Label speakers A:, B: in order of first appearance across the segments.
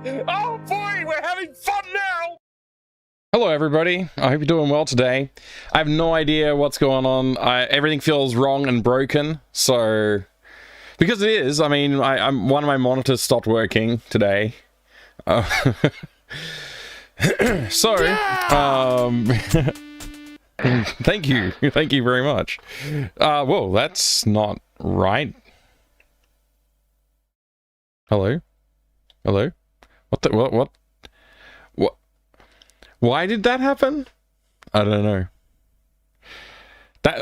A: Oh boy, we're having fun now!
B: Hello everybody, I hope you're doing well today. I have no idea what's going on. Everything feels wrong and broken, so... Because it is, I mean, one of my monitors stopped working today. Thank you very much. Whoa, that's not right. Hello? Hello? What? Why did that happen? I don't know.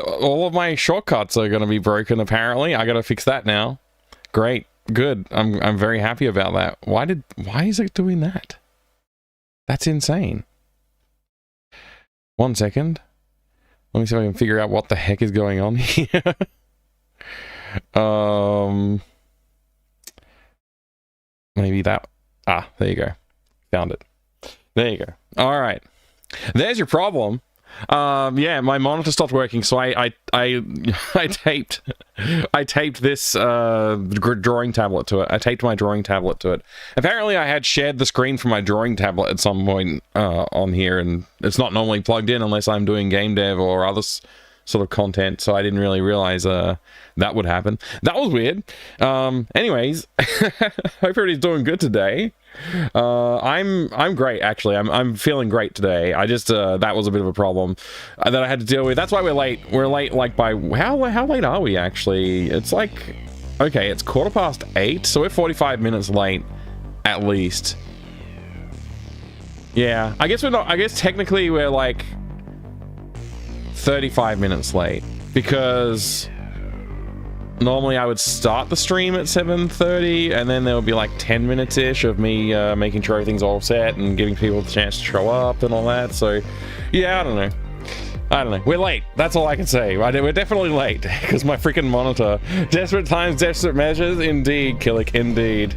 B: All of my shortcuts are gonna be broken apparently. I gotta fix that now. Great, good. I'm very happy about that. Why is it doing that? That's insane. 1 second. Let me see if I can figure out what the heck is going on here. Maybe that. Ah, there you go. Found it. There you go. All right. There's your problem. Yeah, my monitor stopped working, so I taped this drawing tablet to it. I taped my drawing tablet to it. Apparently, I had shared the screen from my drawing tablet at some point on here, and it's not normally plugged in unless I'm doing game dev or other sort of content, so I didn't really realize that would happen. That was weird. Anyways, hope everybody's doing good today. I'm great, actually. I'm feeling great today. I just that was a bit of a problem that I had to deal with. That's why we're late. We're late like by how late are we actually? It's like, okay, it's 8:15, so we're 45 minutes late at least. Yeah, I guess we're not. I guess technically we're like 35 minutes late because normally I would start the stream at 7:30 and then there would be like 10 minutes-ish of me making sure everything's all set and giving people the chance to show up and all that. So yeah, I don't know. We're late. That's all I can say. We're definitely late because my freaking monitor. Desperate times, desperate measures. Indeed, Killick, indeed.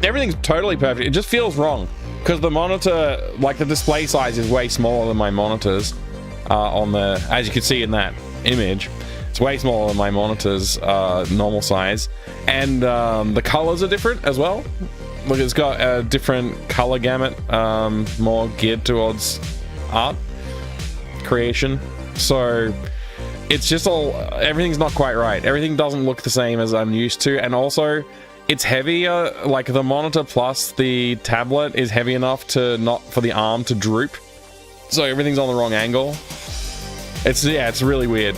B: Everything's totally perfect. It just feels wrong because the monitor, like the display size is way smaller than my monitors on the, as you can see in that image. It's way smaller than my monitor's normal size, and the colors are different as well. Look, it's got a different color gamut, more geared towards art creation. So it's just everything's not quite right. Everything doesn't look the same as I'm used to, and also it's heavier. Like the monitor plus the tablet is heavy enough to not for the arm to droop, so everything's on the wrong angle. It's really weird.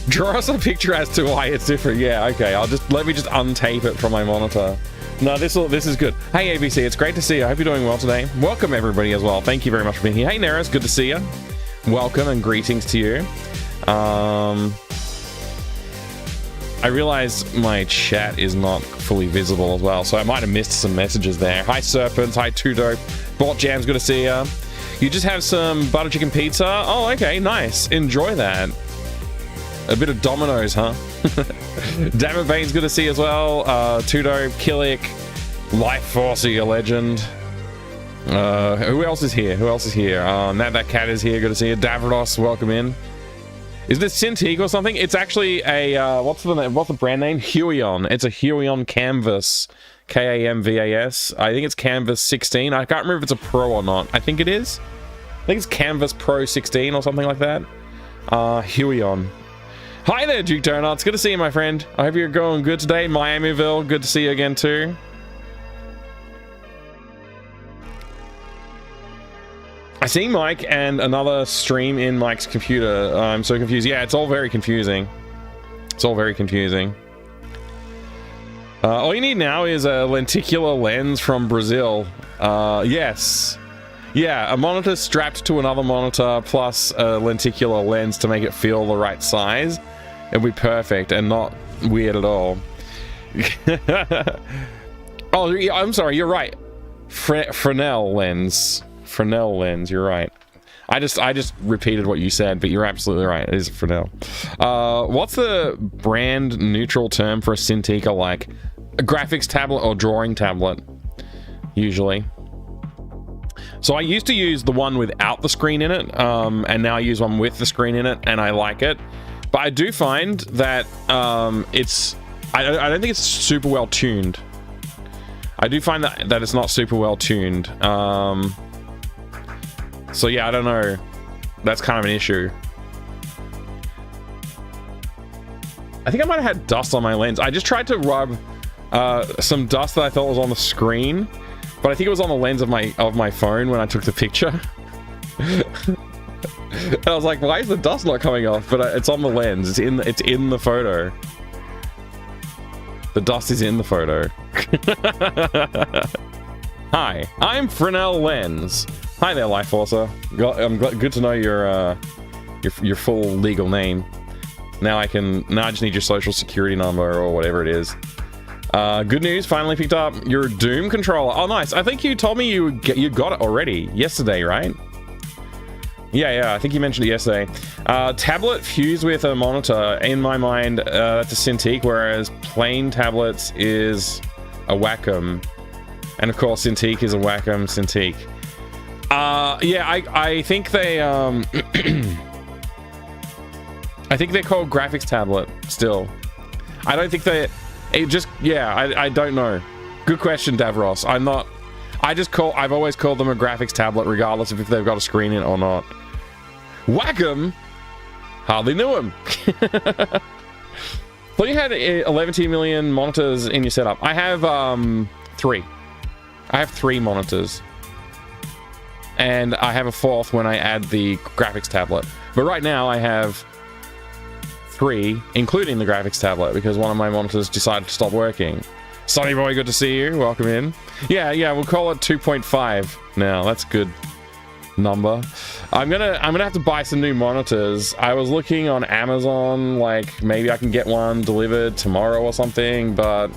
B: Draw us a picture as to why it's different. Yeah, okay. Let me just untape it from my monitor. No, this is good. Hey ABC, it's great to see you. I hope you're doing well today. Welcome everybody as well. Thank you very much for being here. Hey Neris, good to see you. Welcome and greetings to you. I realize my chat is not fully visible as well, so I might have missed some messages there. Hi Serpents, hi Tudo, Bort Jams, good to see ya. You just have some butter chicken pizza? Oh, okay, nice. Enjoy that. A bit of Domino's, huh? Dammit Bane's good to see as well. Tudo, Killick, Life Force, a legend. Who else is here? That cat is here, good to see you. Davros, welcome in. Is this Cintiq or something? It's actually a, what's the brand name? Huion. It's a Huion Canvas. K-A-M-V-A-S. I think it's Canvas 16. I can't remember if it's a Pro or not. I think it is. I think it's Canvas Pro 16 or something like that. Huion. Hi there, Duke Donuts. Good to see you, my friend. I hope you're going good today. Miamiville, good to see you again too. I see Mike and another stream in Mike's computer. I'm so confused. Yeah, it's all very confusing. All you need now is a lenticular lens from Brazil. Yes. Yeah, a monitor strapped to another monitor plus a lenticular lens to make it feel the right size. It'll be perfect and not weird at all. Oh, I'm sorry, you're right. Fresnel lens. Fresnel lens, you're right. I just repeated what you said, but you're absolutely right. It is Fresnel. What's the brand neutral term for a Cintiq? Like a graphics tablet or drawing tablet, usually. So I used to use the one without the screen in it, and now I use one with the screen in it, and I like it. But I do find that it's... I don't think it's super well tuned. I do find that it's not super well tuned. So yeah, I don't know. That's kind of an issue. I think I might have had dust on my lens. I just tried to rub some dust that I thought was on the screen, but I think it was on the lens of my phone when I took the picture. And I was like, why is the dust not coming off? But it's on the lens. It's in the photo. The dust is in the photo. Hi, I'm Fresnel Lens. Hi there, Life Forcer. Good to know your full legal name. Now I just need your social security number or whatever it is. Good news, finally picked up your Doom controller. Oh, nice. I think you told me you got it already yesterday, right? Yeah, I think you mentioned it yesterday. Tablet fused with a monitor. In my mind, that's a Cintiq, whereas plain tablets is a Wacom. And of course, Cintiq is a Wacom Cintiq. Yeah, I think they, I think they're called graphics tablet still. I don't think I don't know. Good question, Davros. I've always called them a graphics tablet regardless of if they've got a screen in it or not. Wacom? Hardly knew him. Thought you had 11 million monitors in your setup. I have 3. I have 3 monitors. And I have a 4th when I add the graphics tablet. But right now I have 3, including the graphics tablet, because one of my monitors decided to stop working. Sonny boy, good to see you. Welcome in. Yeah, we'll call it 2.5 now. That's good number. I'm gonna have to buy some new monitors. I was looking on Amazon, like maybe I can get one delivered tomorrow or something, but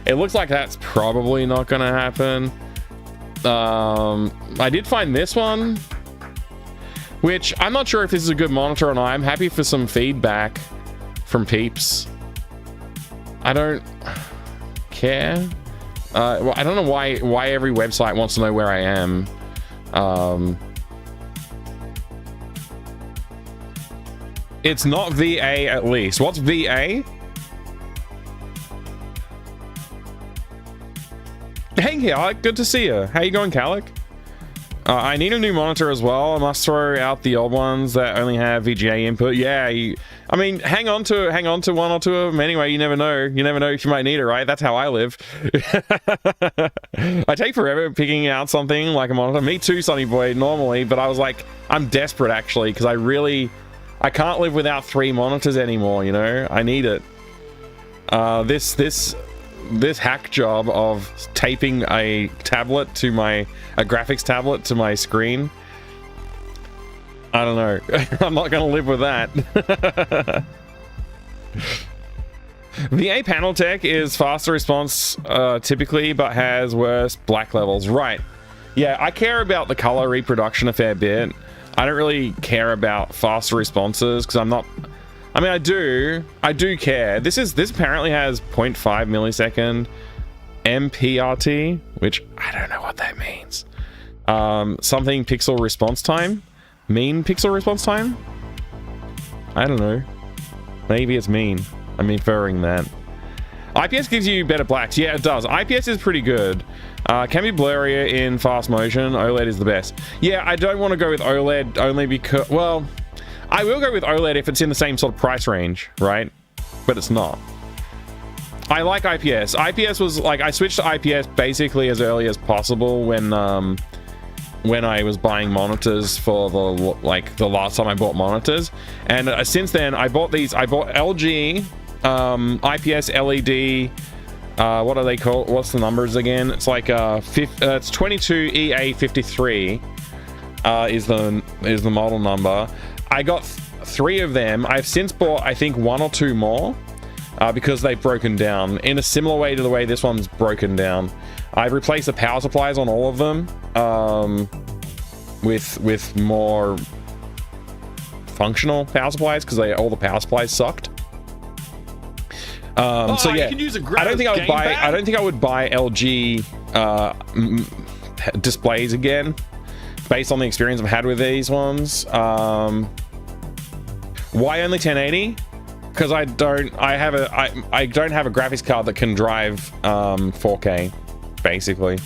B: it looks like that's probably not gonna happen. I did find this one, which I'm not sure if this is a good monitor or not. I'm happy for some feedback from peeps. I don't care. Well, I don't know why every website wants to know where I am. It's not VA at least. What's VA? Hey, Calic, good to see you. How you going, Calic? I need a new monitor as well. I must throw out the old ones that only have VGA input. Yeah, I mean, hang on to one or two of them anyway. You never know. You never know if you might need it, right? That's how I live. I take forever picking out something like a monitor. Me too, Sonny boy, normally, but I was like, I'm desperate actually, because I can't live without 3 monitors anymore, you know? I need it. This hack job of taping a graphics tablet to my screen, I don't know. I'm not gonna live with that. VA panel tech is faster response typically, but has worse black levels. Right. Yeah, I care about the color reproduction a fair bit. I don't really care about faster responses because I'm not... I mean, I do care. This apparently has 0.5 millisecond MPRT, which I don't know what that means. Something pixel response time? Mean pixel response time? I don't know. Maybe it's mean. I'm inferring that. IPS gives you better blacks. Yeah, it does. IPS is pretty good. Can be blurrier in fast motion. OLED is the best. Yeah, I don't want to go with OLED only because... Well... I will go with OLED if it's in the same sort of price range, right? But it's not. I like IPS. IPS was like, I switched to IPS basically as early as possible when I was buying monitors for the last time I bought monitors. And since then, I bought LG IPS LED. What are they called? What's the numbers again? It's like it's 22EA53 is the model number. I got 3 of them. I've since bought, I think, 1 or 2 more because they've broken down in a similar way to the way this one's broken down. I've replaced the power supplies on all of them with more functional power supplies because all the power supplies sucked. So yeah, I don't think I would buy LG displays again, based on the experience I've had with these ones. Why only 1080? because I don't have a graphics card that can drive 4K, basically.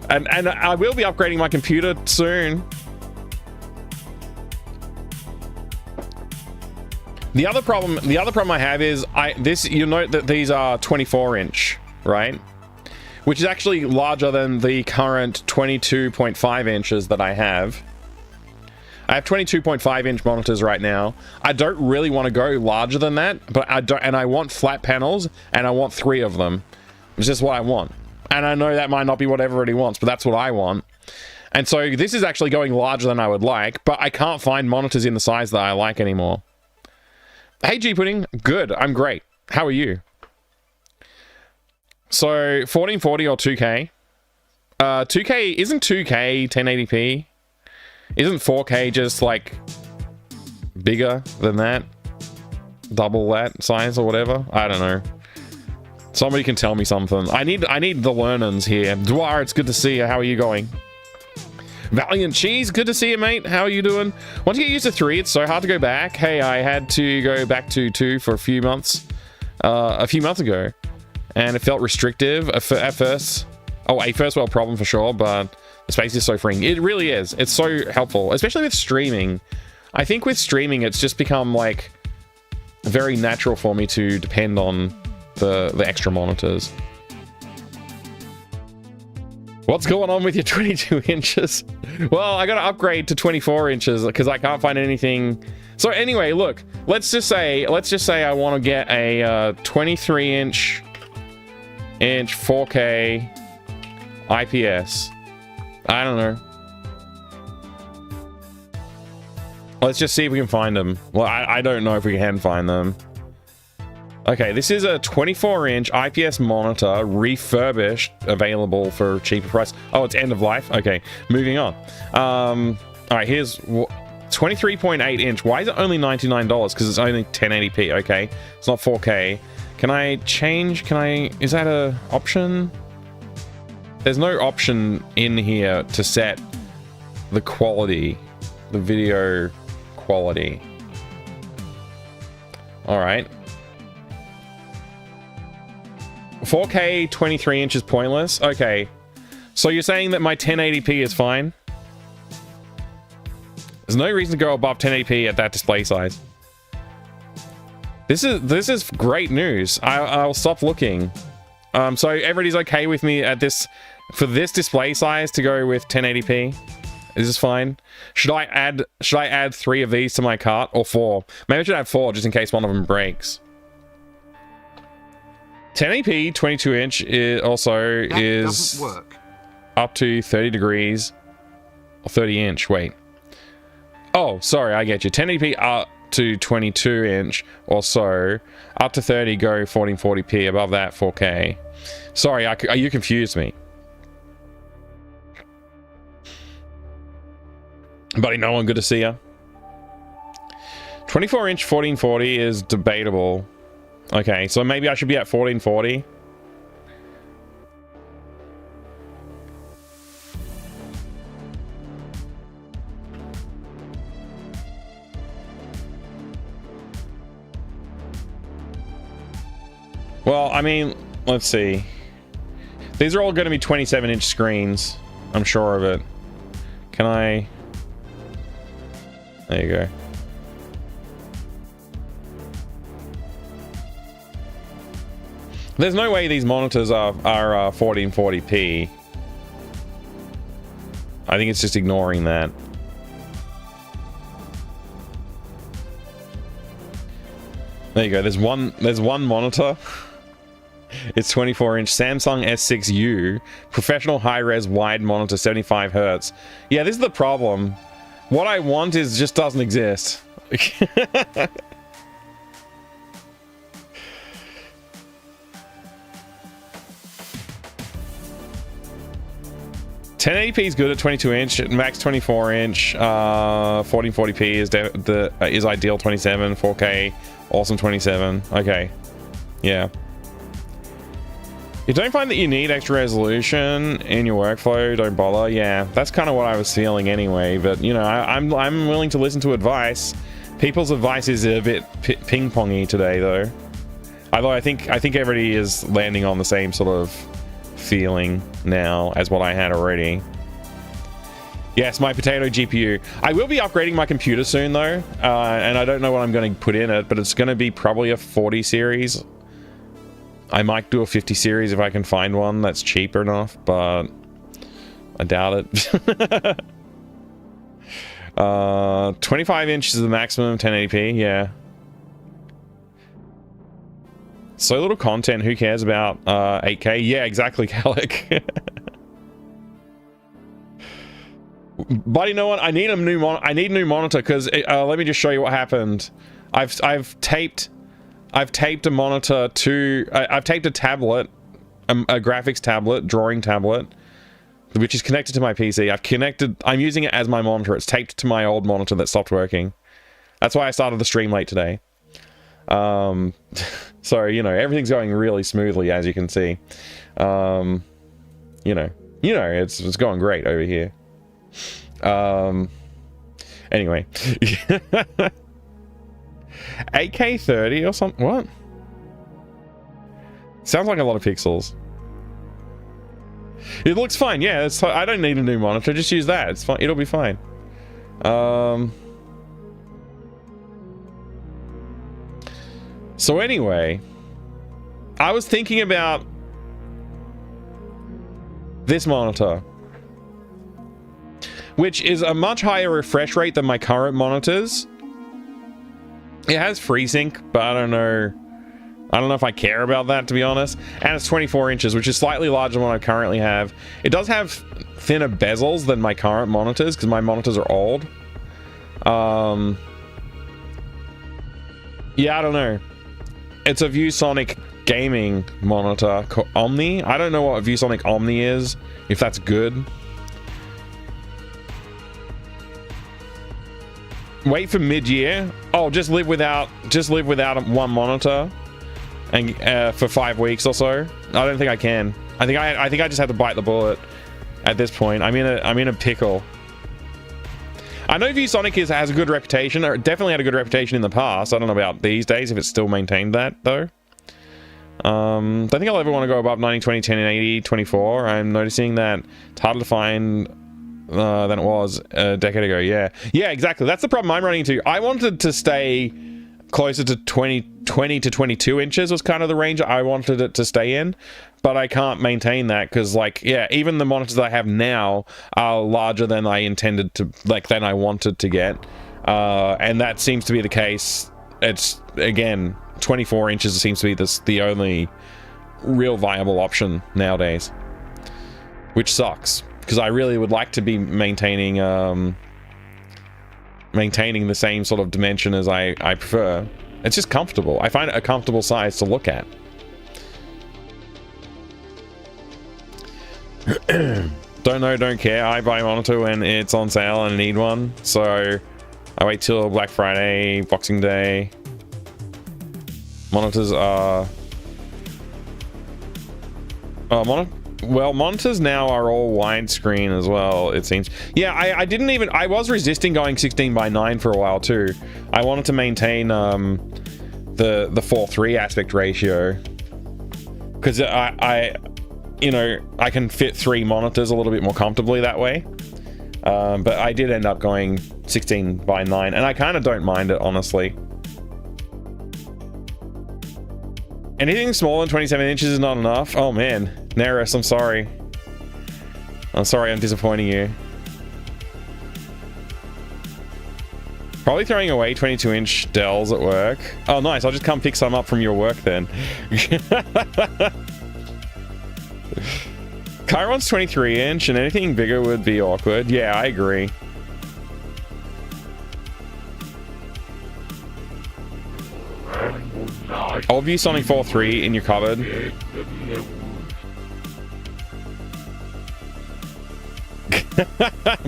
B: and I will be upgrading my computer soon. The other problem I have is you'll note that these are 24-inch, right? Which is actually larger than the current 22.5 inches that I have. I have 22.5-inch monitors right now. I don't really want to go larger than that, but I want flat panels, and I want 3 of them. It's just what I want. And I know that might not be what everybody wants, but that's what I want. And so this is actually going larger than I would like, but I can't find monitors in the size that I like anymore. Hey, G-Pudding. Good. I'm great. How are you? So, 1440 or 2K? 2K, isn't 2K 1080p? Isn't 4K just, like, bigger than that? Double that size or whatever? I don't know. Somebody can tell me something. I need the learnings here. Dwar, it's good to see you. How are you going? Valiant Cheese, good to see you, mate. How are you doing? Once you get used to 3, it's so hard to go back. Hey, I had to go back to 2 for a few months ago. And it felt restrictive at first. Oh, a first world problem for sure, but the space is so freeing. It really is. It's so helpful, especially with streaming. I think with streaming, it's just become like very natural for me to depend on the extra monitors. What's going on with your 22 inches? Well, I gotta upgrade to 24 inches because I can't find anything. So anyway, look, let's just say I want to get a 23 inch 4K IPS. I don't know. Let's just see if we can find them. Well, I don't know if we can find them. Okay, this is a 24-inch IPS monitor, refurbished, available for cheaper price. Oh, it's end of life? Okay, moving on. All right, here's 23.8-inch. Why is it only $99? Because it's only 1080p, okay. It's not 4K. Can I change? Is that an option? There's no option in here to set the quality, the video quality. All right. 4K 23 inches pointless. Okay. So you're saying that my 1080p is fine? There's no reason to go above 1080p at that display size. This is great news. I'll stop looking. So everybody's okay with me at this, for this display size to go with 1080p? Is this fine? Should I add 3 of these to my cart, or 4? Maybe I should have 4 just in case one of them breaks. 1080p 22-inch is work. Up to 30 degrees, or 30-inch. Wait. Oh, sorry, I get you. 1080p up to 22-inch or so, up to 30 go 1440p, above that 4K. Sorry, you confused me. Buddy Nolan, good to see ya. 24-inch 1440 is debatable. Okay, so maybe I should be at 1440. Well, I mean, let's see. These are all going to be 27-inch screens. I'm sure of it. Can I... There you go. There's no way these monitors are 1440p. I think it's just ignoring that. There you go. There's one monitor. It's 24-inch Samsung S6U professional high-res wide monitor, 75 Hz. Yeah, this is the problem. What I want just doesn't exist. 1080p is good at 22-inch, max 24-inch, 1440p is ideal 27, 4K, awesome 27. Okay, yeah. You don't find that you need extra resolution in your workflow, don't bother. Yeah, that's kind of what I was feeling anyway, but you know, I'm willing to listen to advice People's advice is a bit ping-pongy today, though. Although I think everybody is landing on the same sort of feeling now as what I had already. Yes, my potato GPU. I will be upgrading my computer soon, though, and I don't know what I'm going to put in it, but it's going to be probably a 40 series. I might do a 50 series if I can find one that's cheaper enough, but I doubt it. 25 inches is the maximum, 1080p, yeah. So little content, who cares about 8K? Yeah, exactly, Calic. But you know what? I need a new new monitor because let me just show you what happened. I've taped a monitor to I've taped a tablet, a graphics tablet, drawing tablet, which is connected to my PC. I'm using it as my monitor. It's taped to my old monitor that stopped working. That's why I started the stream late today. So, you know, everything's going really smoothly, as you can see. You know, it's going great over here. Anyway. 8K30 or something? What? Sounds like a lot of pixels. It looks fine, yeah. I don't need a new monitor, just use that. It's fine. It'll be fine. So anyway, I was thinking about this monitor, which is a much higher refresh rate than my current monitors. It has FreeSync, but I don't know if I care about that, to be honest. And it's 24 inches, which is slightly larger than what I currently have. It does have thinner bezels than my current monitors, because my monitors are old. Yeah, I don't know. It's a ViewSonic gaming monitor called Omni. I don't know what a ViewSonic Omni is, if that's good. Wait for mid-year. Oh, just live without one monitor, and for 5 weeks or so. I don't think I can. I think I just have to bite the bullet at this point. I'm in a pickle. I know ViewSonic has a good reputation, or definitely had a good reputation in the past. I don't know about these days, if it's still maintained that, though. Don't think I'll ever want to go above 1920, 1080, 24. I'm noticing that it's harder to find than it was a decade ago. Yeah, exactly. That's the problem I'm running into. I wanted to stay closer to 20 to 22 inches was kind of the range I wanted it to stay in, but I can't maintain that because, like, yeah, even the monitors that I have now are larger than I intended to, like, than I wanted to get, and that seems to be the case. It's, again, 24 inches seems to be the only real viable option nowadays, which sucks because I really would like to be maintaining the same sort of dimension as I prefer. It's just comfortable. I find it a comfortable size to look at. Don't know, don't care. I buy a monitor when it's on sale and I need one. So I wait till Black Friday, Boxing Day. Monitors are... Well, monitors now are all widescreen as well, it seems. Yeah, I was resisting going 16:9 for a while too. I wanted to maintain the 4:3 aspect ratio because I can fit 3 monitors a little bit more comfortably that way. But I did end up going 16:9, and I kind of don't mind it, honestly. Anything smaller than 27 inches is not enough. Oh man, Neris, I'm sorry. I'm disappointing you. Probably throwing away 22-inch Dells at work. Oh nice, I'll just come pick some up from your work then. Chiron's 23-inch and anything bigger would be awkward. Yeah, I agree. I'll view Sonic 4.3 in your cupboard.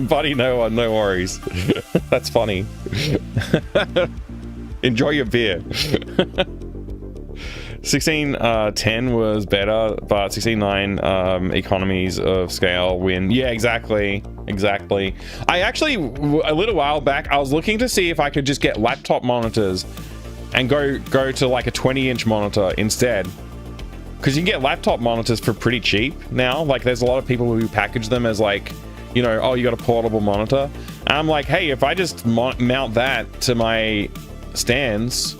B: Buddy, no worries. That's funny. Enjoy your beer. 16:10 was better, but 16:9 economies of scale win. Yeah, exactly. exactly. I actually, a little while back, I was looking to see if I could just get laptop monitors and go to like a 20-inch monitor instead. Because you can get laptop monitors for pretty cheap now. Like, there's a lot of people who package them as like, you know, oh, you got a portable monitor. And I'm like, hey, if I just mount that to my stands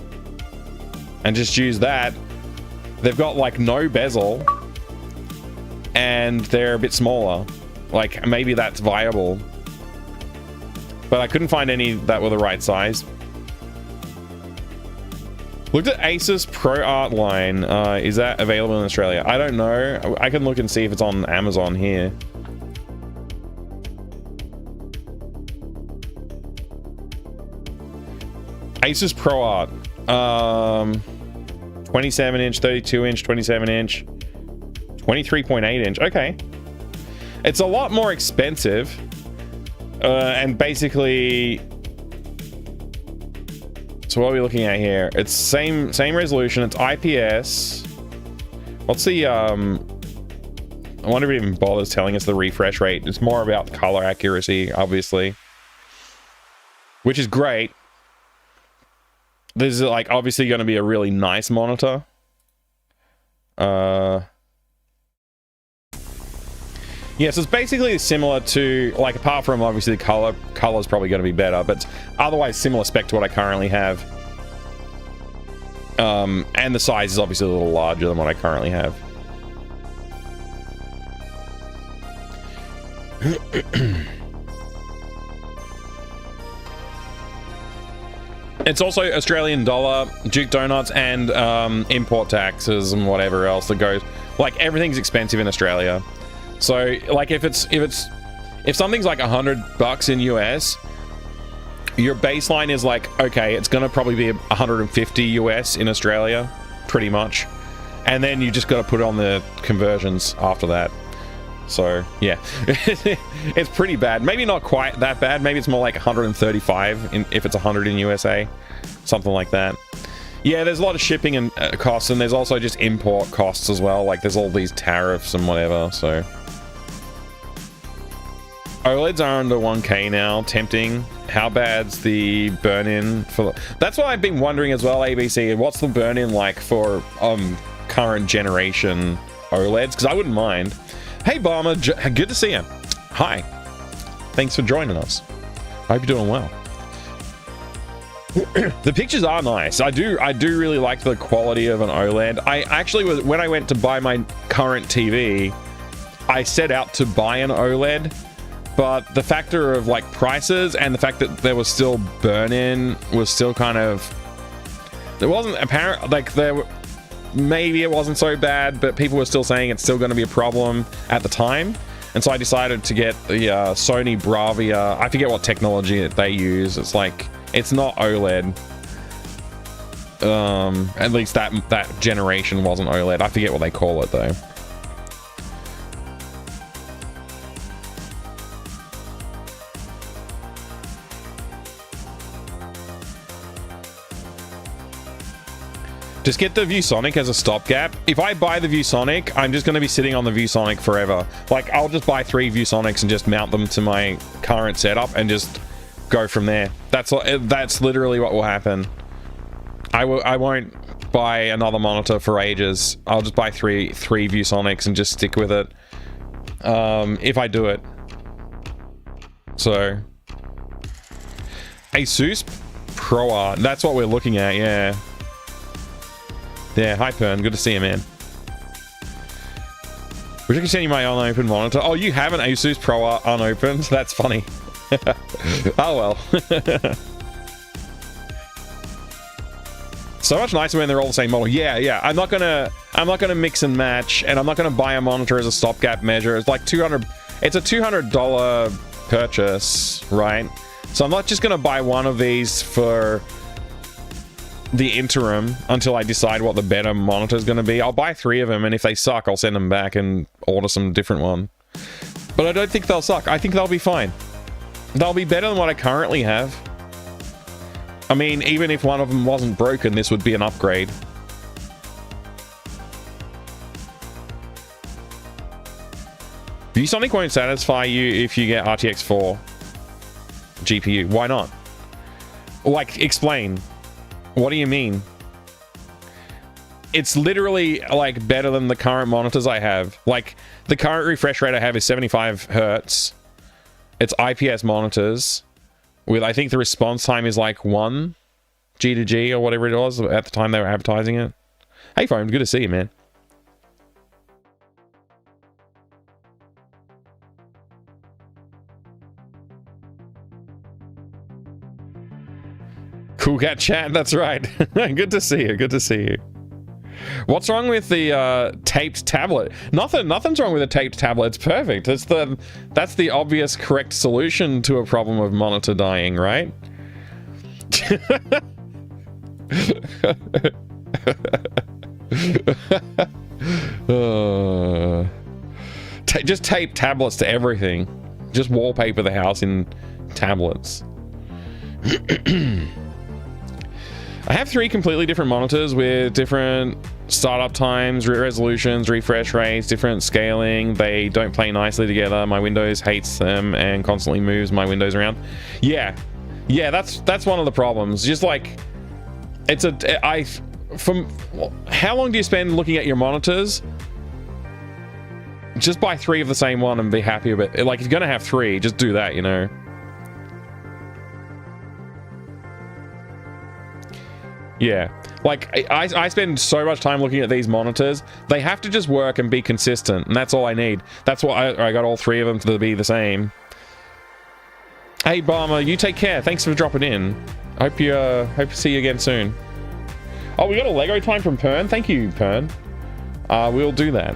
B: and just use that, they've got like no bezel and they're a bit smaller. Like, maybe that's viable. But I couldn't find any that were the right size. Looked at Asus Pro Art line. Is that available in Australia? I don't know. I can look and see if it's on Amazon here. Asus Pro Art. 27 inch, 32 inch, 27 inch, 23.8 inch. Okay. It's a lot more expensive. And basically, so what are we looking at here? It's same resolution. It's IPS. What's the I wonder if it even bothers telling us the refresh rate. It's more about the color accuracy, obviously, which is great. This is like obviously going to be a really nice monitor. Yeah, so it's basically similar to, like, apart from obviously the color's probably going to be better, but otherwise similar spec to what I currently have. And the size is obviously a little larger than what I currently have. It's also Australian dollar, Duke Donuts, and import taxes and whatever else that goes. Like, everything's expensive in Australia. So, like, if something's like $100 in US, your baseline is like, okay, it's gonna probably be 150 US in Australia, pretty much, and then you just got to put on the conversions after that. So yeah, it's pretty bad. Maybe not quite that bad. Maybe it's more like 135 if it's 100 in USA, something like that. Yeah, there's a lot of shipping and costs, and there's also just import costs as well. Like, there's all these tariffs and whatever. So OLEDs are under 1K now. Tempting. How bad's the burn-in for? That's what I've been wondering as well, ABC. What's the burn-in like for current generation OLEDs? Because I wouldn't mind. Hey, Barmer, good to see you. Hi. Thanks for joining us. I hope you're doing well. The pictures are nice. I do really like the quality of an OLED. I actually, when I went to buy my current TV, I set out to buy an OLED, but the factor of like prices and the fact that there was still burn-in was still kind of, there wasn't apparent, like maybe it wasn't so bad, but people were still saying it's still going to be a problem at the time. And so I decided to get the Sony Bravia. I forget what technology that they use. It's like, it's not OLED. At least that generation wasn't OLED. I forget what they call it though. Just get the ViewSonic as a stopgap. If I buy the ViewSonic, I'm just going to be sitting on the ViewSonic forever. Like, I'll just buy 3 ViewSonics and just mount them to my current setup and just go from there. That's literally what will happen. I won't buy another monitor for ages. I'll just buy three ViewSonics and just stick with it. If I do it. So, Asus Pro Art. That's what we're looking at, yeah. Yeah, hi Pern, good to see you, man. Wish I could send you my unopened monitor. Oh, you have an Asus Pro Art unopened? That's funny. Oh well. So much nicer when they're all the same model. Yeah. I'm not gonna mix and match, and I'm not gonna buy a monitor as a stopgap measure. It's like $200. It's a $200 purchase, right? So I'm not just gonna buy one of these for the interim until I decide what the better monitor is going to be. I'll buy 3 of them, and if they suck, I'll send them back and order some different one. But I don't think they'll suck. I think they'll be fine. They'll be better than what I currently have. I mean, even if one of them wasn't broken, this would be an upgrade. ViewSonic won't satisfy you if you get RTX 4 GPU. Why not? Like, explain. What do you mean? It's literally like better than the current monitors I have. Like, the current refresh rate I have is 75 hertz. It's IPS monitors with, I think the response time is like 1 G to G or whatever it was at the time they were advertising it. Hey, Foam, good to see you, man. Cool cat chat, that's right. Good to see you, good to see you. What's wrong with the taped tablet? Nothing's wrong with a taped tablet. It's perfect. That's the obvious correct solution to a problem of monitor dying, right? Just tape tablets to everything. Just wallpaper the house in tablets. I have 3 completely different monitors with different startup times, resolutions, refresh rates, different scaling. They don't play nicely together. My Windows hates them and constantly moves my windows around. Yeah, that's one of the problems. Just like, how long do you spend looking at your monitors? Just buy 3 of the same one and be happy with it. Like, if you're gonna have 3, just do that, you know. Yeah, like I spend so much time looking at these monitors. They have to just work and be consistent, and that's all I need. That's why I got all 3 of them to be the same. Hey, Barmer, you take care. Thanks for dropping in. Hope to see you again soon. Oh, we got a Lego time from Pern. Thank you, Pern. We'll do that.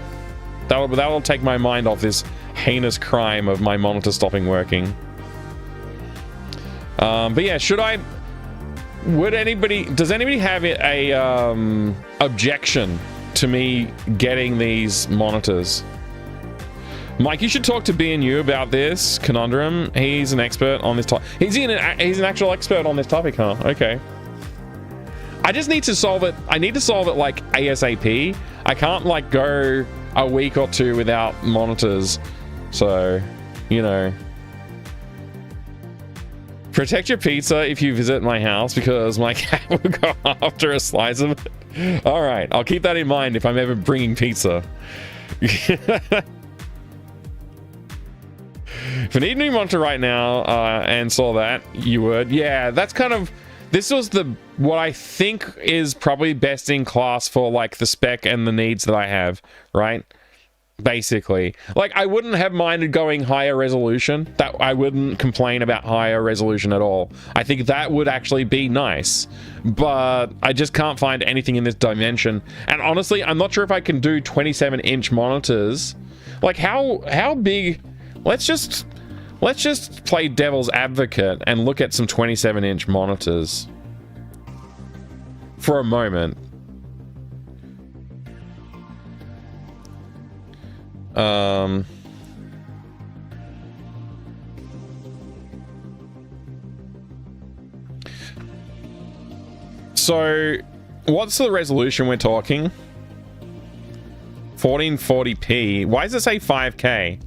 B: That'll take my mind off this heinous crime of my monitor stopping working. But yeah, does anybody have a objection to me getting these monitors? Mike, you should talk to B&U about this conundrum. He's an expert on this topic. He's an actual expert on this topic, huh? Okay. I just need to solve it. I need to solve it like ASAP. I can't like go a week or 2 without monitors. So, you know. Protect your pizza if you visit my house because my cat will go after a slice of it. All right, I'll keep that in mind if I'm ever bringing pizza. If you need a new monitor right now and saw that, you would. Yeah, that's kind of... This was what I think is probably best in class for like the spec and the needs that I have, right? Basically, like I wouldn't have minded going higher resolution. That I wouldn't complain about higher resolution at all. I think that would actually be nice, but I just can't find anything in this dimension. And honestly, I'm not sure if I can do 27-inch monitors. Like how big? Let's just play devil's advocate and look at some 27-inch monitors for a moment. So what's the resolution we're talking? 1440p. Why does it say 5K?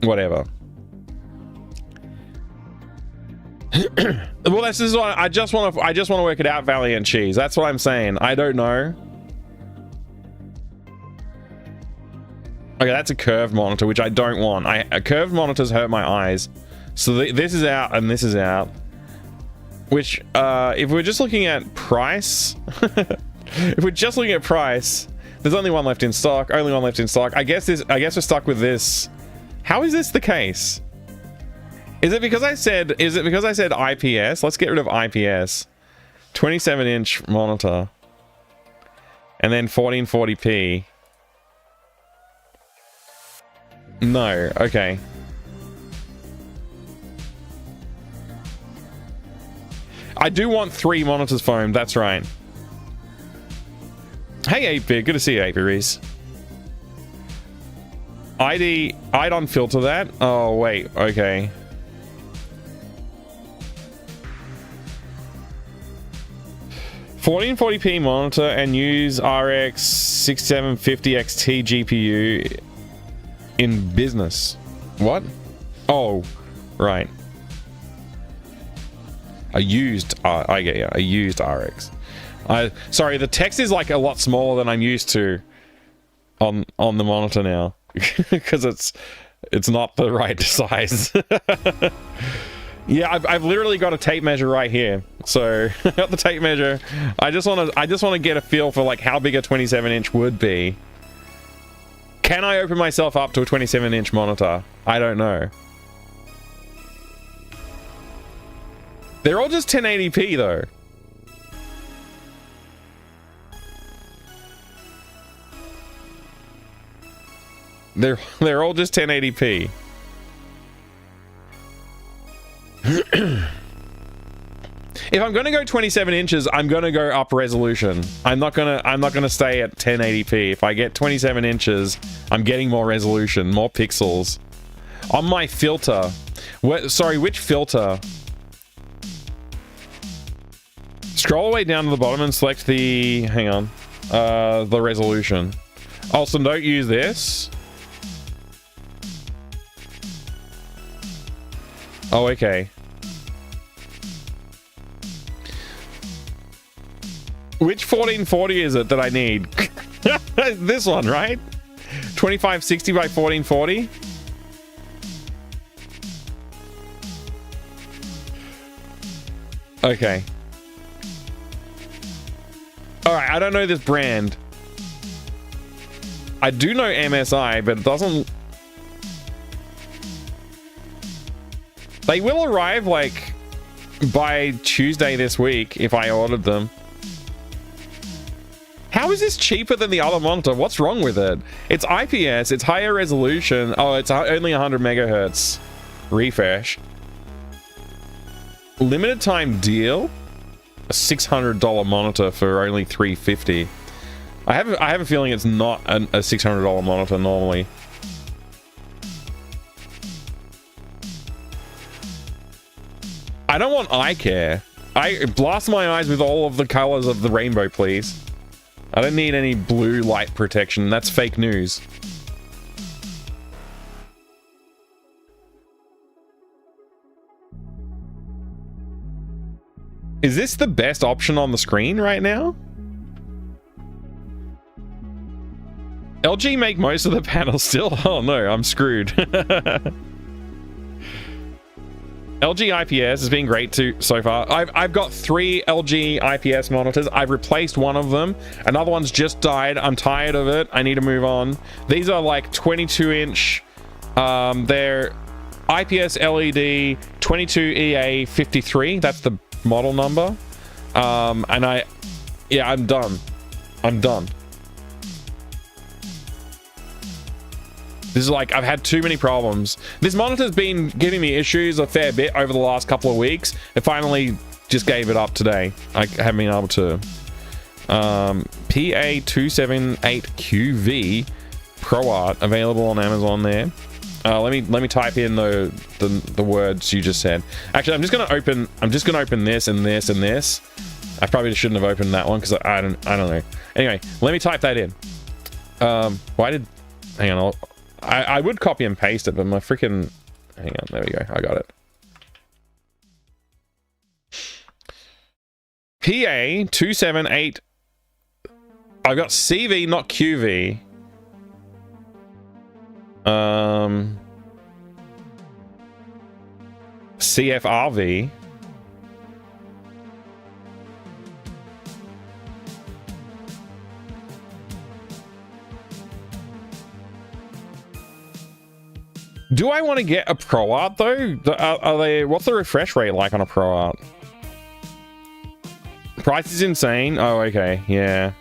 B: Whatever. Well, this is what I just want to work it out, Valiant Cheese. That's what I'm saying. I don't know. Okay, that's a curved monitor, which I don't want. Curved monitors hurt my eyes. So this is out and this is out. Which, if we're just looking at price, if we're just looking at price, there's only one left in stock. Only one left in stock. I guess we're stuck with this. How is this the case? Is it because I said IPS? Let's get rid of IPS. 27-inch monitor. And then 1440p. No, okay. I do want 3 monitors foamed, that's right. Hey 8-Bit, good to see you 8-Bit Reese. I'd unfilter that. Oh wait, okay. 1440p monitor and use RX 6750 XT GPU in business. What? Oh, right. A used, I get you. A used RX. Sorry, the text is like a lot smaller than I'm used to on the monitor now because it's not the right size. Yeah, I've literally got a tape measure right here. So I got the tape measure. I just want to get a feel for like how big a 27-inch would be. Can I open myself up to a 27-inch monitor? I don't know. They're all just 1080p though. They're all just 1080p. If I'm gonna go 27 inches, I'm gonna go up resolution. I'm not gonna stay at 1080p. If I get 27 inches, I'm getting more resolution, more pixels. On my filter, sorry, which filter? Scroll all the way down to the bottom and select the, hang on, the resolution. Also, don't use this. Oh, okay. Which 1440 is it that I need? This one, right? 2560 by 1440? Okay. Alright, I don't know this brand. I do know MSI, but it doesn't... They will arrive, like, by Tuesday this week, if I ordered them. How is this cheaper than the other monitor? What's wrong with it? It's IPS, it's higher resolution. Oh, it's only 100 megahertz refresh. Limited time deal? A $600 monitor for only $350. I have a feeling it's not a $600 monitor normally. I don't want eye care. I blast my eyes with all of the colors of the rainbow, please. I don't need any blue light protection. That's fake news. Is this the best option on the screen right now? LG make most of the panels still? Oh no, I'm screwed. LG IPS has been great too so far. I've got 3 LG IPS monitors. I've replaced one of them. Another one's just died. I'm tired of it. I need to move on. These are like 22-inch. They're IPS LED 22EA53. That's the model number. And yeah, I'm done. I'm done. This is like, I've had too many problems. This monitor's been giving me issues a fair bit over the last couple of weeks. It finally just gave it up today. I haven't been able to. PA278QV Pro Art available on Amazon there. Let me type in the words you just said. Actually, I'm just gonna open this and this and this. I probably shouldn't have opened that one because I don't know. Anyway, let me type that in. Hang on, I would copy and paste it, but my freaking... Hang on, there we go. I got it. PA278... I've got CV, not QV. CFRV. Do I want to get a Pro Art though? Are they? What's the refresh rate like on a Pro Art? Price is insane. Oh, okay, yeah.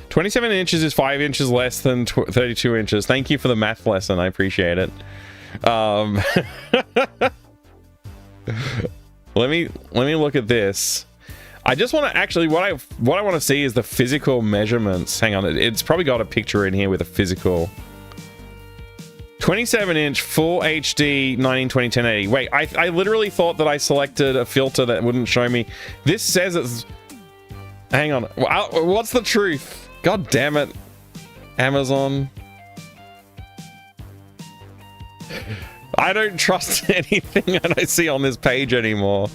B: 27 inches is 5 inches less than 32 inches. Thank you for the math lesson. I appreciate it. Let me look at this. I just want to actually, what I want to see is the physical measurements. Hang on, it's probably got a picture in here with a physical. 27-inch full HD 1920 1080. Wait, I literally thought that I selected a filter that wouldn't show me. This says it's... Hang on. What's the truth? God damn it. Amazon. I don't trust anything that I see on this page anymore.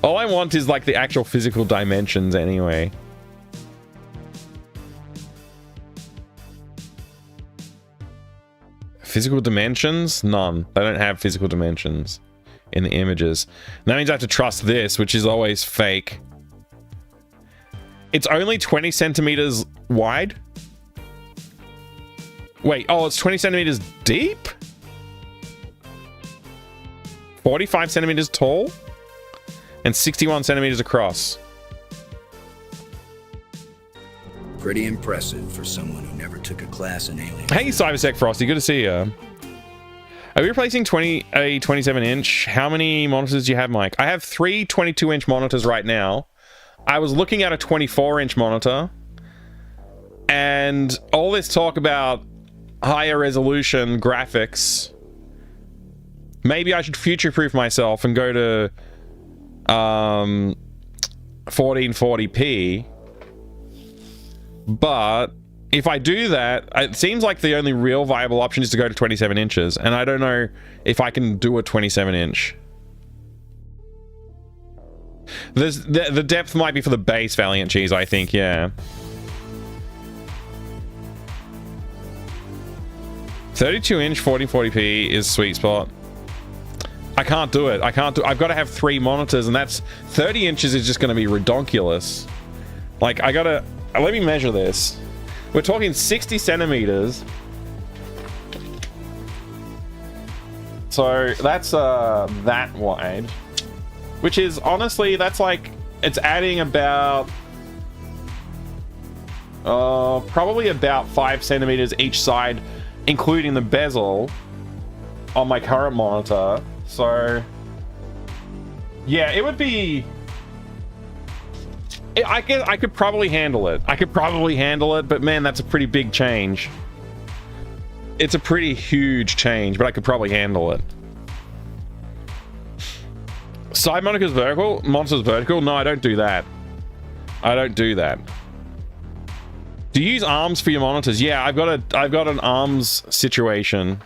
B: All I want is like the actual physical dimensions anyway. Physical dimensions? None. They don't have physical dimensions in the images. And that means I have to trust this, which is always fake. It's only 20 centimeters wide? Wait, oh, it's 20 centimeters deep? 45 centimeters tall? And 61 centimeters across.
C: Pretty impressive for someone who never took a class in alien.
B: Hey, Cybersec Frosty, good to see you. Are we replacing a 27-inch? How many monitors do you have, Mike? I have 3 22-inch monitors right now. I was looking at a 24-inch monitor. And all this talk about higher resolution graphics. Maybe I should future-proof myself and go to 1440p. But if I do that, it seems like the only real viable option is to go to 27 inches. And I don't know if I can do a 27-inch. The depth might be for the base Valiant Cheese, I think, yeah. 32-inch 1440p is sweet spot. I can't do it. I've got to have 3 monitors, and that's 30 inches is just going to be redonkulous. Like, I gotta... Let me measure this. We're talking 60 centimeters. So that's that wide. Which is, honestly, that's like... It's adding about... probably about 5 centimeters each side, including the bezel on my current monitor. So... Yeah, it would be... I could probably handle it. But man, that's a pretty big change. It's a pretty huge change, but I could probably handle it. Side monitors vertical? Monitors vertical? No, I don't do that. Do you use arms for your monitors? Yeah, I've got an arms situation.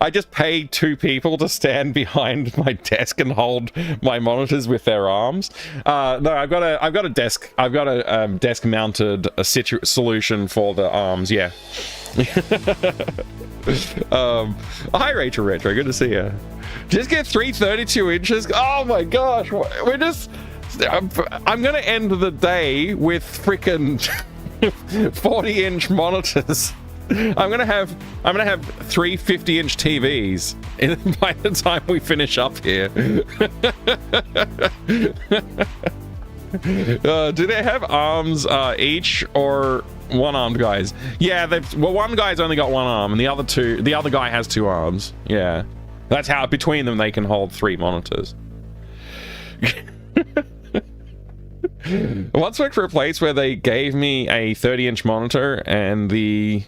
B: I just paid 2 people to stand behind my desk and hold my monitors with their arms. No, I've got a desk. I've got a desk-mounted solution for the arms. Yeah. Hi, Rachel Retro. Good to see you. Just get 3 32 inches. Oh my gosh, we're just. I'm gonna end the day with freaking 40-inch monitors. I'm gonna have 3 50-inch TVs by the time we finish up here. Do they have arms each, or one-armed guys? Yeah, one guy's only got 1 arm, and the other guy has 2 arms. Yeah, that's how between them they can hold 3 monitors. I once worked for a place where they gave me a 30-inch monitor, and the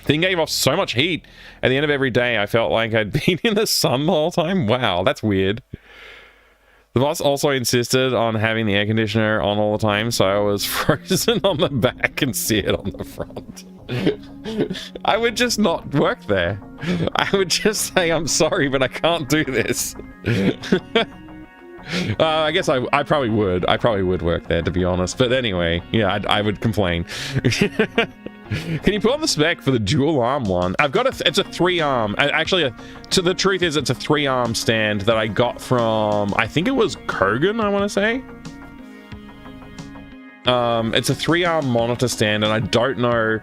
B: thing gave off so much heat at the end of every day I felt like I'd been in the sun the whole time. Wow, that's weird. The boss also insisted on having the air conditioner on all the time, so I was frozen on the back and seared on the front. I would just not work there. I would just say, I'm sorry, but I can't do this. I guess I probably would. I probably would work there, to be honest. But anyway, yeah, I would complain. Can you pull up the spec for the dual arm one? It's a 3-arm. Actually, the truth is it's a 3-arm stand that I got from, I think it was Kogan, I want to say. It's a 3-arm monitor stand, and I don't know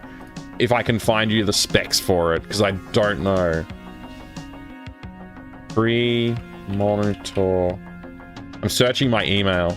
B: if I can find you the specs for it, because I don't know. 3 monitor... I'm searching my email.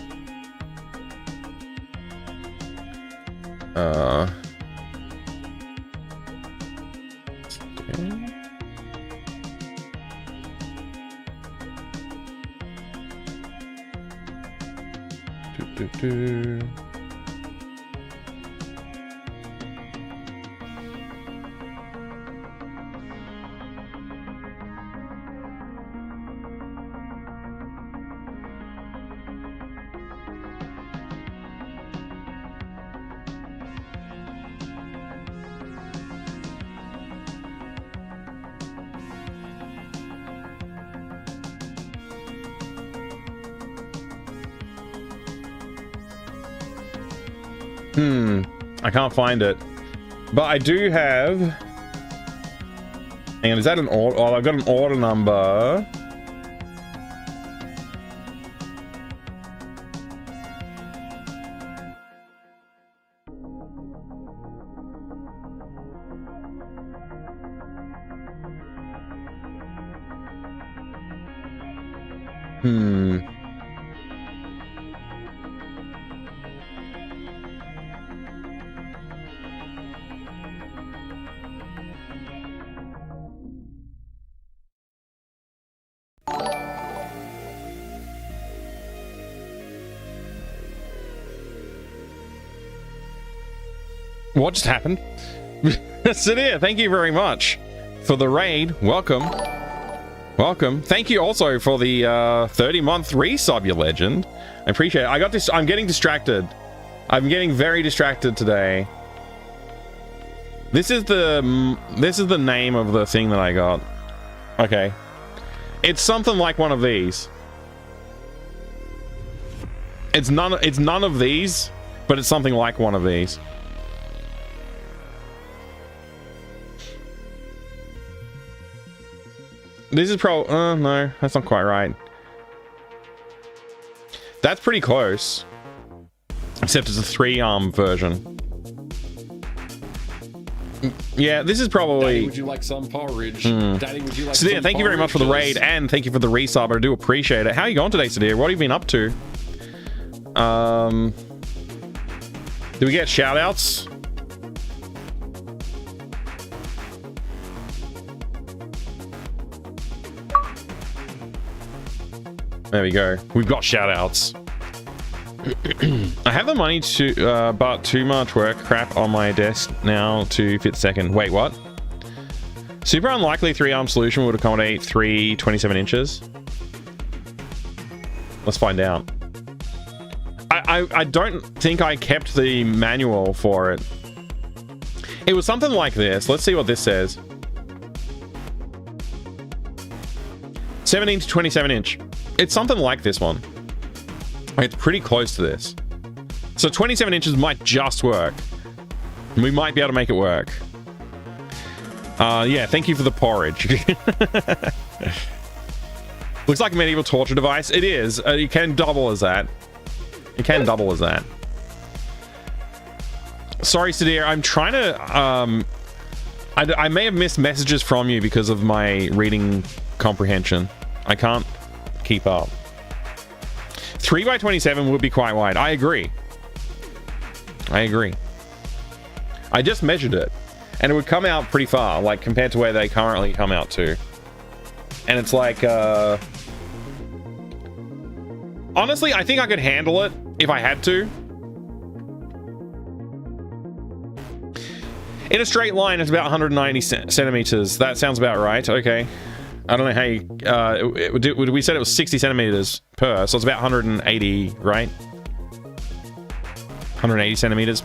B: I can't find it. But I do have... And is that an order? Oh, I've got an order number. What just happened? Sadir, thank you very much for the raid. Welcome. Welcome. Thank you also for the 30-month resub, you legend. I appreciate it. I got this. I'm getting distracted. I'm getting very distracted today. This is the name of the thing that I got. Okay. It's something like one of these. It's none of these, but it's something like one of these. This is no, that's not quite right. That's pretty close. Except it's a 3-arm version. Yeah, this is probably...
A: Daddy, would you like some porridge? Daddy, would you like
B: Sadir,
A: some
B: thank you very much for the raid,
A: porridges?
B: and thank you for the resub. I do appreciate it. How are you going today, Sadir? What have you been up to? Do we get shout-outs? There we go. We've got shout-outs. I have the money to, but too much work crap on my desk now to fit second. Wait, what? Super unlikely 3-arm solution would accommodate 3 27 inches. Let's find out. I don't think I kept the manual for it. It was something like this. Let's see what this says. 17 to 27 inch. It's something like this one. It's pretty close to this. So 27 inches might just work. We might be able to make it work. Yeah, thank you for the porridge. Looks like a medieval torture device. It is. You can double as that. You can double as that. Sorry, Sadir. I'm trying to... I may have missed messages from you because of my reading comprehension. I can't keep up. 3 by 27 would be quite wide. I agree. I agree. I just measured it, and it would come out pretty far, like compared to where they currently come out to. And it's like, honestly, I think I could handle it if I had to. In a straight line, it's about 190 centimeters. That sounds about right. Okay. I don't know how you... we said it was 60 centimeters per, so it's about 180, right? 180 centimeters.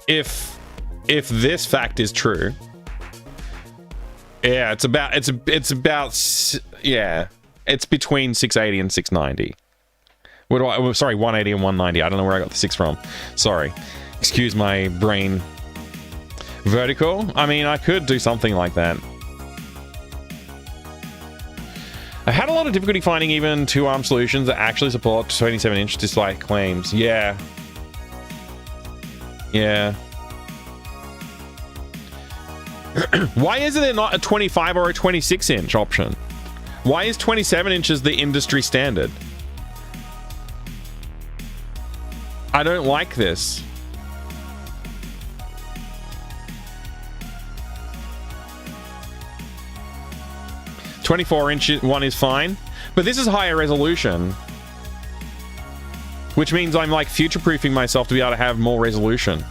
B: If this fact is true, yeah, it's between 680 and 690. Sorry, 180 and 190. I don't know where I got the 6 from. Sorry. Excuse my brain. Vertical? I mean, I could do something like that. I had a lot of difficulty finding even 2-arm solutions that actually support 27-inch display claims. Yeah. Yeah. Why isn't there not a 25 or a 26-inch option? Why is 27 inches the industry standard? I don't like this. The 24-inch one is fine, but this is higher resolution, which means I'm like future-proofing myself to be able to have more resolution.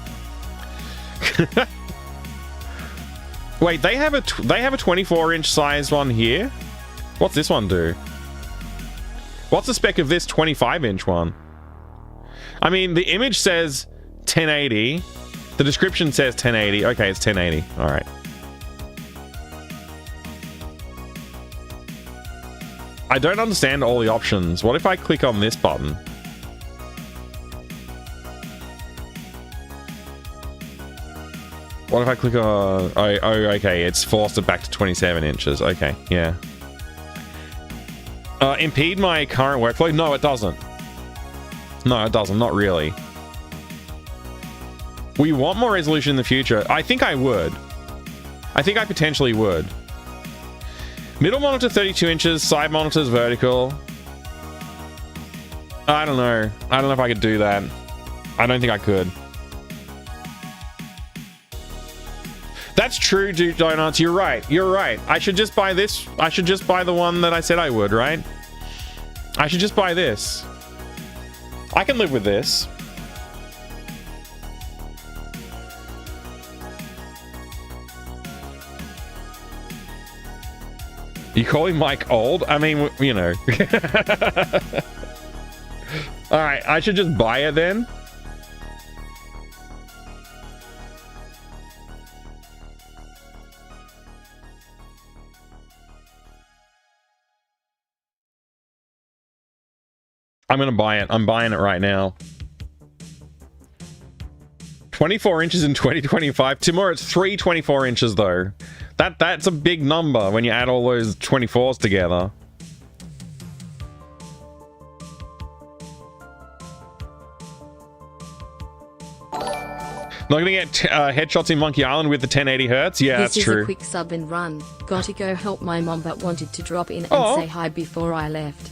B: Wait, they have a 24-inch sized one here? What's this one do? What's the spec of this 25-inch one? I mean, the image says 1080. The description says 1080. Okay, it's 1080. All right. I don't understand all the options. What if I click on this button? What if I click on... Oh, okay. It's forced it back to 27 inches. Okay, yeah. Impede my current workflow? No, it doesn't. No, it doesn't. Not really. We want more resolution in the future. I think I would. I think I potentially would. Middle monitor 32 inches, side monitors vertical. I don't know. I don't know if I could do that. I don't think I could. That's true, Duke Donuts. You're right. You're right. I should just buy this. I should just buy the one that I said I would, right? I should just buy this. I can live with this. You calling Mike old? I mean, you know. Alright, I should just buy it then. I'm gonna buy it. I'm buying it right now. 24 inches in 2025. Tomorrow it's 324 inches though. That's a big number when you add all those 24s together. Not gonna get headshots in Monkey Island with the 1080 hertz? Yeah, that's true.
D: This is a quick sub and run. Gotta go help my mom, but wanted to drop in and say hi before I left.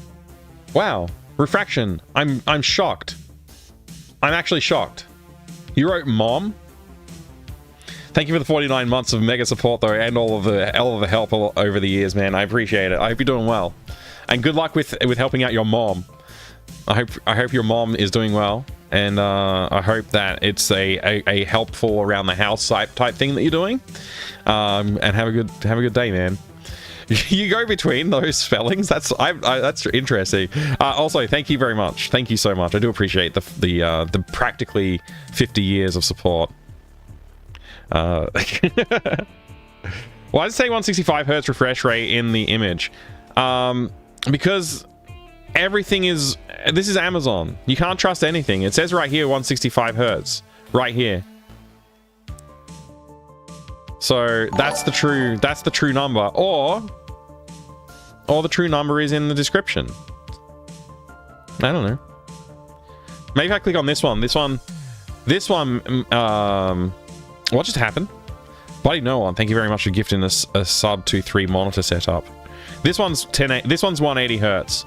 B: Wow. Refraction. I'm shocked. I'm actually shocked. You wrote mom? Thank you for the 49 months of mega support though, and all of the help over the years, man. I appreciate it. I hope you're doing well. And good luck with helping out your mom. I hope your mom is doing well. And I hope that it's a helpful around the house type thing that you're doing. And have a good day, man. You go between those spellings. That's interesting. Also, thank you very much. Thank you so much. I do appreciate the practically 50 years of support. Why does it say 165 hertz refresh rate in the image? Because everything is... This is Amazon. You can't trust anything. It says right here 165 hertz. Right here. So that's the true number. Or the true number is in the description. I don't know. Maybe if I click on this one. This one, what just happened? Bloody no one. Thank you very much for gifting us a sub to 3 monitor setup. This one's 180 hertz.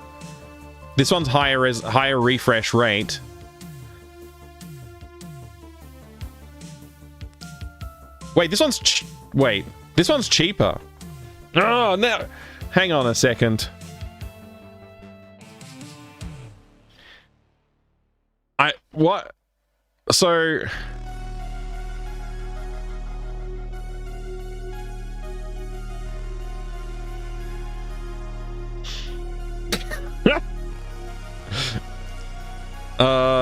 B: This one's higher refresh rate. Wait, this one's cheaper. Oh no! Hang on a second. What? So.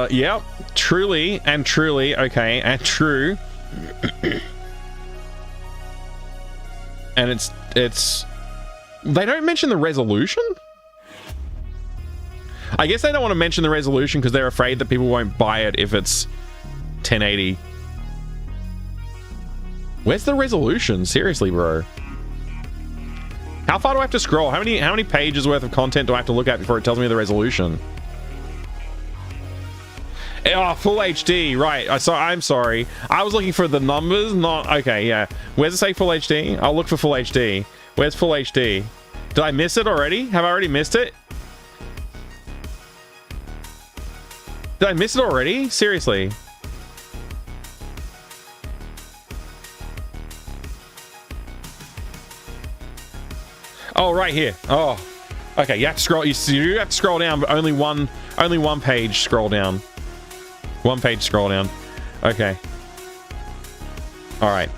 B: Yep, truly, okay, and true. And it's they don't mention the resolution? I guess they don't want to mention the resolution because they're afraid that people won't buy it if it's 1080. Where's the resolution? Seriously, bro. How far do I have to scroll? How many pages worth of content do I have to look at before it tells me the resolution? Oh, full HD, right. I'm sorry. I was looking for the numbers, not... Okay, yeah. Where's it say full HD? I'll look for full HD. Where's full HD? Did I miss it already? Have I already missed it? Did I miss it already? Seriously. Oh, right here. Oh. Okay, you have to scroll. You have to scroll down, but only one page scroll down. One page scroll down. Okay. Alright.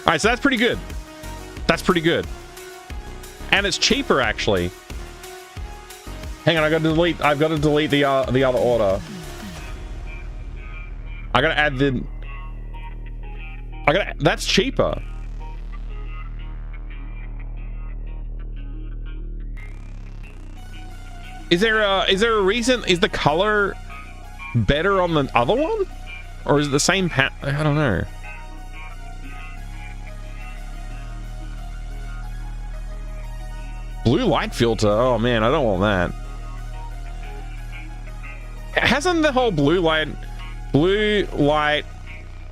B: Alright, so that's pretty good. That's pretty good. And it's cheaper, actually. Hang on, I've got to delete the other order. I gotta add the... That's cheaper. Is there a reason? Is the color better on the other one? Or is it the same I don't know. Blue light filter. Oh man, I don't want that. Hasn't the whole blue light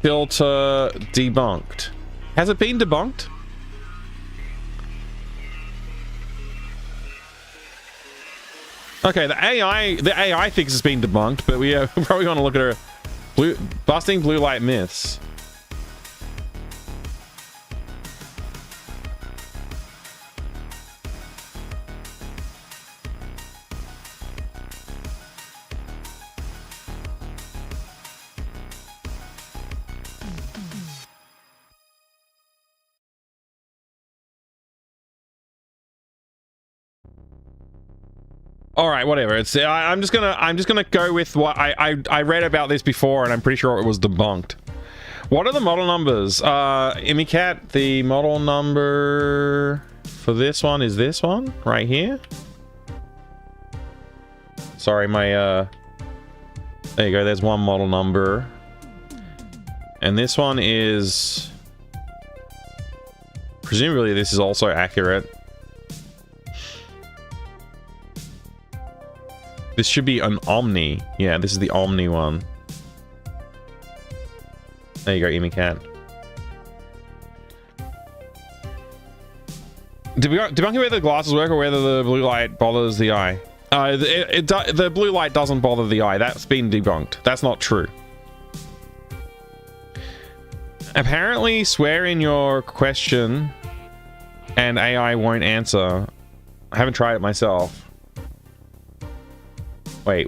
B: filter debunked? Has it been debunked? Okay, the AI thinks it's been debunked, but we probably want to look at her busting blue light myths. All right, whatever. It's I'm just gonna go with what I read about this before, and I'm pretty sure it was debunked. What are the model numbers? Imicat, the model number for this one is this one right here. Sorry, my there you go. There's one model number, and this one is presumably this is also accurate. This should be an Omni. Yeah, this is the Omni one. There you go, Imicat. Debunking whether the glasses work or whether the blue light bothers the eye. The blue light doesn't bother the eye. That's been debunked. That's not true. Apparently, swear in your question and AI won't answer. I haven't tried it myself. Wait.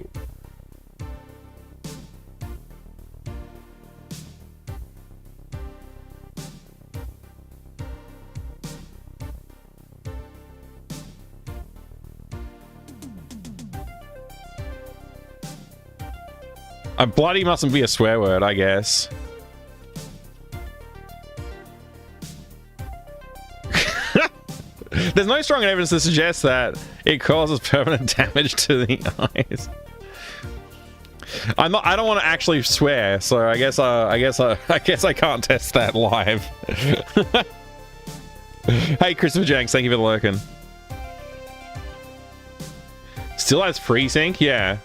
B: A bloody mustn't be a swear word, I guess. There's no strong evidence to suggest that it causes permanent damage to the eyes. I don't want to actually swear, so I guess I can't test that live. Hey, Christopher Jenks, thank you for lurking. Still has FreeSync, yeah.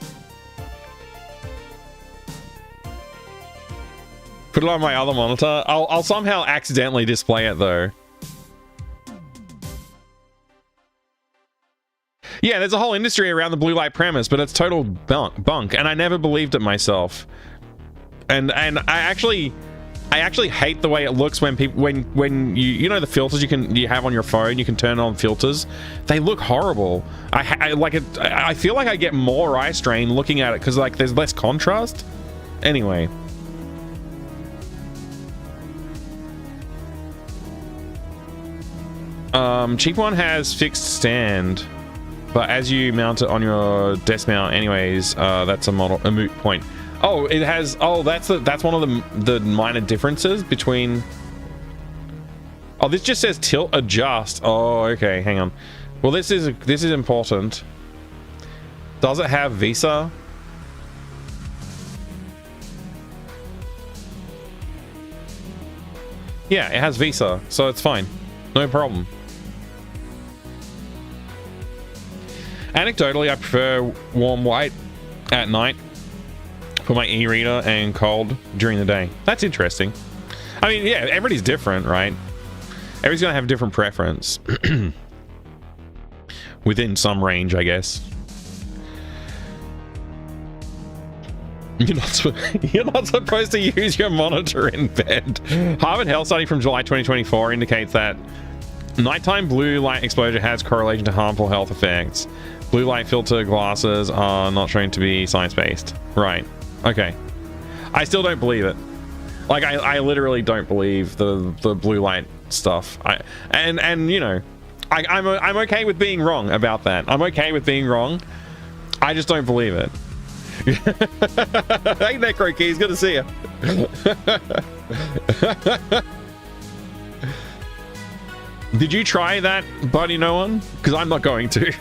B: Put it on my other monitor. I'll somehow accidentally display it though. Yeah, there's a whole industry around the blue light premise, but it's total bunk, and I never believed it myself. And I actually hate the way it looks when people when you know the filters you have on your phone, you can turn on filters. They look horrible. I like it. I feel like I get more eye strain looking at it because like there's less contrast. Anyway. Cheap one has fixed stand. But as you mount it on your desk mount anyways, that's a moot point. Oh, it has, oh, that's one of the minor differences between, oh, this just says tilt adjust. Oh, okay, hang on. Well, this is important. Does it have Visa? Yeah, it has Visa, so it's fine. No problem. Anecdotally, I prefer warm white at night for my e-reader and cold during the day. That's interesting. I mean, yeah, everybody's different, right? Everybody's gonna have a different preference. Within some range, I guess. You're not supposed to use your monitor in bed. Harvard Health study from July 2024 indicates that nighttime blue light exposure has correlation to harmful health effects. Blue light filter glasses are not shown to be science-based. Right. Okay. I still don't believe it. Like, I literally don't believe the blue light stuff. And you know, I'm okay with being wrong about that. I'm okay with being wrong. I just don't believe it. Hey, Necro Keys, good to see you. Did you try that, buddy? No one? Because I'm not going to.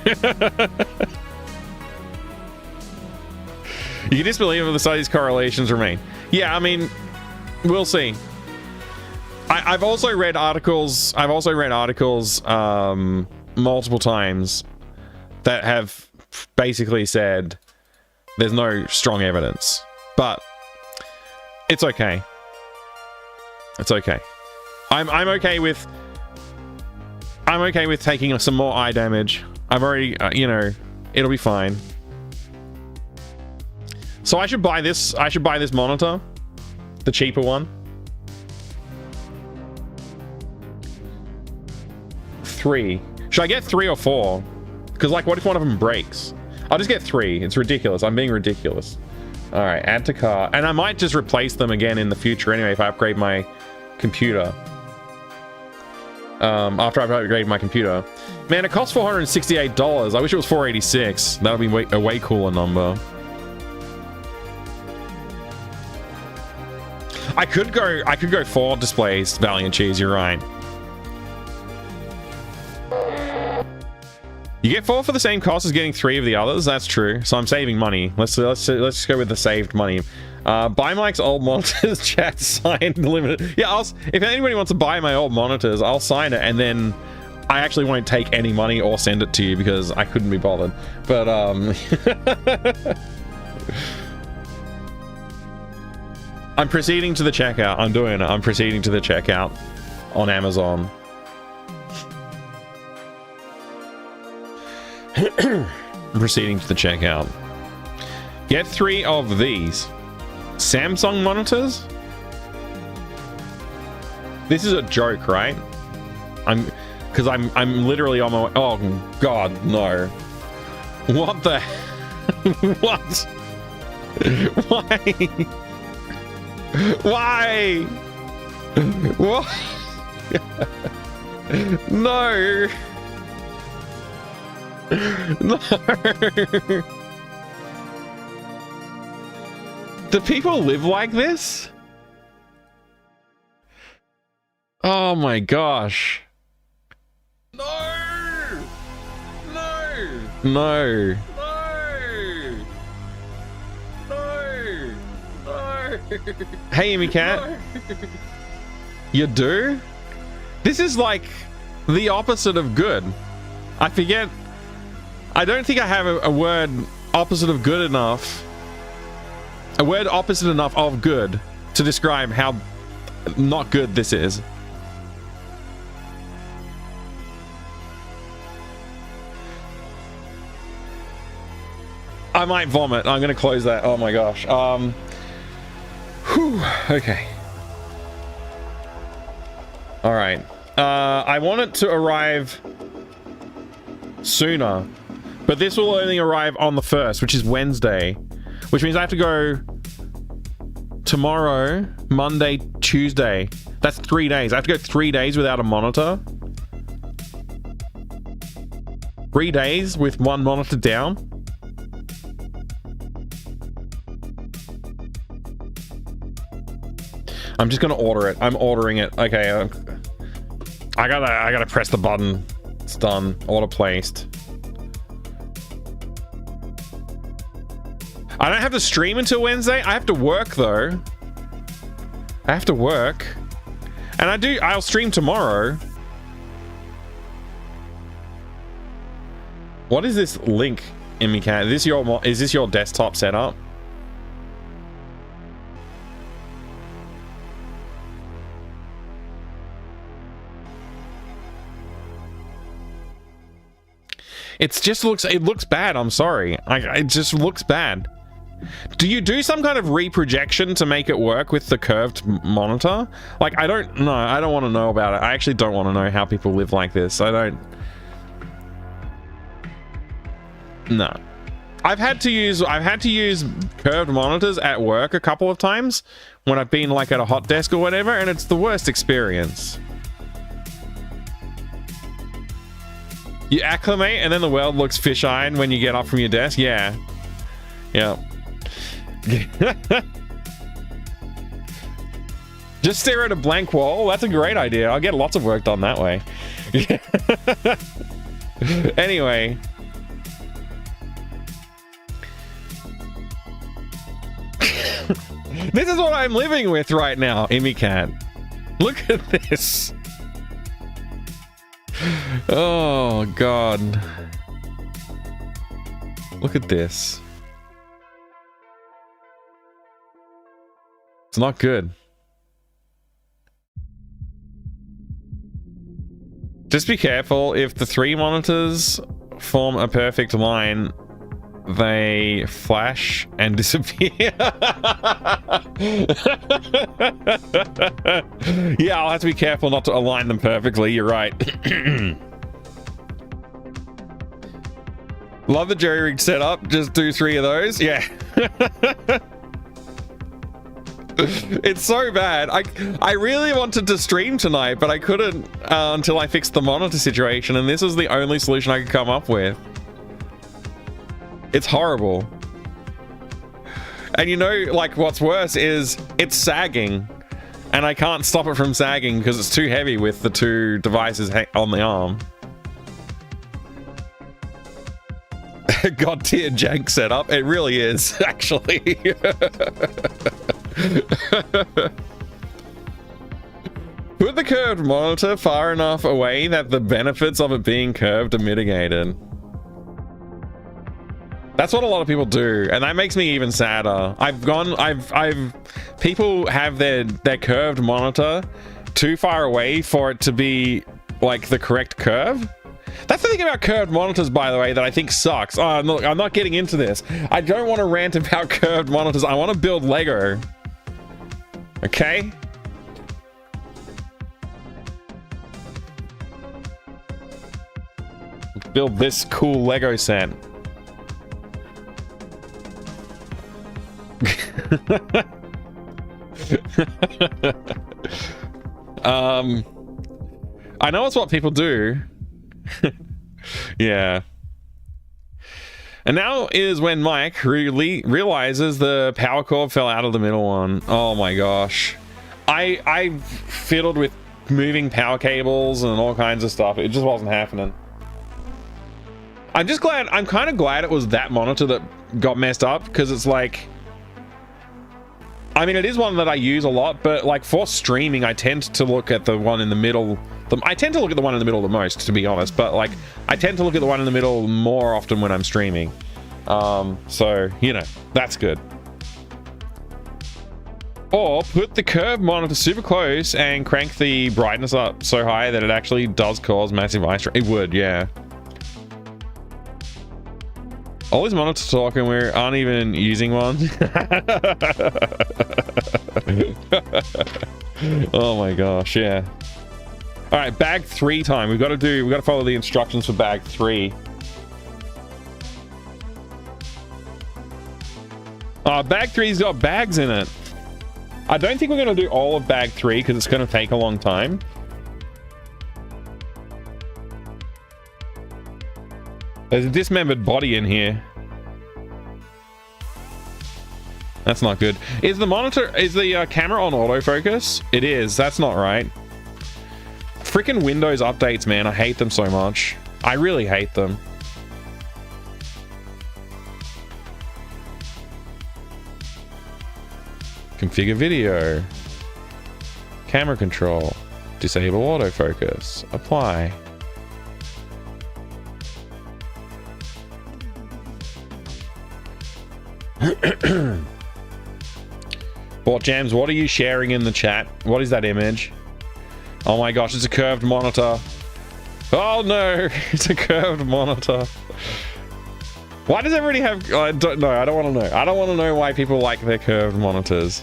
B: You can disbelieve if the study's correlations remain. Yeah, I mean, we'll see. I've also read articles. multiple times that have basically said there's no strong evidence, but it's okay. It's okay. I'm okay with taking some more eye damage. I've already, you know, it'll be fine. So I should buy this. I should buy this monitor, the cheaper one. 3. Should I get 3 or 4? Because, like, what if one of them breaks? I'll just get 3. It's ridiculous. I'm being ridiculous. All right, add to cart. And I might just replace them again in the future anyway if I upgrade my computer. After I've upgraded my computer. Man, it costs $468. I wish it was $486. That would be a way cooler number. I could go 4 displays, Valiant Cheese, you're right. You get 4 for the same cost as getting 3 of the others. That's true. So I'm saving money. Let's just go with the saved money. Buy Mike's old monitors. Chat signed limited. Yeah, if anybody wants to buy my old monitors, I'll sign it, and then I actually won't take any money or send it to you because I couldn't be bothered. But I'm proceeding to the checkout. I'm doing it. I'm proceeding to the checkout on Amazon. Proceeding to the checkout. Get 3 of these Samsung monitors. This is a joke, right? I'm literally on my way. Oh God, no! What the? What? Why? Why? What? No. No. Do people live like this? Oh my gosh. No. No. No. No. No. No. Hey, Amy Cat. No. You do? This is like the opposite of good. I forget. I don't think I have a word opposite of good enough. A word opposite enough of good to describe how not good this is. I might vomit. I'm gonna close that. Oh my gosh. Whew. Okay. All right. I want it to arrive sooner, but this will only arrive on the 1st, which is Wednesday, which means I have to go tomorrow, Monday, Tuesday. That's 3 days. I have to go 3 days without a monitor. 3 days with one monitor down. I'm just gonna order it. I'm ordering it. Okay. I gotta press the button. It's done. Order placed. I don't have to stream until Wednesday. I have to work though. I have to work. And I'll stream tomorrow. What is this link, Imicat? Is this your desktop setup? It looks bad. I'm sorry. It just looks bad. Do you do some kind of reprojection to make it work with the curved monitor? Like, I don't know. I don't want to know about it. I actually don't want to know how people live like this. I don't. No. I've had to use curved monitors at work a couple of times when I've been like at a hot desk or whatever, and it's the worst experience. You acclimate and then the world looks fish-eyed when you get up from your desk. Yeah. Yeah. Just stare at a blank wall. That's a great idea. I'll get lots of work done that way. Anyway. This is what I'm living with right now, Imicat. Look at this. Oh, God. Look at this. It's not good. Just be careful. If the 3 monitors form a perfect line, they flash and disappear. Yeah, I'll have to be careful not to align them perfectly. You're right. Love the jerry rig setup. Just do 3 of those. Yeah. It's so bad. I really wanted to stream tonight, but I couldn't until I fixed the monitor situation, and this was the only solution I could come up with. It's horrible. And you know, like, what's worse is it's sagging, and I can't stop it from sagging because it's too heavy with the 2 devices on the arm. God tier jank setup. It really is, actually. Put the curved monitor far enough away that the benefits of it being curved are mitigated. That's what a lot of people do, and that makes me even sadder. People have their curved monitor too far away for it to be like the correct curve. That's the thing about curved monitors, by the way, that I think sucks. Oh, I'm not getting into this. I don't want to rant about curved monitors. I want to build Lego. Okay? Build this cool Lego set. I know it's what people do. Yeah. And now is when Mike really realizes the power cord fell out of the middle one. Oh my gosh. I fiddled with moving power cables and all kinds of stuff. It just wasn't happening. I'm kind of glad it was that monitor that got messed up, because it's like, I mean, it is one that I use a lot, but like for streaming, I tend to look at the one in the middle. I tend to look at the one in the middle the most, to be honest, but like I tend to look at the one in the middle more often when I'm streaming. So, you know, that's good. Or put the curved monitor super close and crank the brightness up so high that it actually does cause massive eye strain. It would, yeah. All these monitor talk and we aren't even using one. Oh my gosh, yeah. All right, bag 3 time. We got to follow the instructions for bag 3. Bag 3's got bags in it. I don't think we're going to do all of bag 3 because it's going to take a long time. There's a dismembered body in here. That's not good. Is the camera on autofocus? It is. That's not right. Freaking Windows updates, man. I hate them so much. I really hate them. Configure video. Camera control. Disable autofocus. Apply. Bot Jams, what are you sharing in the chat? What is that image? Oh my gosh, it's a curved monitor. Oh no, it's a curved monitor. Why does everybody have... I don't know. I don't want to know. I don't want to know why people like their curved monitors.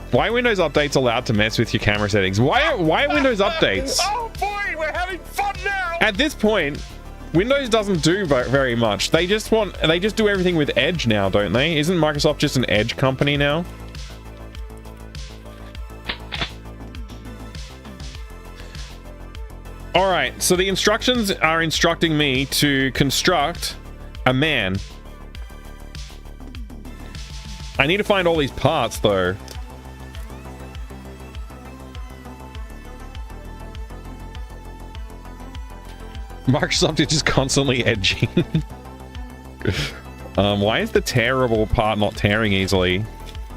B: Why are Windows updates allowed to mess with your camera settings? Why are Windows updates?
A: Oh boy, we're having fun now!
B: At this point, Windows doesn't do very much. They just do everything with Edge now, don't they? Isn't Microsoft just an Edge company now? All right, so the instructions are instructing me to construct a man. I need to find all these parts, though. Microsoft is just constantly edging. Why is the tearable part not tearing easily?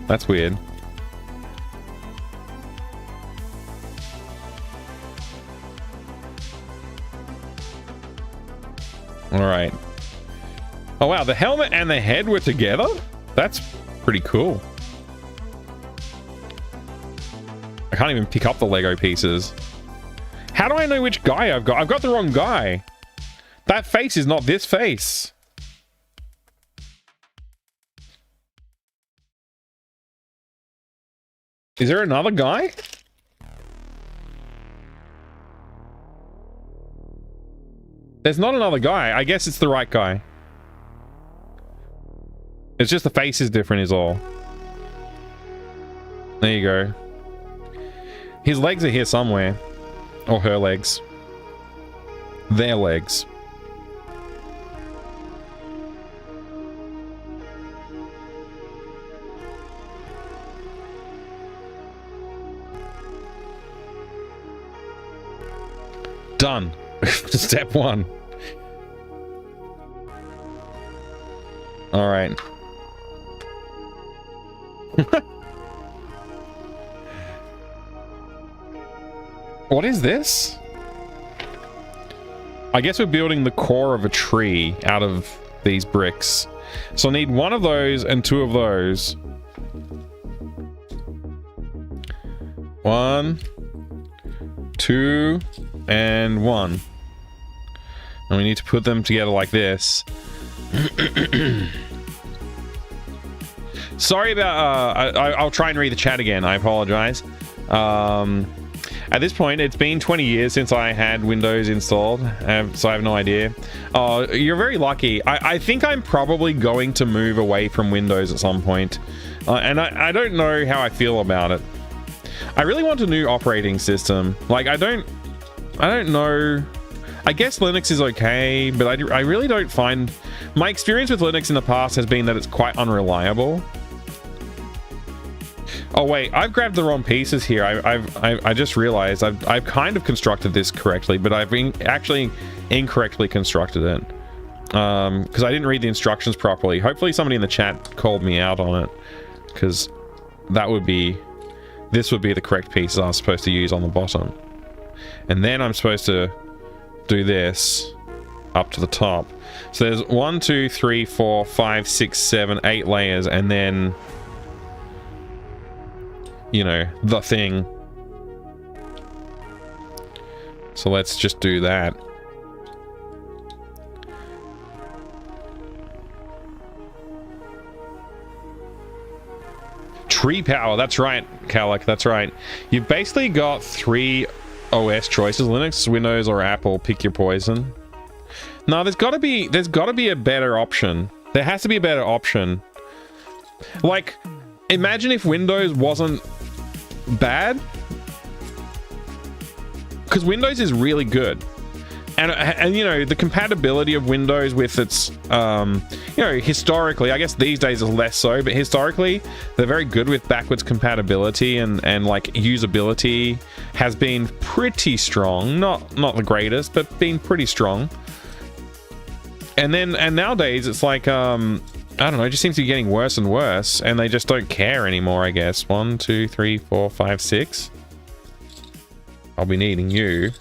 B: That's weird. All right. Oh, wow. The helmet and the head were together? That's pretty cool. I can't even pick up the Lego pieces. How do I know which guy I've got? I've got the wrong guy. That face is not this face. Is there another guy? There's not another guy. I guess it's the right guy. It's just the face is different is all. There you go. His legs are here somewhere. Or her legs. Their legs. Done. Step 1. All right. What is this? I guess we're building the core of a tree out of these bricks. So I need 1 of those and 2 of those. 1, 2, and 1. And we need to put them together like this. Sorry about, I'll try and read the chat again. I apologize. At this point, it's been 20 years since I had Windows installed, so I have no idea. You're very lucky. I think I'm probably going to move away from Windows at some point. And I don't know how I feel about it. I really want a new operating system. Like, I don't know. I guess Linux is okay, but I really don't find... My experience with Linux in the past has been that it's quite unreliable. Oh wait, I've grabbed the wrong pieces here. I just realized I've kind of constructed this correctly, but I've actually incorrectly constructed it. Because I didn't read the instructions properly. Hopefully somebody in the chat called me out on it. Because that would be... This would be the correct pieces I was supposed to use on the bottom. And then I'm supposed to do this up to the top. So there's 1, 2, 3, 4, 5, 6, 7, 8 layers, and then... You know, the thing. So let's just do that. Tree power, that's right, Calic, that's right. You've basically got 3 OS choices: Linux, Windows, or Apple. Pick your poison. No, there's gotta be a better option. There has to be a better option. Like, imagine if Windows wasn't bad, because Windows is really good, and you know, the compatibility of Windows with its you know, historically, I guess these days is less so, but historically they're very good with backwards compatibility, and like usability has been pretty strong. Not the greatest, but been pretty strong. And nowadays it's like I don't know, it just seems to be getting worse and worse, and they just don't care anymore, I guess. 1, 2, 3, 4, 5, 6. I'll be needing you.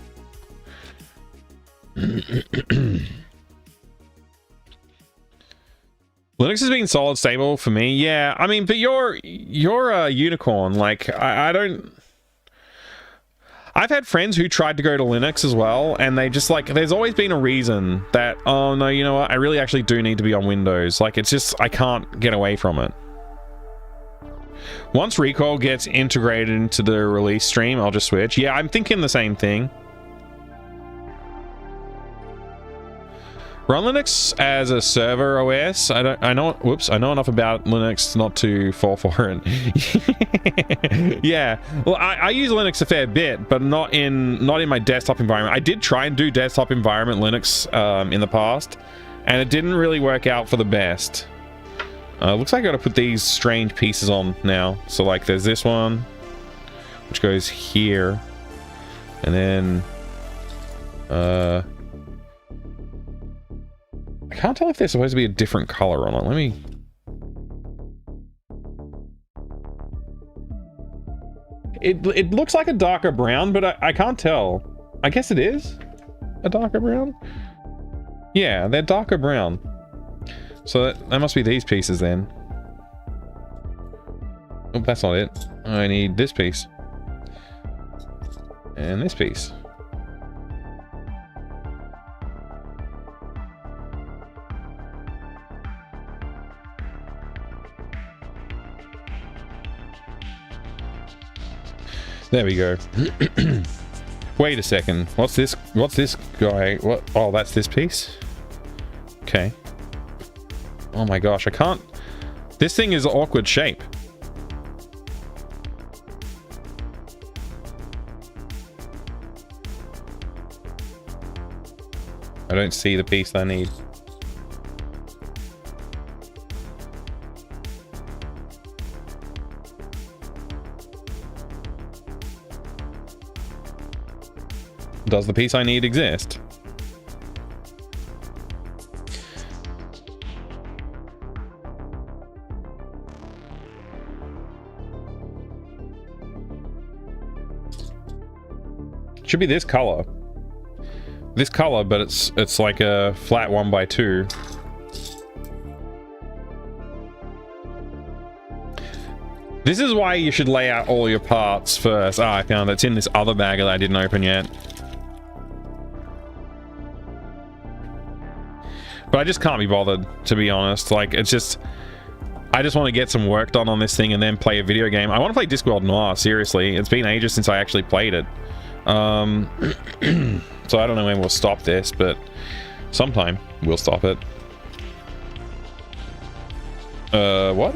B: Linux has been solid stable for me. Yeah, I mean, but you're a unicorn. Like, I don't... I've had friends who tried to go to Linux as well, and they just, like, there's always been a reason that, oh no, you know what, I really actually do need to be on Windows. Like, it's just, I can't get away from it. Once Recoil gets integrated into the release stream, I'll just switch. Yeah, I'm thinking the same thing. Run Linux as a server OS. I know enough about Linux not to fall for it. Yeah, well, I use Linux a fair bit, but not in my desktop environment. I did try and do desktop environment Linux in the past, and it didn't really work out for the best. Looks like I gotta put these strange pieces on now. So like, there's this one, which goes here, and then I can't tell if they're supposed to be a different color on it. Let me... It looks like a darker brown, but I can't tell. I guess it is a darker brown. Yeah, they're darker brown. So that must be these pieces then. Oh, that's not it. I need this piece. And this piece. There we go. Wait a second. What's this? What's this guy? What? Oh, that's this piece? Okay. Oh my gosh, I can't... This thing is an awkward shape. I don't see the piece I need. Does the piece I need exist? Should be this color. This color, but it's like a flat 1x2. This is why you should lay out all your parts first. Ah, I found it's in this other bag that I didn't open yet. But I just can't be bothered, to be honest. Like, it's just... I just want to get some work done on this thing and then play a video game. I want to play Discworld Noir, seriously. It's been ages since I actually played it. So I don't know when we'll stop this, but sometime we'll stop it. What?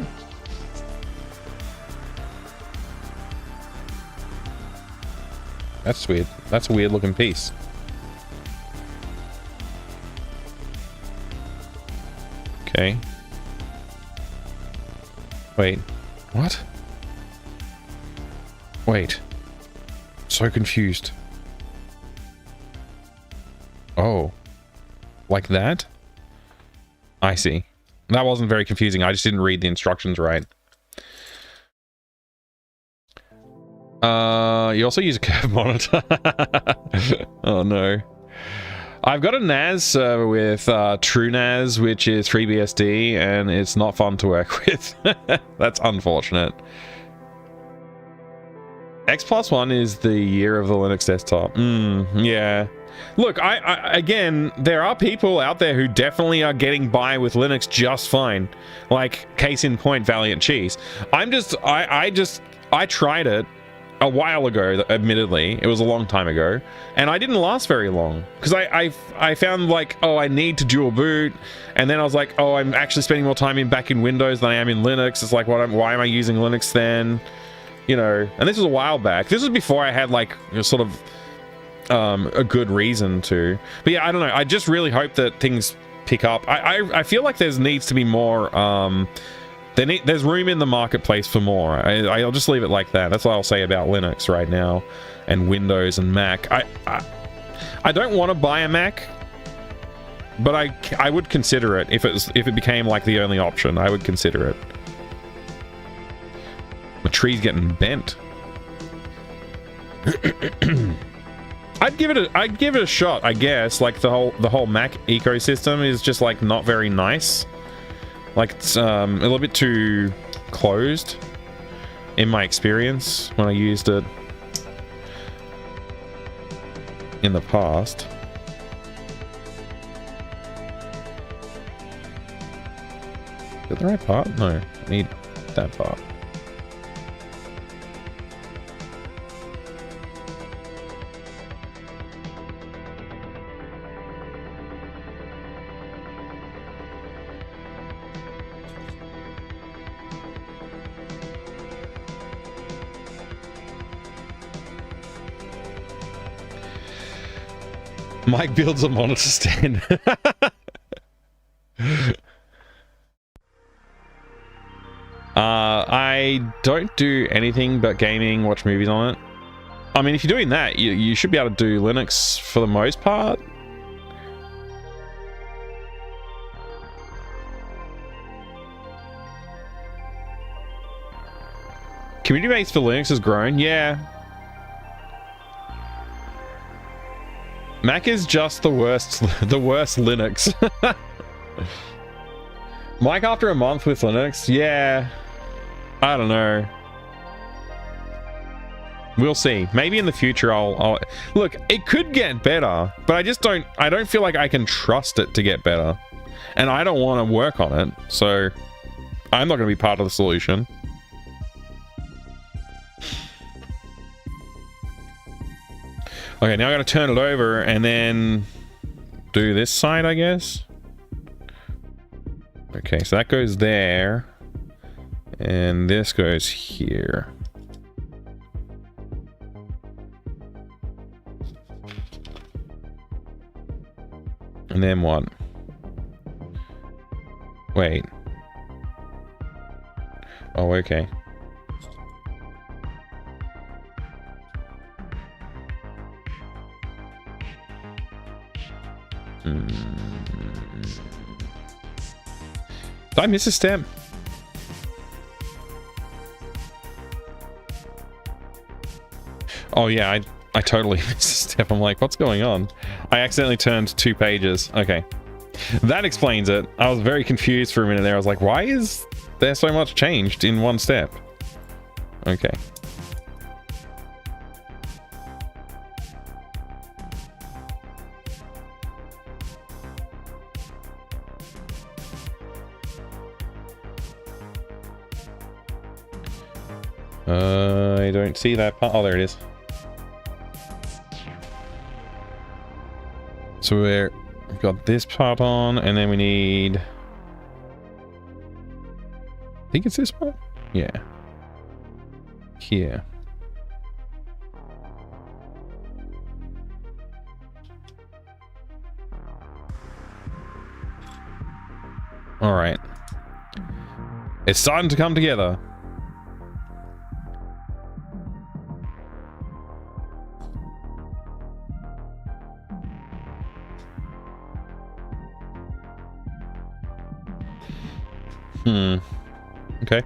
B: That's weird. That's a weird looking piece. Okay. Wait. What? Wait. So confused. Oh. Like that? I see. That wasn't very confusing. I just didn't read the instructions right. You also use a curved monitor. Oh no. I've got a NAS server with TrueNAS, which is FreeBSD, and it's not fun to work with. That's unfortunate. X+1 is the year of the Linux desktop. Yeah. Look, again, there are people out there who definitely are getting by with Linux just fine. Like, case in point, Valiant Cheese. I tried it a while ago, admittedly. It was a long time ago. And I didn't last very long. Because I found, like, oh, I need to dual boot. And then I was like, oh, I'm actually spending more time back in Windows than I am in Linux. It's like, why am I using Linux then? You know, and this was a while back. This was before I had, like, sort of a good reason to. But yeah, I don't know. I just really hope that things pick up. I feel like there needs to be more... there's room in the marketplace for more. I'll just leave it like that. That's what I'll say about Linux right now, and Windows and Mac. I don't want to buy a Mac, but I would consider it if it became like the only option. I would consider it. The tree's getting bent. I'd give it a shot, I guess. Like the whole Mac ecosystem is just like not very nice. Like it's a little bit too closed in my experience when I used it in the past. Is that the right part? No, I need that part. Mike builds a monitor stand. I don't do anything but gaming, watch movies on it. I mean, if you're doing that, you should be able to do Linux for the most part. Community base for Linux has grown, yeah. Mac is just the worst Linux. Mike after a month with Linux? Yeah. I don't know. We'll see. Maybe in the future I'll look, it could get better, but I don't feel like I can trust it to get better. And I don't want to work on it, so I'm not going to be part of the solution. Okay, now I got to turn it over and then do this side, I guess. Okay, so that goes there. And this goes here. And then what? Wait. Oh, okay. Did I miss a step? Oh yeah, I totally missed a step. I'm like, what's going on? I accidentally turned 2 pages. Okay. That explains it. I was very confused for a minute there. I was like, why is there so much changed in 1 step? Okay. I don't see that part. Oh, there it is. So we've got this part on, and then we need... I think it's this part? Yeah. Here. Alright. It's starting to come together. Okay.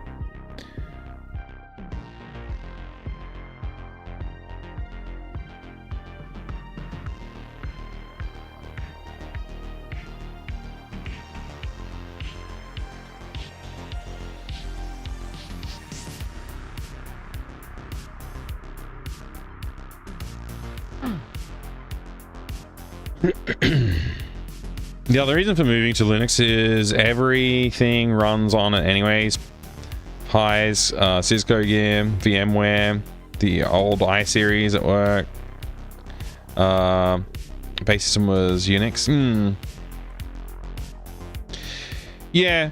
B: The other reason for moving to Linux is everything runs on it anyways. Pies, Cisco gear, VMware, the old iSeries at work. Base system was Unix. Yeah,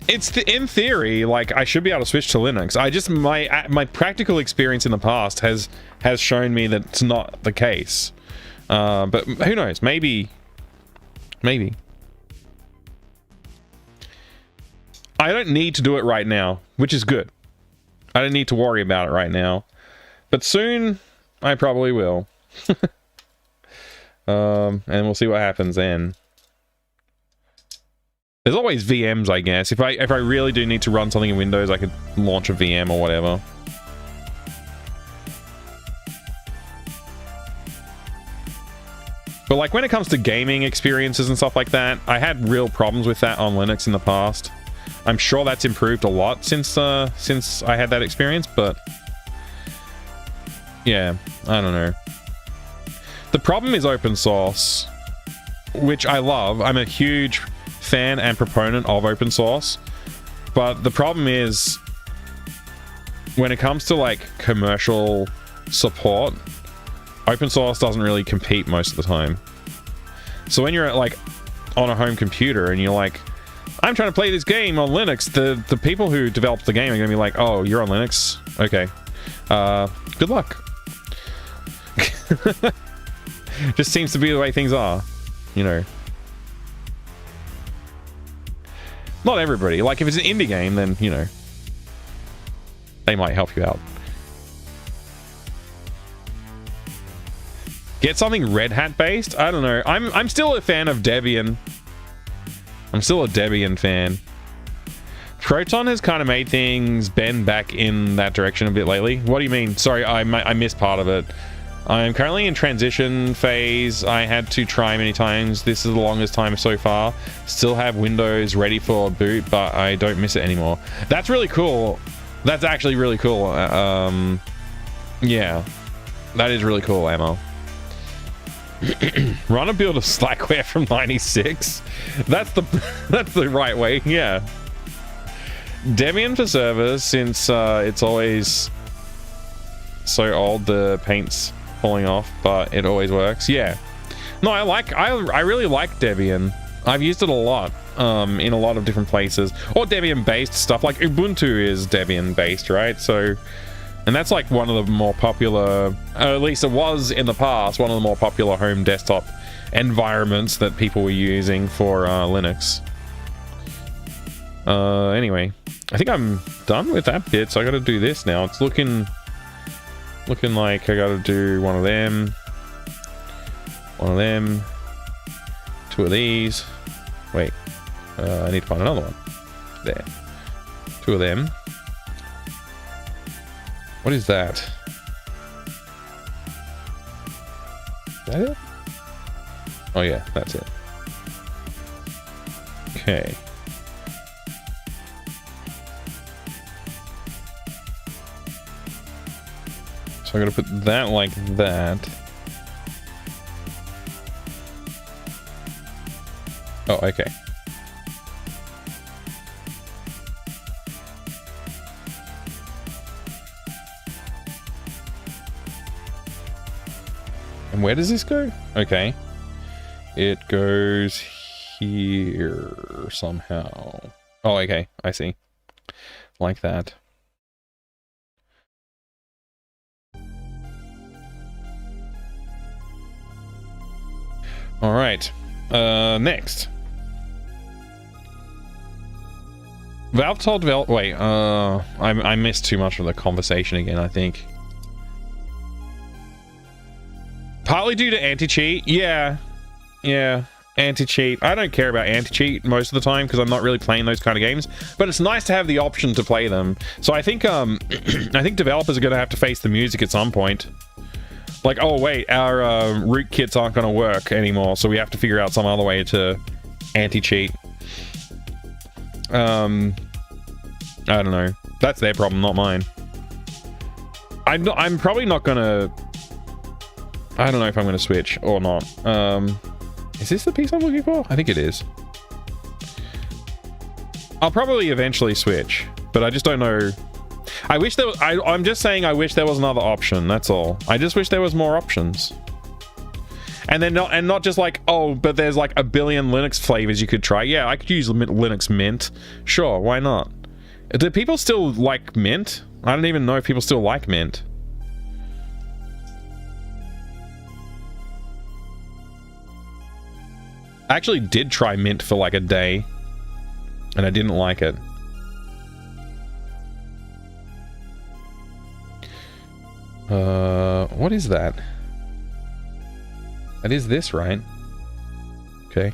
B: it's in theory, like, I should be able to switch to Linux. I just, my practical experience in the past has shown me that it's not the case. But who knows? Maybe. I don't need to do it right now, which is good. I don't need to worry about it right now. But soon, I probably will. And we'll see what happens then. There's always VMs, I guess. If I really do need to run something in Windows, I could launch a VM or whatever. But like when it comes to gaming experiences and stuff like that, I had real problems with that on Linux in the past. I'm sure that's improved a lot since I had that experience, but yeah, I don't know. The problem is open source, which I love. I'm a huge fan and proponent of open source, but the problem is when it comes to like commercial support, open source doesn't really compete most of the time. So when you're like on a home computer and you're like, I'm trying to play this game on Linux, the people who developed the game are gonna be like, oh, you're on Linux? Okay. Good luck. Just seems to be the way things are, you know. Not everybody. Like if it's an indie game, then, you know, they might help you out. Get something Red Hat based? I don't know. I'm still a fan of Debian. I'm still a Debian fan. Proton has kind of made things bend back in that direction a bit lately. What do you mean? Sorry, I missed part of it. I'm currently in transition phase. I had to try many times. This is the longest time so far. Still have Windows ready for boot, but I don't miss it anymore. That's really cool. That's actually really cool. Yeah, that is really cool, Ammo. Run a build of Slackware from 96. That's the right way. Yeah. Debian for servers, since it's always so old, the paint's falling off, but it always works. Yeah. No, I really like Debian. I've used it a lot in a lot of different places, or Debian based stuff. Like Ubuntu is Debian based, right? So, and that's like one of the more popular, at least it was in the past, one of the more popular home desktop environments that people were using for Linux. Anyway, I think I'm done with that bit, so I gotta do this now. It's looking like I gotta do one of them, two of these. Wait, I need to find another one. There, two of them. What is that? Is that it? Oh yeah, that's it. Okay. So I'm gonna put that like that. Oh, okay. And where does this go? Okay. It goes here somehow. Oh, okay. I see. Like that. All right. Next. Valve told Valve. Wait. I missed too much of the conversation again, I think. Partly due to anti-cheat. Yeah. Anti-cheat. I don't care about anti-cheat most of the time because I'm not really playing those kind of games. But it's nice to have the option to play them. So I think I think developers are going to have to face the music at some point. Like, oh wait, our rootkits aren't going to work anymore, so we have to figure out some other way to anti-cheat. I don't know. That's their problem, not mine. I'm probably not gonna. I don't know if I'm gonna switch or not. Is this the piece I'm looking for? I think it is. I'll probably eventually switch, but I just don't know. I wish there was, I'm just saying I wish there was another option, that's all. I just wish there was more options. And then not just like, oh, but there's like a billion Linux flavors you could try. Yeah, I could use Linux Mint. Sure, why not? Do people still like Mint? I don't even know if people still like Mint. I actually did try Mint for like a day, and I didn't like it. What is that? That is this, right? Okay.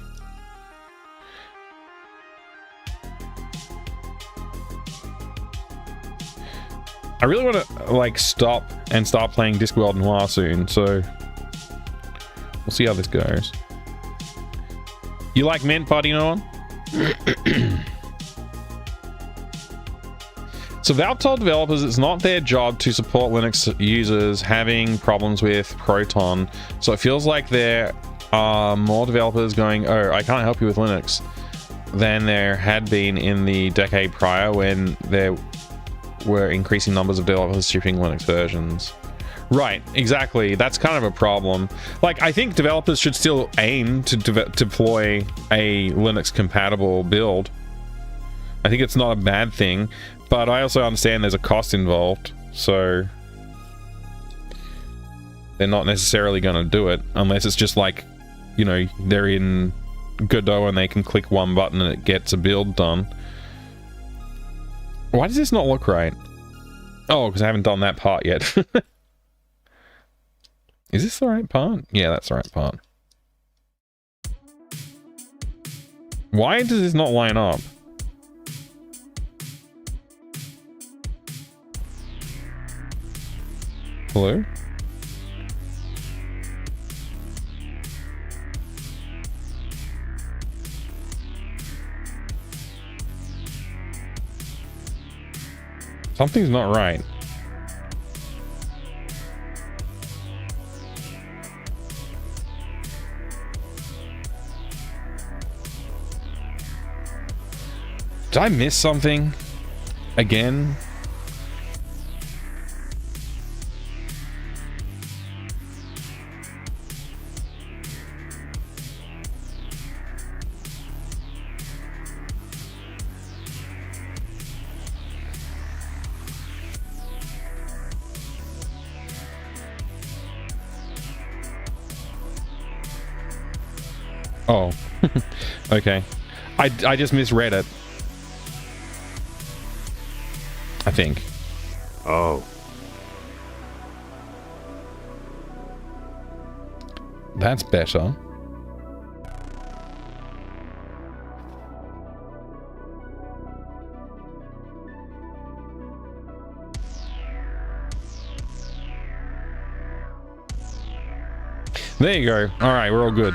B: I really want to like stop and start playing Discworld Noir soon, so we'll see how this goes. You like Mint, buddy? No one? So Valve told developers it's not their job to support Linux users having problems with Proton. So it feels like there are more developers going, oh, I can't help you with Linux, than there had been in the decade prior when there were increasing numbers of developers shipping Linux versions. Right, exactly. That's kind of a problem. Like, I think developers should still aim to deploy a Linux compatible build. I think it's not a bad thing, but I also understand there's a cost involved, so they're not necessarily going to do it unless it's just like, you know, they're in Godot and they can click one button and it gets a build done. Why does this not look right? Oh, because I haven't done that part yet. Is this the right part? Yeah, that's the right part. Why does this not line up? Hello? Something's not right. Did I miss something? Again? Oh, okay. I just misread it. I think.
A: Oh.
B: That's better. There you go. All right, we're all good.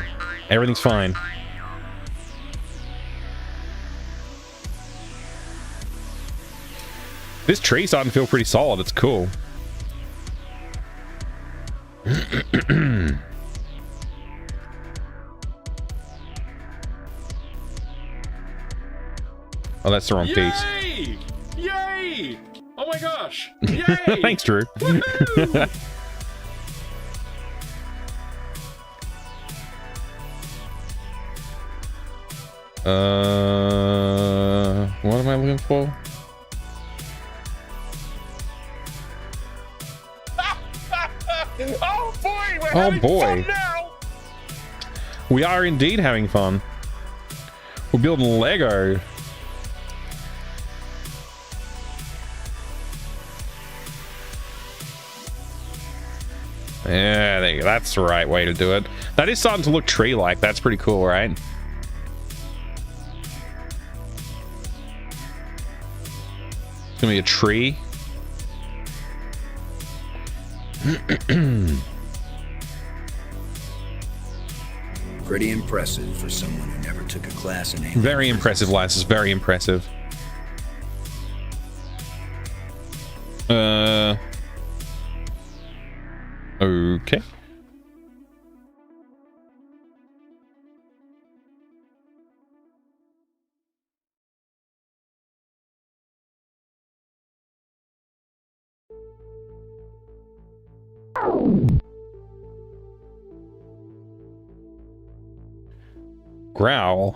B: Everything's fine. This tree's starting to feel pretty solid. It's cool. Oh, that's the wrong piece.
A: Yay! Yay! Oh my gosh! Yay!
B: Thanks, Drew. What am I looking for?
A: Oh boy! We're having fun now!
B: We are indeed having fun. We're building Lego. Yeah, there you go. That's the right way to do it. That is starting to look tree-like. That's pretty cool, right? It's gonna be a tree.
C: Pretty impressive for someone who never took a class in alien
B: Very
C: physics.
B: impressive, lads. Very impressive. Okay. Growl.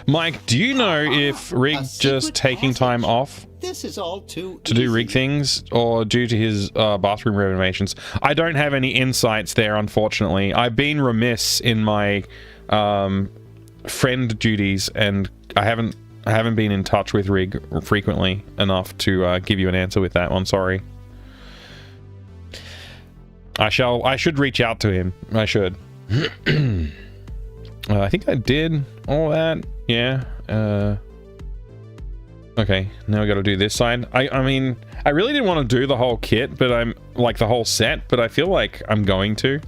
B: Mike, do you know if Rig just taking time off
E: This is all too
B: to do Rig things or due to his bathroom renovations? I don't have any insights there, unfortunately. I've been remiss in my friend duties, and I haven't been in touch with Rig frequently enough to give you an answer with that one. Sorry. I should reach out to him. I should. I think I did all that. Yeah. Okay, now we got to do this side. I mean, I really didn't want to do the whole kit, but I'm like the whole set, but I feel like I'm going to.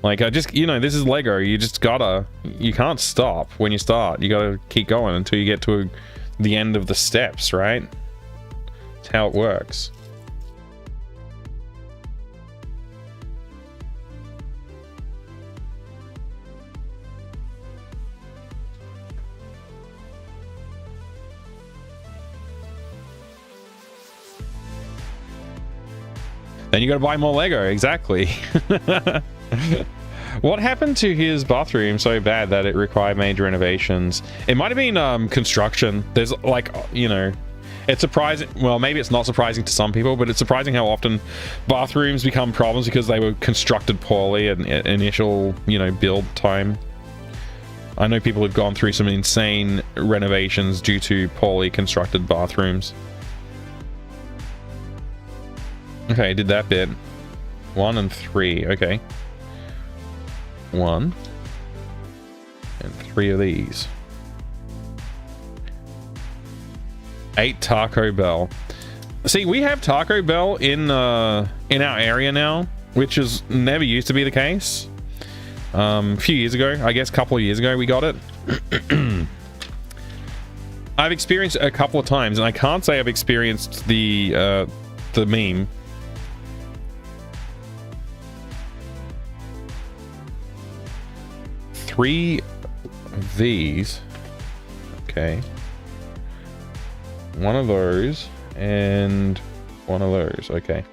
B: Like, I just, you know, this is Lego. You just gotta, you can't stop when you start. You gotta keep going until you get to the end of the steps, right? That's how it works. Then you gotta buy more Lego, exactly. What happened to his bathroom so bad that it required major renovations? It might have been construction. There's like, you know, it's surprising. Well, maybe it's not surprising to some people, but it's surprising how often bathrooms become problems because they were constructed poorly at initial, you know, build time. I know people have gone through some insane renovations due to poorly constructed bathrooms. Okay, did that bit. 1 and 3, okay. 1 and 3 of these. 8 Taco Bell. See, we have Taco Bell in our area now, which is never used to be the case. A few years ago, I guess a couple of years ago, we got it. I've experienced it a couple of times, and I can't say I've experienced the meme. Three of these. Okay. One of those and one of those. Okay.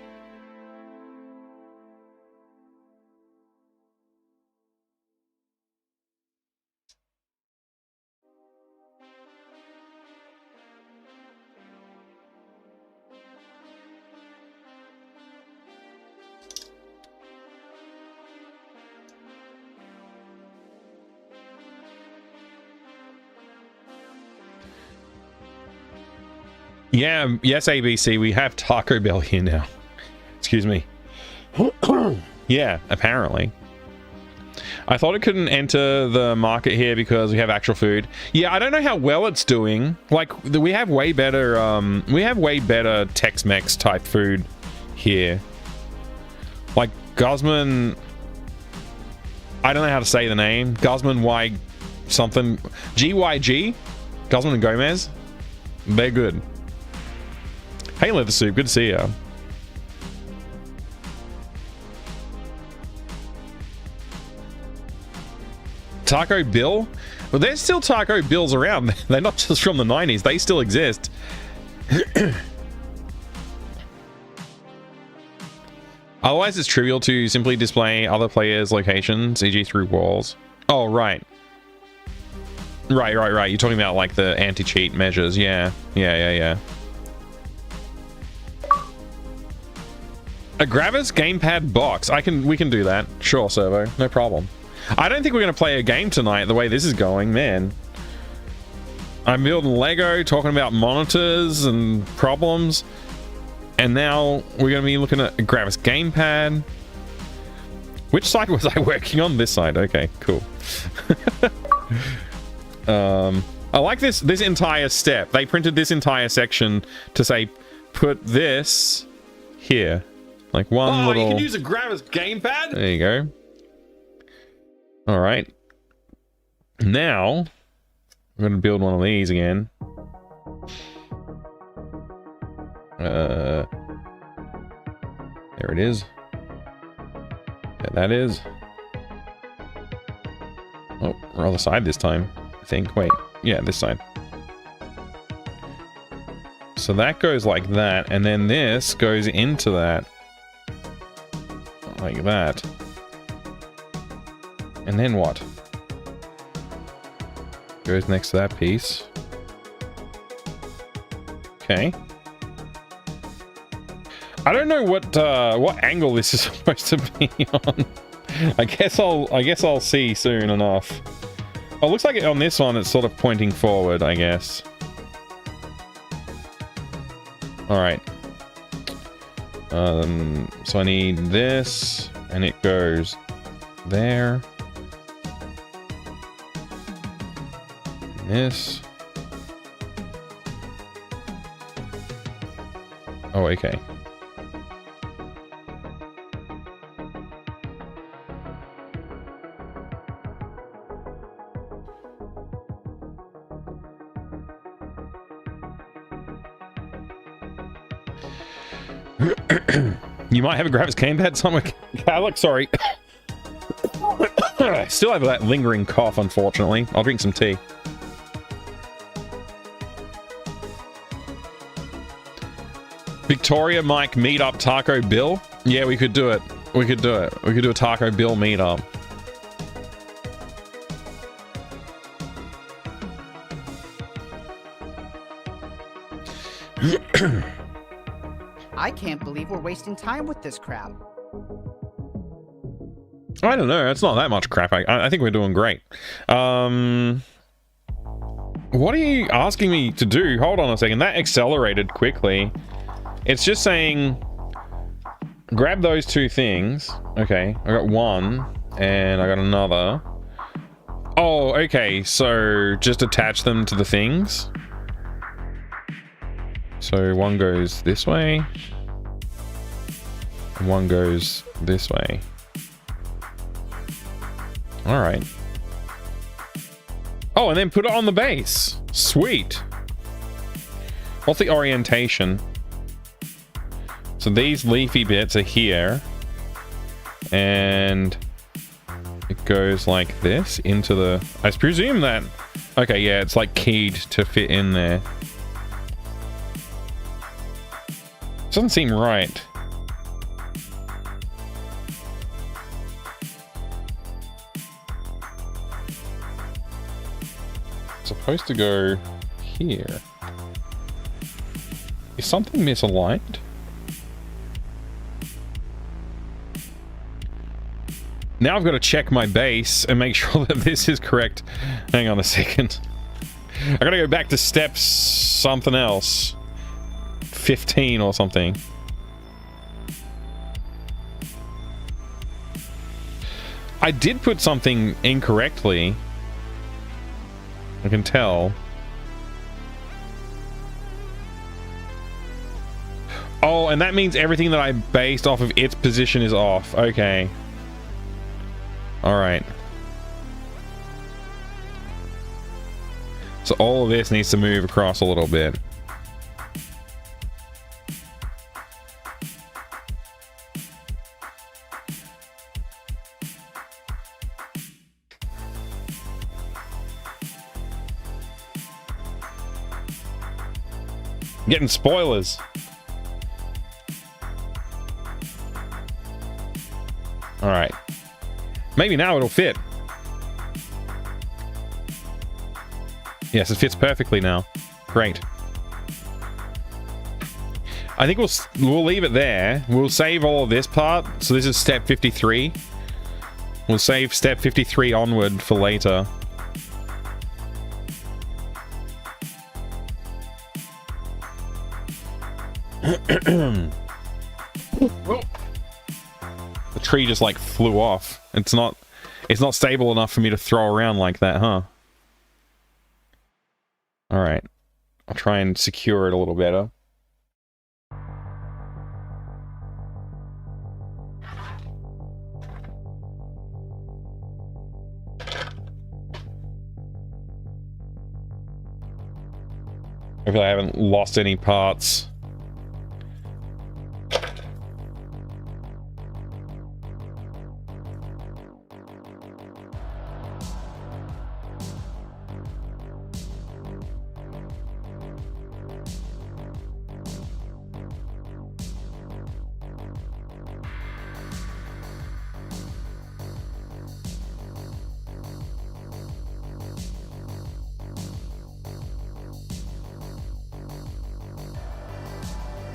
B: Yeah, yes, ABC, we have Taco Bell here now. Excuse me. Yeah, apparently. I thought it couldn't enter the market here because we have actual food. Yeah, I don't know how well it's doing. Like, we have way better Tex-Mex type food here. Like, Guzman... I don't know how to say the name. Guzman Y something. GYG? Guzman and Gomez? They're good. Hey, Leather Soup, good to see ya. Taco Bill? Well, there's still Taco Bills around. They're not just from the 90s. They still exist. Otherwise, it's trivial to simply display other players' locations, e.g. through walls. Oh, right. Right. You're talking about, like, the anti-cheat measures. Yeah. A Gravis gamepad box. We can do that. Sure, Servo. No problem. I don't think we're going to play a game tonight the way this is going, man. I'm building Lego, talking about monitors and problems. And now we're going to be looking at a Gravis gamepad. Which side was I working on? This side. Okay, cool. I like this entire step. They printed this entire section to say, put this here. Like one little...
A: you can use a Gravis gamepad?
B: There you go. All right. Now, I'm going to build one of these again. There it is. There that is. Oh, we're on the side this time, I think. Wait, yeah, this side. So that goes like that, and then this goes into that. Like that. And then what? Goes next to that piece. Okay. I don't know what angle this is supposed to be on. I guess I'll see soon enough. Oh, looks like on this one it's sort of pointing forward, I guess. All right. So I need this, and it goes there. And this. Oh, okay. You might have a Gravis gamepad somewhere. Alex, sorry. Still have that lingering cough, unfortunately. I'll drink some tea. Victoria Mike meet up Taco Bill? Yeah, we could do it. We could do it. We could do a Taco Bill meetup.
E: I can't believe we're wasting time with this crap.
B: I don't know. It's not that much crap. I think we're doing great. What are you asking me to do? Hold on a second. That accelerated quickly. It's just saying grab those two things. Okay, I got one and I got another. Oh, okay. So just attach them to the things. So one goes this way and one goes this way. All right. Oh, and then put it on the base. Sweet. What's the orientation? So these leafy bits are here. And it goes like this into the... I presume that... Okay, yeah, it's like keyed to fit in there. Doesn't seem right. It's supposed to go here. Is something misaligned? Now I've got to check my base and make sure that this is correct. Hang on a second. I gotta go back to step something else. 15 or something. I did put something incorrectly. I can tell. Oh, and that means everything that I based off of its position is off. Okay. Alright. So all of this needs to move across a little bit. Getting spoilers. All right. Maybe now it'll fit. Yes, it fits perfectly now. Great. I think we'll leave it there. We'll save all of this part. So this is step 53. We'll save step 53 onward for later. The tree just like flew off. It's not stable enough for me to throw around like that, huh? All right. I'll try and secure it a little better. Hopefully I haven't lost any parts.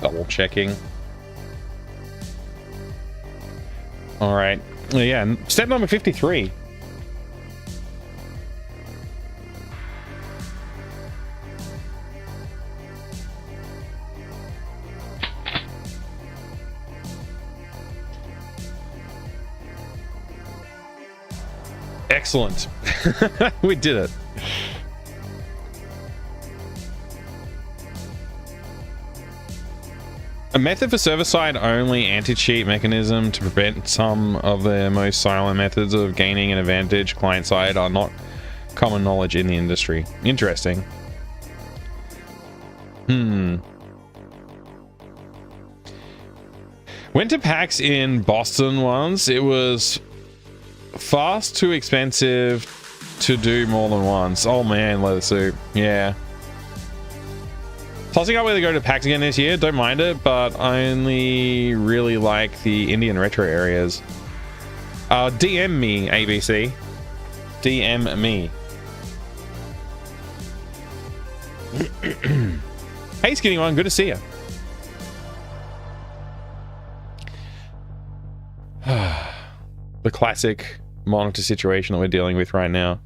B: Double checking. All right. Yeah, step number 53. Excellent. We did it. A method for server-side only anti-cheat mechanism to prevent some of the most silent methods of gaining an advantage client-side are not common knowledge in the industry. Interesting. Went to PAX in Boston once. It was fast too expensive to do more than once. Oh man, leather suit. Yeah. Tossing up whether to go to PAX again this year, don't mind it, but I only really like the Indian retro areas. DM me, ABC. DM me. Hey, Skinny One, good to see you. The classic monitor situation that we're dealing with right now.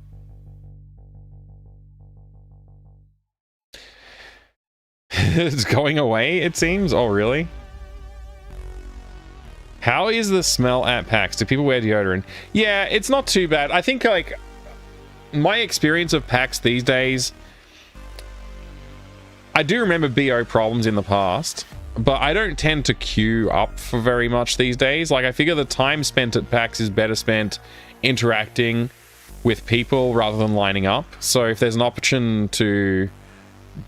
B: It's going away, it seems. Oh, really? How is the smell at PAX? Do people wear deodorant? Yeah, it's not too bad. I think, like, my experience of PAX these days, I do remember BO problems in the past, but I don't tend to queue up for very much these days. Like, I figure the time spent at PAX is better spent interacting with people rather than lining up. So if there's an option to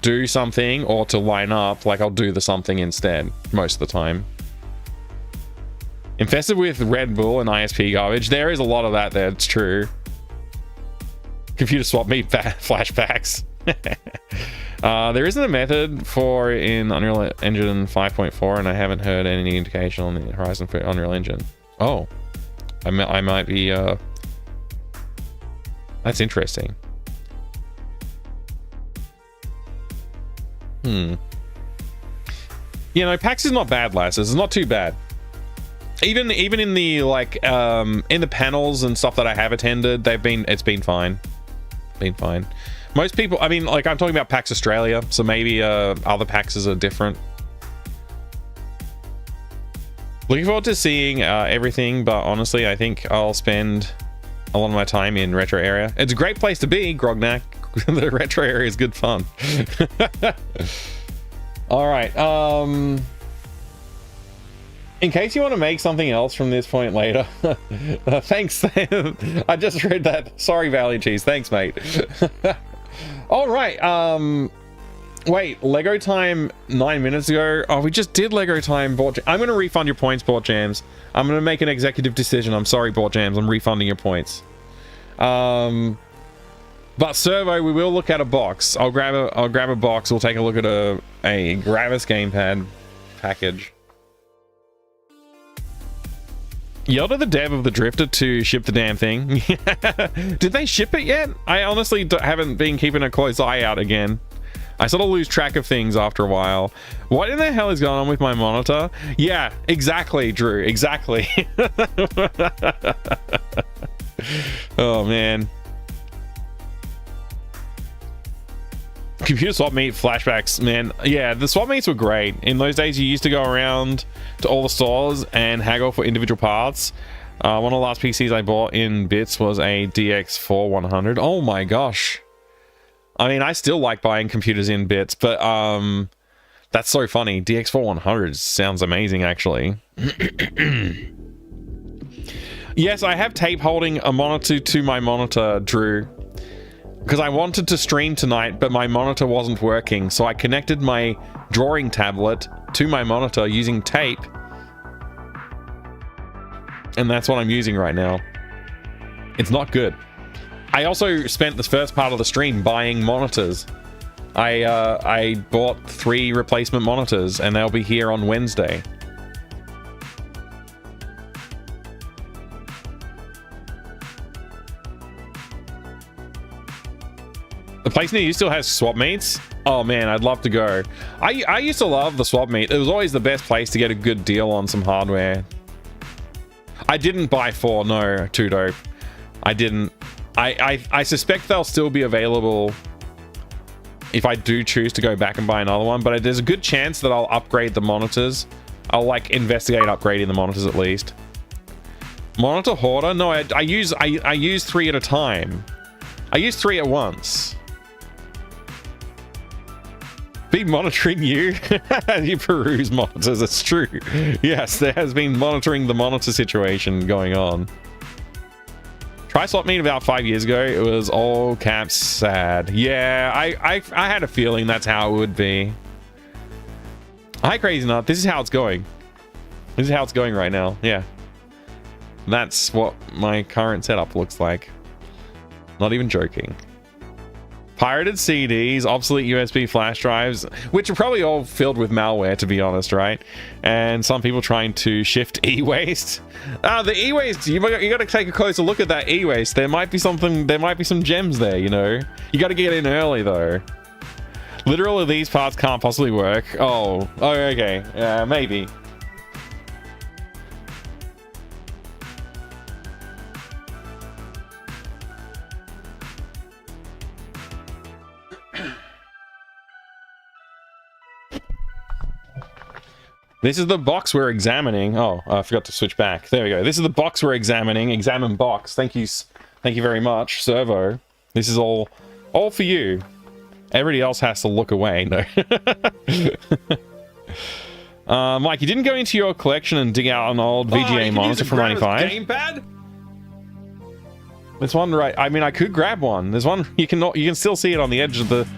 B: do something or to line up, like I'll do the something instead most of the time. Infested with Red Bull and ISP garbage. There is a lot of that there, it's true. Computer swap meet flashbacks. There isn't a method for in Unreal Engine 5.4, and I haven't heard any indication on the horizon for Unreal Engine. Oh, I might be, that's interesting. You know, PAX is not bad, lasses. It's not too bad. Even in the like in the panels and stuff that I have attended, it's been fine. Most people, I mean, like I'm talking about PAX Australia, so maybe other PAXs are different. Looking forward to seeing everything, but honestly, I think I'll spend a lot of my time in retro area. It's a great place to be, Grognak. The retro area is good fun. All right. In case you want to make something else from this point later, thanks. I just read that. Sorry, Valley Cheese. Thanks, mate. All right. Wait, Lego time 9 minutes ago. Oh, we just did Lego time. I'm going to refund your points, Bort Jams. I'm going to make an executive decision. I'm sorry, Bort Jams. I'm refunding your points. But Servo, we will look at a box. I'll grab a box. We'll take a look at a Gravis gamepad package. Yelled at the dev of the Drifter to ship the damn thing. Did they ship it yet? I honestly haven't been keeping a close eye out again. I sort of lose track of things after a while. What in the hell is going on with my monitor? Yeah, exactly, Drew. Exactly. Oh, man. Computer swap meet flashbacks, man. Yeah, the swap meets were great. In those days, you used to go around to all the stores and haggle for individual parts. One of the last PCs I bought in bits was a DX4100. Oh my gosh. I mean, I still like buying computers in bits, but that's so funny. DX4100 sounds amazing, actually. Yes, I have tape holding a monitor to my monitor, Drew. Because I wanted to stream tonight, but my monitor wasn't working, so I connected my drawing tablet to my monitor using tape. And that's what I'm using right now. It's not good. I also spent this first part of the stream buying monitors. I bought 3 replacement monitors, and they'll be here on Wednesday. The place near you still has swap meets? Oh man, I'd love to go. I used to love the swap meet. It was always the best place to get a good deal on some hardware. I didn't buy 4, no, too dope. I didn't. I suspect they'll still be available if I do choose to go back and buy another one, but there's a good chance that I'll upgrade the monitors. I'll like investigate upgrading the monitors at least. Monitor hoarder? No, I use 3 at a time. I use 3 at once. Be monitoring you. You peruse monitors, it's true. Yes, there has been monitoring the monitor situation going on. Try swap meet about 5 years ago. It was all caps sad. Yeah, I had a feeling that's how it would be. Hi, Crazy Nut. This is how it's going. This is how it's going right now. Yeah. That's what my current setup looks like. Not even joking. Pirated CDs, obsolete USB flash drives, which are probably all filled with malware, to be honest, right? And some people trying to shift e-waste. The e-waste, you got to take a closer look at that e-waste. There might be something, there might be some gems there, you know? You got to get in early, though. Literally, these parts can't possibly work. Oh, okay. Maybe. This is the box we're examining. Oh, I forgot to switch back. There we go. This is the box we're examining. Examine box. Thank you very much, Servo. This is all for you. Everybody else has to look away. No. Mike, you didn't go into your collection and dig out an old VGA monitor from 95?
A: Gamepad?
B: There's one right. I mean, I could grab one. There's one. You can still see it on the edge of the.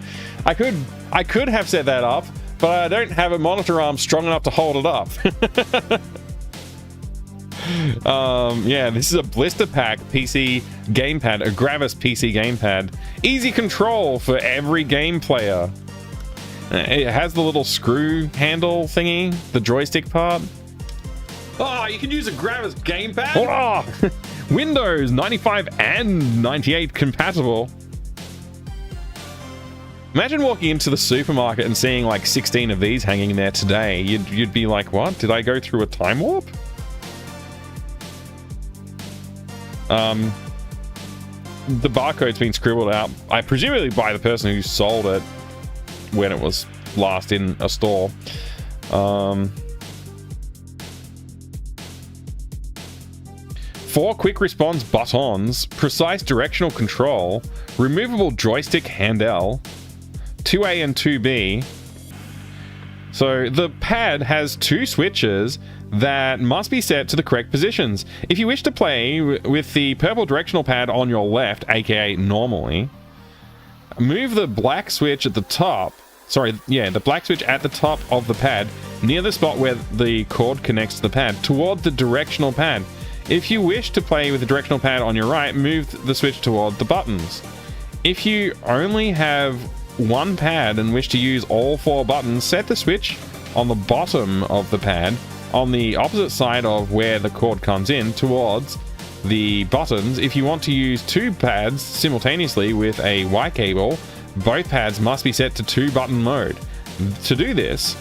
B: I could I could have set that up, but I don't have a monitor arm strong enough to hold it up. Yeah, this is a blister pack PC gamepad, a Gravis PC gamepad. Easy control for every game player. It has the little screw handle thingy, the joystick part.
A: Oh, you can use a Gravis gamepad?
B: Oh! Windows 95 and 98 compatible. Imagine walking into the supermarket and seeing like 16 of these hanging there today. You'd be like, what? Did I go through a time warp? The barcode's been scribbled out, I presumably by the person who sold it when it was last in a store. 4 quick response buttons, precise directional control, removable joystick handle, 2A and 2B. So the pad has 2 switches that must be set to the correct positions. If you wish to play with the purple directional pad on your left, aka normally, move the black switch at the top, the black switch at the top of the pad, near the spot where the cord connects to the pad, toward the directional pad. If you wish to play with the directional pad on your right, move the switch toward the buttons. If you only have one pad and wish to use all 4 buttons, set the switch on the bottom of the pad on the opposite side of where the cord comes in towards the buttons. If you want to use 2 pads simultaneously with a Y cable, both pads must be set to 2-button mode. To do this,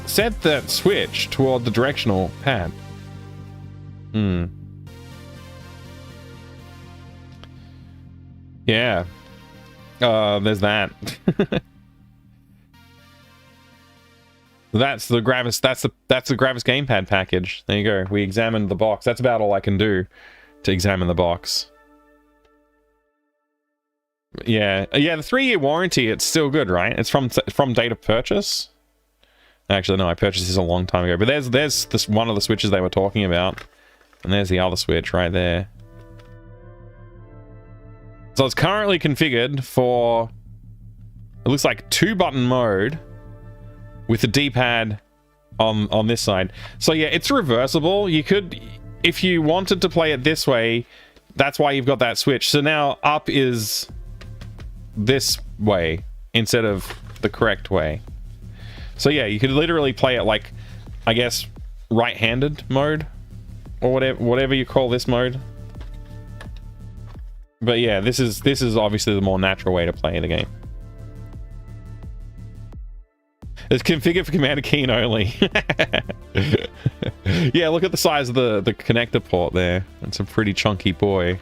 B: set that switch toward the directional pad. Yeah. There's that. That's the Gravis. That's the Gravis gamepad package. There you go. We examined the box. That's about all I can do to examine the box. Yeah, the 3-year warranty. It's still good, right? It's from date of purchase. Actually, no, I purchased this a long time ago. But there's this one of the switches they were talking about, and there's the other switch right there. So it's currently configured for, it looks like 2-button mode with the D-pad on this side. So yeah, it's reversible. You could, if you wanted to play it this way, that's why you've got that switch. So now up is this way instead of the correct way. So yeah, you could literally play it like, I guess, right-handed mode or whatever you call this mode. But yeah, this is obviously the more natural way to play the game. It's configured for Commander Keen only. Yeah, look at the size of the connector port there. It's a pretty chunky boy.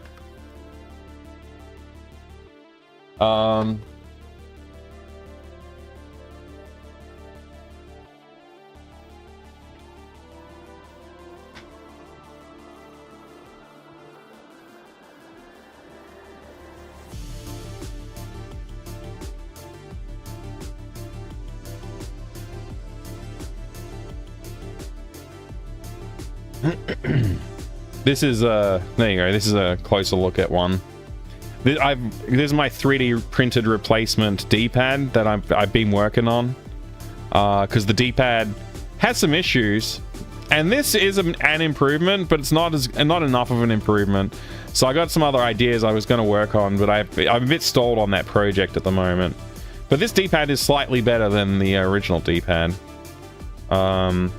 B: This is there you go. This is a closer look at one. This is my 3D printed replacement D-pad that I've been working on, because the D-pad has some issues, and this is an improvement, but it's not enough of an improvement. So I got some other ideas I was going to work on, but I'm a bit stalled on that project at the moment. But this D-pad is slightly better than the original D-pad. You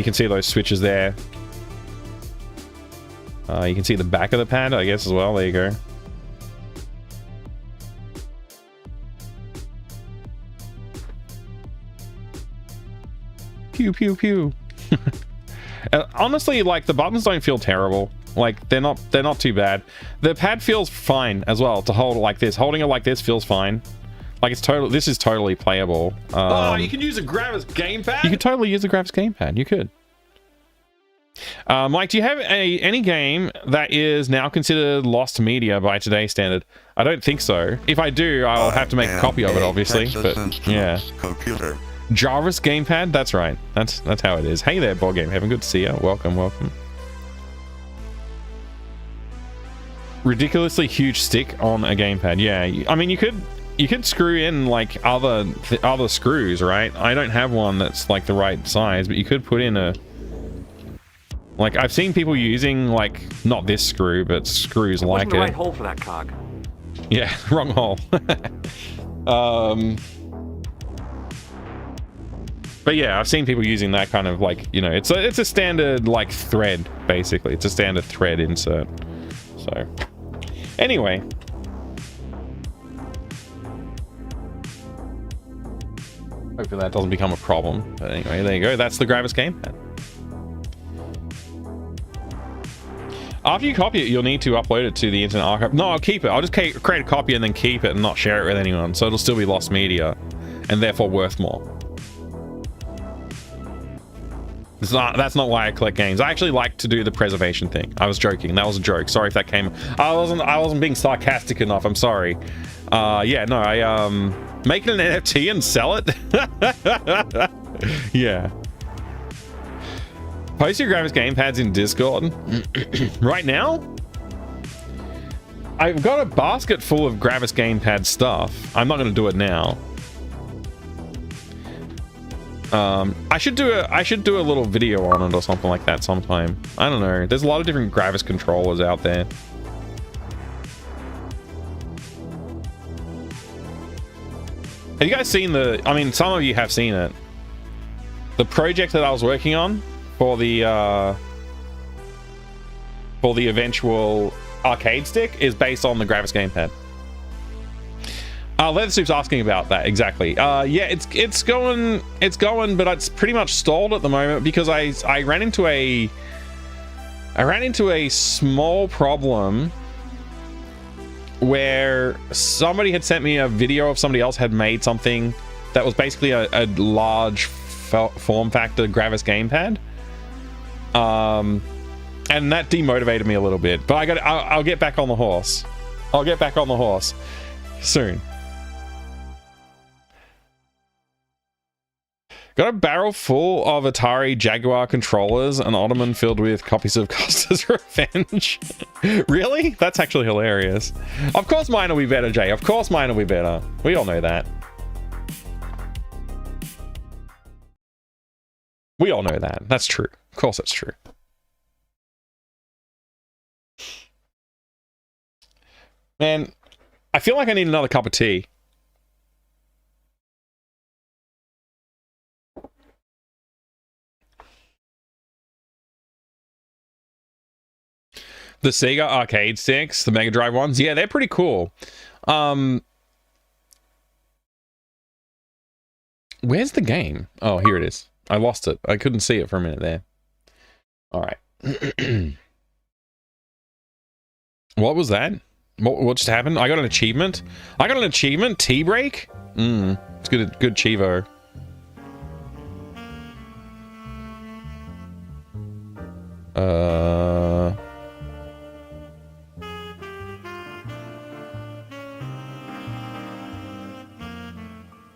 B: can see those switches there. You can see the back of the pad, I guess, as well. There you go. Pew, pew, pew. Honestly, like, the buttons don't feel terrible. Like, they're not too bad. The pad feels fine as well to hold it like this. Holding it like this feels fine. Like, this is totally playable.
A: Oh, you can use a Gravis gamepad?
B: You could totally use a Gravis gamepad. You could. Mike, do you have any game that is now considered lost media by today's standard? I don't think so. If I do, I'll have to make a copy of it, obviously. But yeah,
F: computer.
B: Jarvis gamepad. That's right. That's how it is. Hey there, Board Game Heaven. Good to see you. Welcome, welcome. Ridiculously huge stick on a gamepad. Yeah, I mean, you could you could screw in like other screws, right? I don't have one that's like the right size, but you could put in a, like, I've seen people using like not this screw, but screws like it.
F: The right hole for that cog.
B: Yeah, wrong hole. But yeah, I've seen people using that kind of like, you know, it's a standard like thread, basically. It's a standard thread insert. So anyway. Hopefully that doesn't become a problem. But anyway, there you go. That's the Gravis gamepad. After you copy it, you'll need to upload it to the Internet Archive. No, I'll keep it. I'll just create a copy and then keep it and not share it with anyone. So it'll still be lost media and therefore worth more. That's not why I collect games. I actually like to do the preservation thing. I was joking. That was a joke. Sorry if that came. I wasn't being sarcastic enough. I'm sorry. Yeah, no, I make it an NFT and sell it. Yeah. Post your Gravis gamepads in Discord. Right now, I've got a basket full of Gravis gamepad stuff. I'm not going to do it now. I should do a little video on it or something like that sometime. I don't know. There's a lot of different Gravis controllers out there. Have you guys seen the? I mean, some of you have seen it. The project that I was working on for the eventual arcade stick is based on the Gravis gamepad. Leather Soup's asking about that exactly. Yeah, it's going, but it's pretty much stalled at the moment because I ran into a small problem where somebody had sent me a video of somebody else had made something that was basically a large form factor Gravis gamepad. And that demotivated me a little bit, but I'll get back on the horse. I'll get back on the horse soon. Got a barrel full of Atari Jaguar controllers, an ottoman filled with copies of Custer's Revenge. Really? That's actually hilarious. Of course mine will be better, Jay. Of course mine will be better. We all know that. We all know that. That's true. Of course that's true. Man, I feel like I need another cup of tea. The Sega arcade sticks, the Mega Drive ones, yeah, they're pretty cool. Where's the game? Oh, here it is. I lost it. I couldn't see it for a minute there. All right. What was that? What just happened? I got an achievement. I got an achievement. Tea break. It's good Chivo.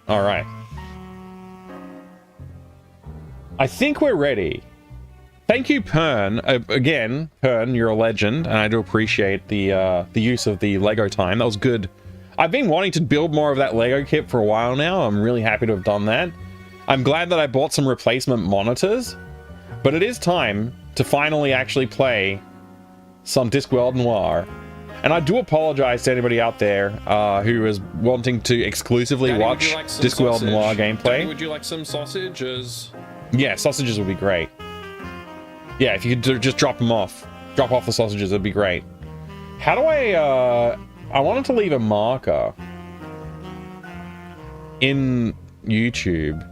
B: All right. I think we're ready. Thank you, Pern. Again, Pern, you're a legend, and I do appreciate the use of the Lego time. That was good. I've been wanting to build more of that Lego kit for a while now. I'm really happy to have done that. I'm glad that I bought some replacement monitors, but it is time to finally actually play some Discworld Noir. And I do apologize to anybody out there who is wanting to exclusively
A: Daddy,
B: watch
A: like
B: Discworld
A: sausage?
B: Noir gameplay.
A: Daddy, would you like some sausages?
B: Yeah, sausages would be great. Yeah, if you could just drop them off. Drop off the sausages, it'd be great. How do I wanted to leave a marker in YouTube,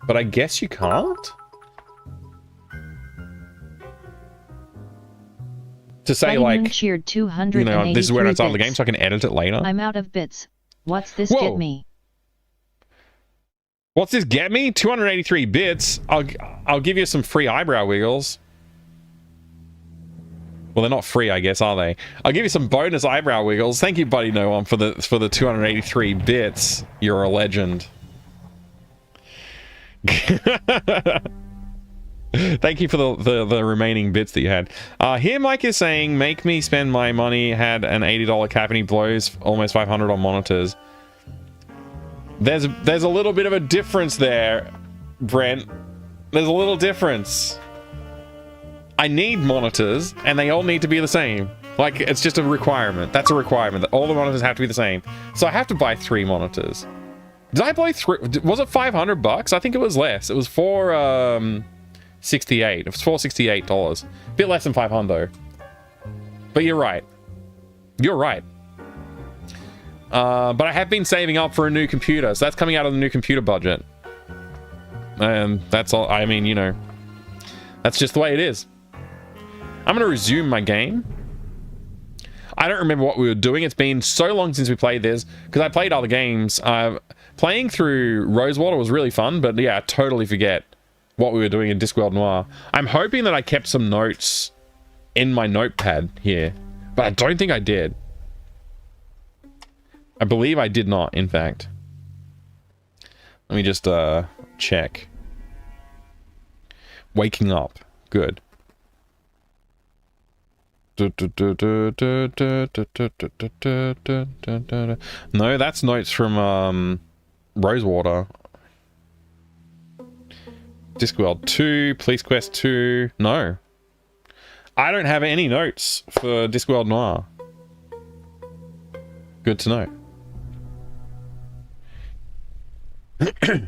B: but I guess you can't? To say, like,
G: cheered
B: you know, this is where it's on the game, so I can edit it later.
G: I'm out of bits. What's this
B: Whoa.
G: get me?
B: What's this get me? 283 bits. I'll give you some free eyebrow wiggles. Well, they're not free, I guess, are they? I'll give you some bonus eyebrow wiggles. Thank you, Buddy No One, for the 283 bits. You're a legend. Thank Thank you for the remaining bits that you had. Here Mike is saying, make me spend my money, had an $80 cap and he blows almost 500 on monitors. There's a little bit of a difference there, Brent. There's a little difference. I need monitors, and they all need to be the same. Like, it's just a requirement. That's a requirement, that all the monitors have to be the same. So I have to buy 3 monitors. Did I buy 3? Was it $500? I think it was less. It was $468. It was $468. A bit less than 500 though. But you're right. You're right. But I have been saving up for a new computer, so that's coming out of the new computer budget. And that's all. I mean, you know, that's just the way it is. I'm going to resume my game. I don't remember what we were doing. It's been so long since we played this, because I played other games. Playing through Rosewater was really fun, but yeah, I totally forget what we were doing in Discworld Noir. I'm hoping that I kept some notes in my notepad here, but I don't think I did. I believe I did not, in fact. Let me just check. Waking up. Good. No, that's notes from Rosewater. Discworld 2, Police Quest 2. No. I don't have any notes for Discworld Noir. Good to know.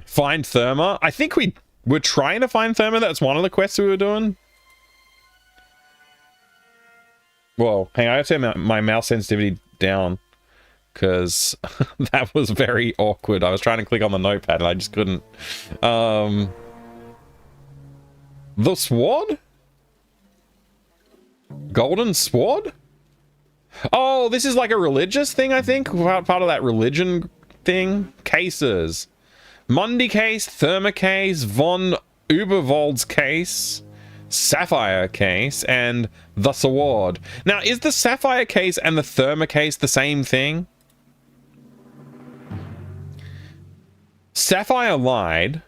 B: Find Therma. I think we were trying to find Therma. That's one of the quests we were doing. Whoa, hang on, I have to turn my mouse sensitivity down, because that was very awkward. I was trying to click on the notepad and I just couldn't. The sword? Golden sword? Oh, this is like a religious thing, I think. Part of that religion thing. Cases. Mundi case, Therma case, von Uberwald's case, Sapphire case, and the sword. Now, is the Sapphire case and the Therma case the same thing? Sapphire lied.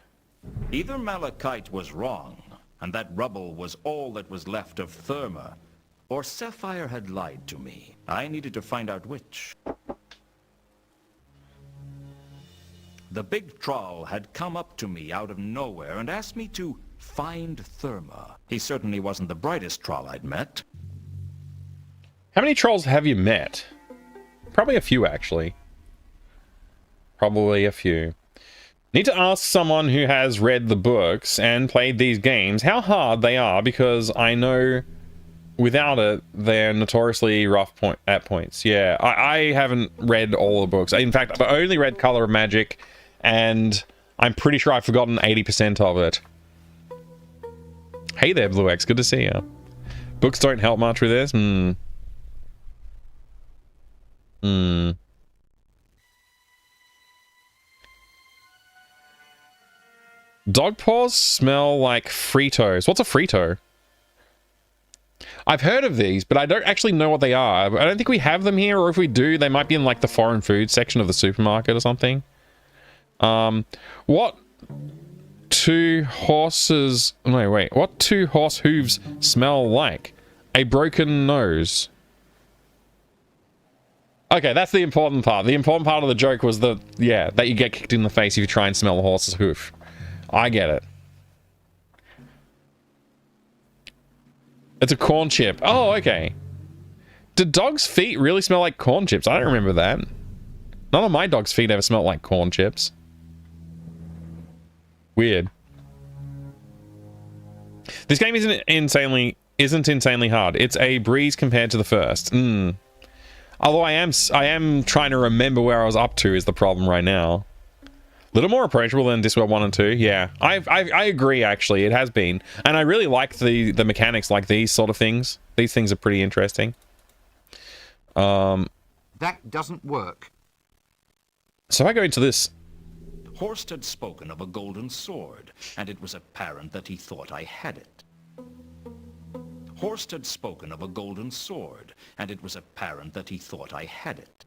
F: Either Malachite was wrong, and that rubble was all that was left of Therma, or Sapphire had lied to me. I needed to find out which. The big troll had come up to me out of nowhere and asked me to find Therma. He certainly wasn't the brightest troll I'd met.
B: How many trolls have you met? Probably a few, actually. Probably a few. Need to ask someone who has read the books and played these games how hard they are, because I know without it, they're notoriously rough at points. Yeah, I haven't read all the books. In fact, I've only read Color of Magic, and I'm pretty sure I've forgotten 80% of it. Hey there, Blue X. Good to see you. Books don't help much with this. Dog paws smell like Fritos. What's a Frito? I've heard of these, but I don't actually know what they are. I don't think we have them here, or if we do, they might be in like the foreign food section of the supermarket or something. What two horses... No, wait. What two horse hooves smell like? A broken nose. Okay, that's the important part. The important part of the joke was that you get kicked in the face if you try and smell a horse's hoof. I get it. It's a corn chip. Oh, okay. Do dogs' feet really smell like corn chips? I don't remember that. None of my dog's feet ever smelled like corn chips. Weird. This game isn't insanely hard. It's a breeze compared to the first. Although I am trying to remember where I was up to is the problem right now. Little more approachable than Discworld 1 and 2. Yeah, I agree, actually. It has been. And I really like the mechanics like these sort of things. These things are pretty interesting.
E: That doesn't work.
B: So I go into this.
F: Horst had spoken of a golden sword, and it was apparent that he thought I had it. Horst had spoken of a golden sword, and it was apparent that he thought I had it.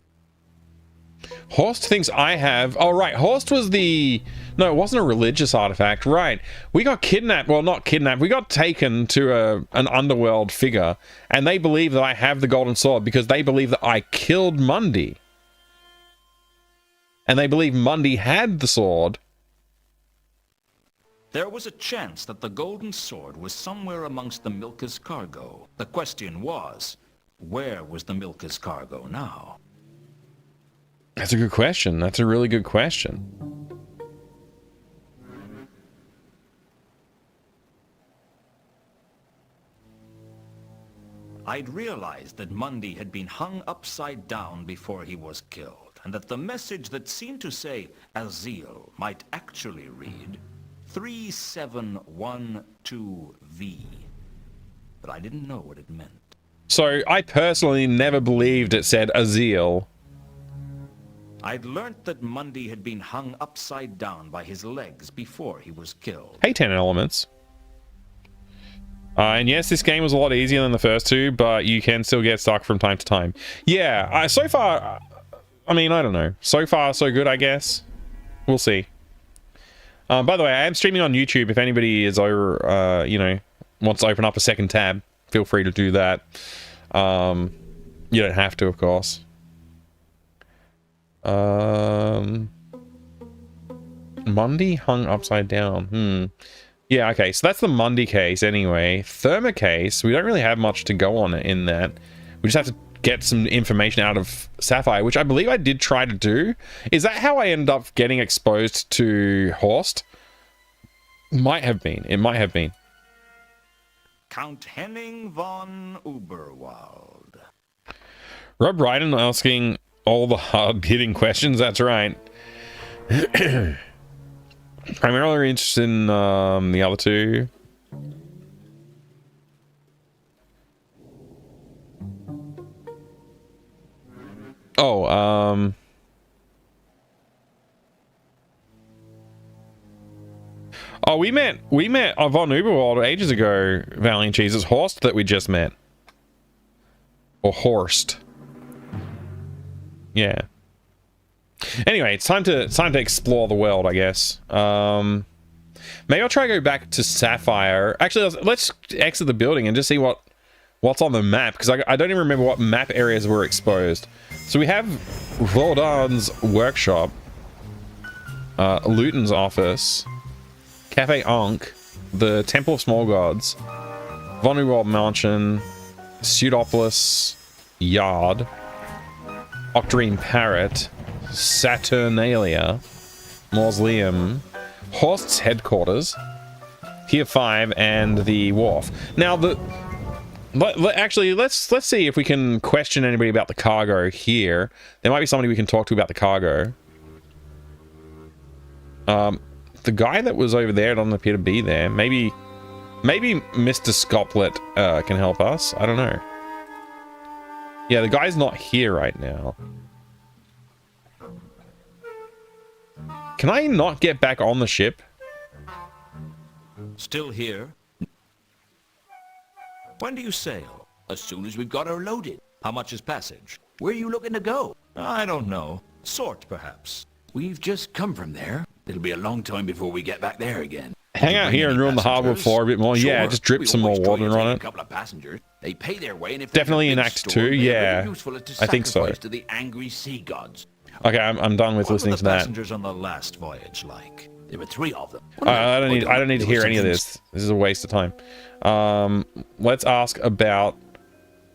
B: Horst thinks I have... Oh, right. Horst was the... No, it wasn't a religious artifact. Right. We got kidnapped. Well, not kidnapped. We got taken to an underworld figure. And they believe that I have the golden sword because they believe that I killed Mundy. And they believe Mundy had the sword.
F: There was a chance that the golden sword was somewhere amongst the Milka's cargo. The question was, where was the Milka's cargo now?
B: That's a good question. That's a really good question.
F: I'd realized that Mundy had been hung upside down before he was killed, and that the message that seemed to say Azil might actually read 3712V. But I didn't know what it meant.
B: So I personally never believed it said Azil.
F: I'd learnt that Mundy had been hung upside down by his legs before he was killed.
B: Hey, 10 Elements. And yes, this game was a lot easier than the first two, but you can still get stuck from time to time. Yeah, so far, I mean, I don't know. So far, so good, I guess. We'll see. By the way, I am streaming on YouTube. If anybody is over, you know, wants to open up a second tab, feel free to do that. You don't have to, of course. Mundy hung upside down. Yeah, okay, so that's the Mundy case anyway. Therma case, we don't really have much to go on in that. We just have to get some information out of Sapphire, which I believe I did try to do. Is that how I ended up getting exposed to Horst? Might have been. It might have been.
F: Count Henning von Uberwald.
B: Rob Ryden asking all the hard-hitting questions. That's right. Primarily interested in the other two. Oh, oh, we met von Uberwald ages ago, Valiant Cheese. It's Horst that we just met. Or Horst. Yeah. Anyway, it's time to explore the world, I guess. Maybe I'll try to go back to Sapphire. Actually, let's exit the building and just see what's on the map, because I don't even remember what map areas were exposed. So we have Vaudan's workshop, Luton's office, Cafe Ankh, the Temple of Small Gods, Von Uberwald Mansion, Pseudopolis Yard, Octarine Parrot, Saturnalia, Mausoleum, Horst's headquarters, Pier 5, and the wharf. Now, actually, let's see if we can question anybody about the cargo here. There might be somebody we can talk to about the cargo. The guy that was over there doesn't appear to be there. Maybe Mr. Scoplet can help us. I don't know. Yeah, the guy's not here right now. Can I not get back on the ship?
F: Still here? When do you sail?
H: As soon as we've got her loaded.
F: How much is passage?
H: Where are you looking to go?
F: I don't know. Sort, perhaps.
H: We've just come from there. It'll be a long time before we get back there again.
B: Hang out here and ruin the hardwood floor a bit more.
H: Sure.
B: Yeah, just drip some more water on
H: A
B: it.
H: couple of passengers. They pay their way, and if
B: Definitely in
H: there's a big
B: Act
H: storm,
B: 2,
H: they're
B: yeah.
H: very useful to
B: I think so.
H: sacrifice to the angry sea gods.
B: Okay, I'm done with
F: What
B: listening
F: were
B: to
F: the
B: that.
F: passengers on the last voyage like?
H: There were 3 of them.
B: I don't need to hear any of this. This is a waste of time. Let's ask about.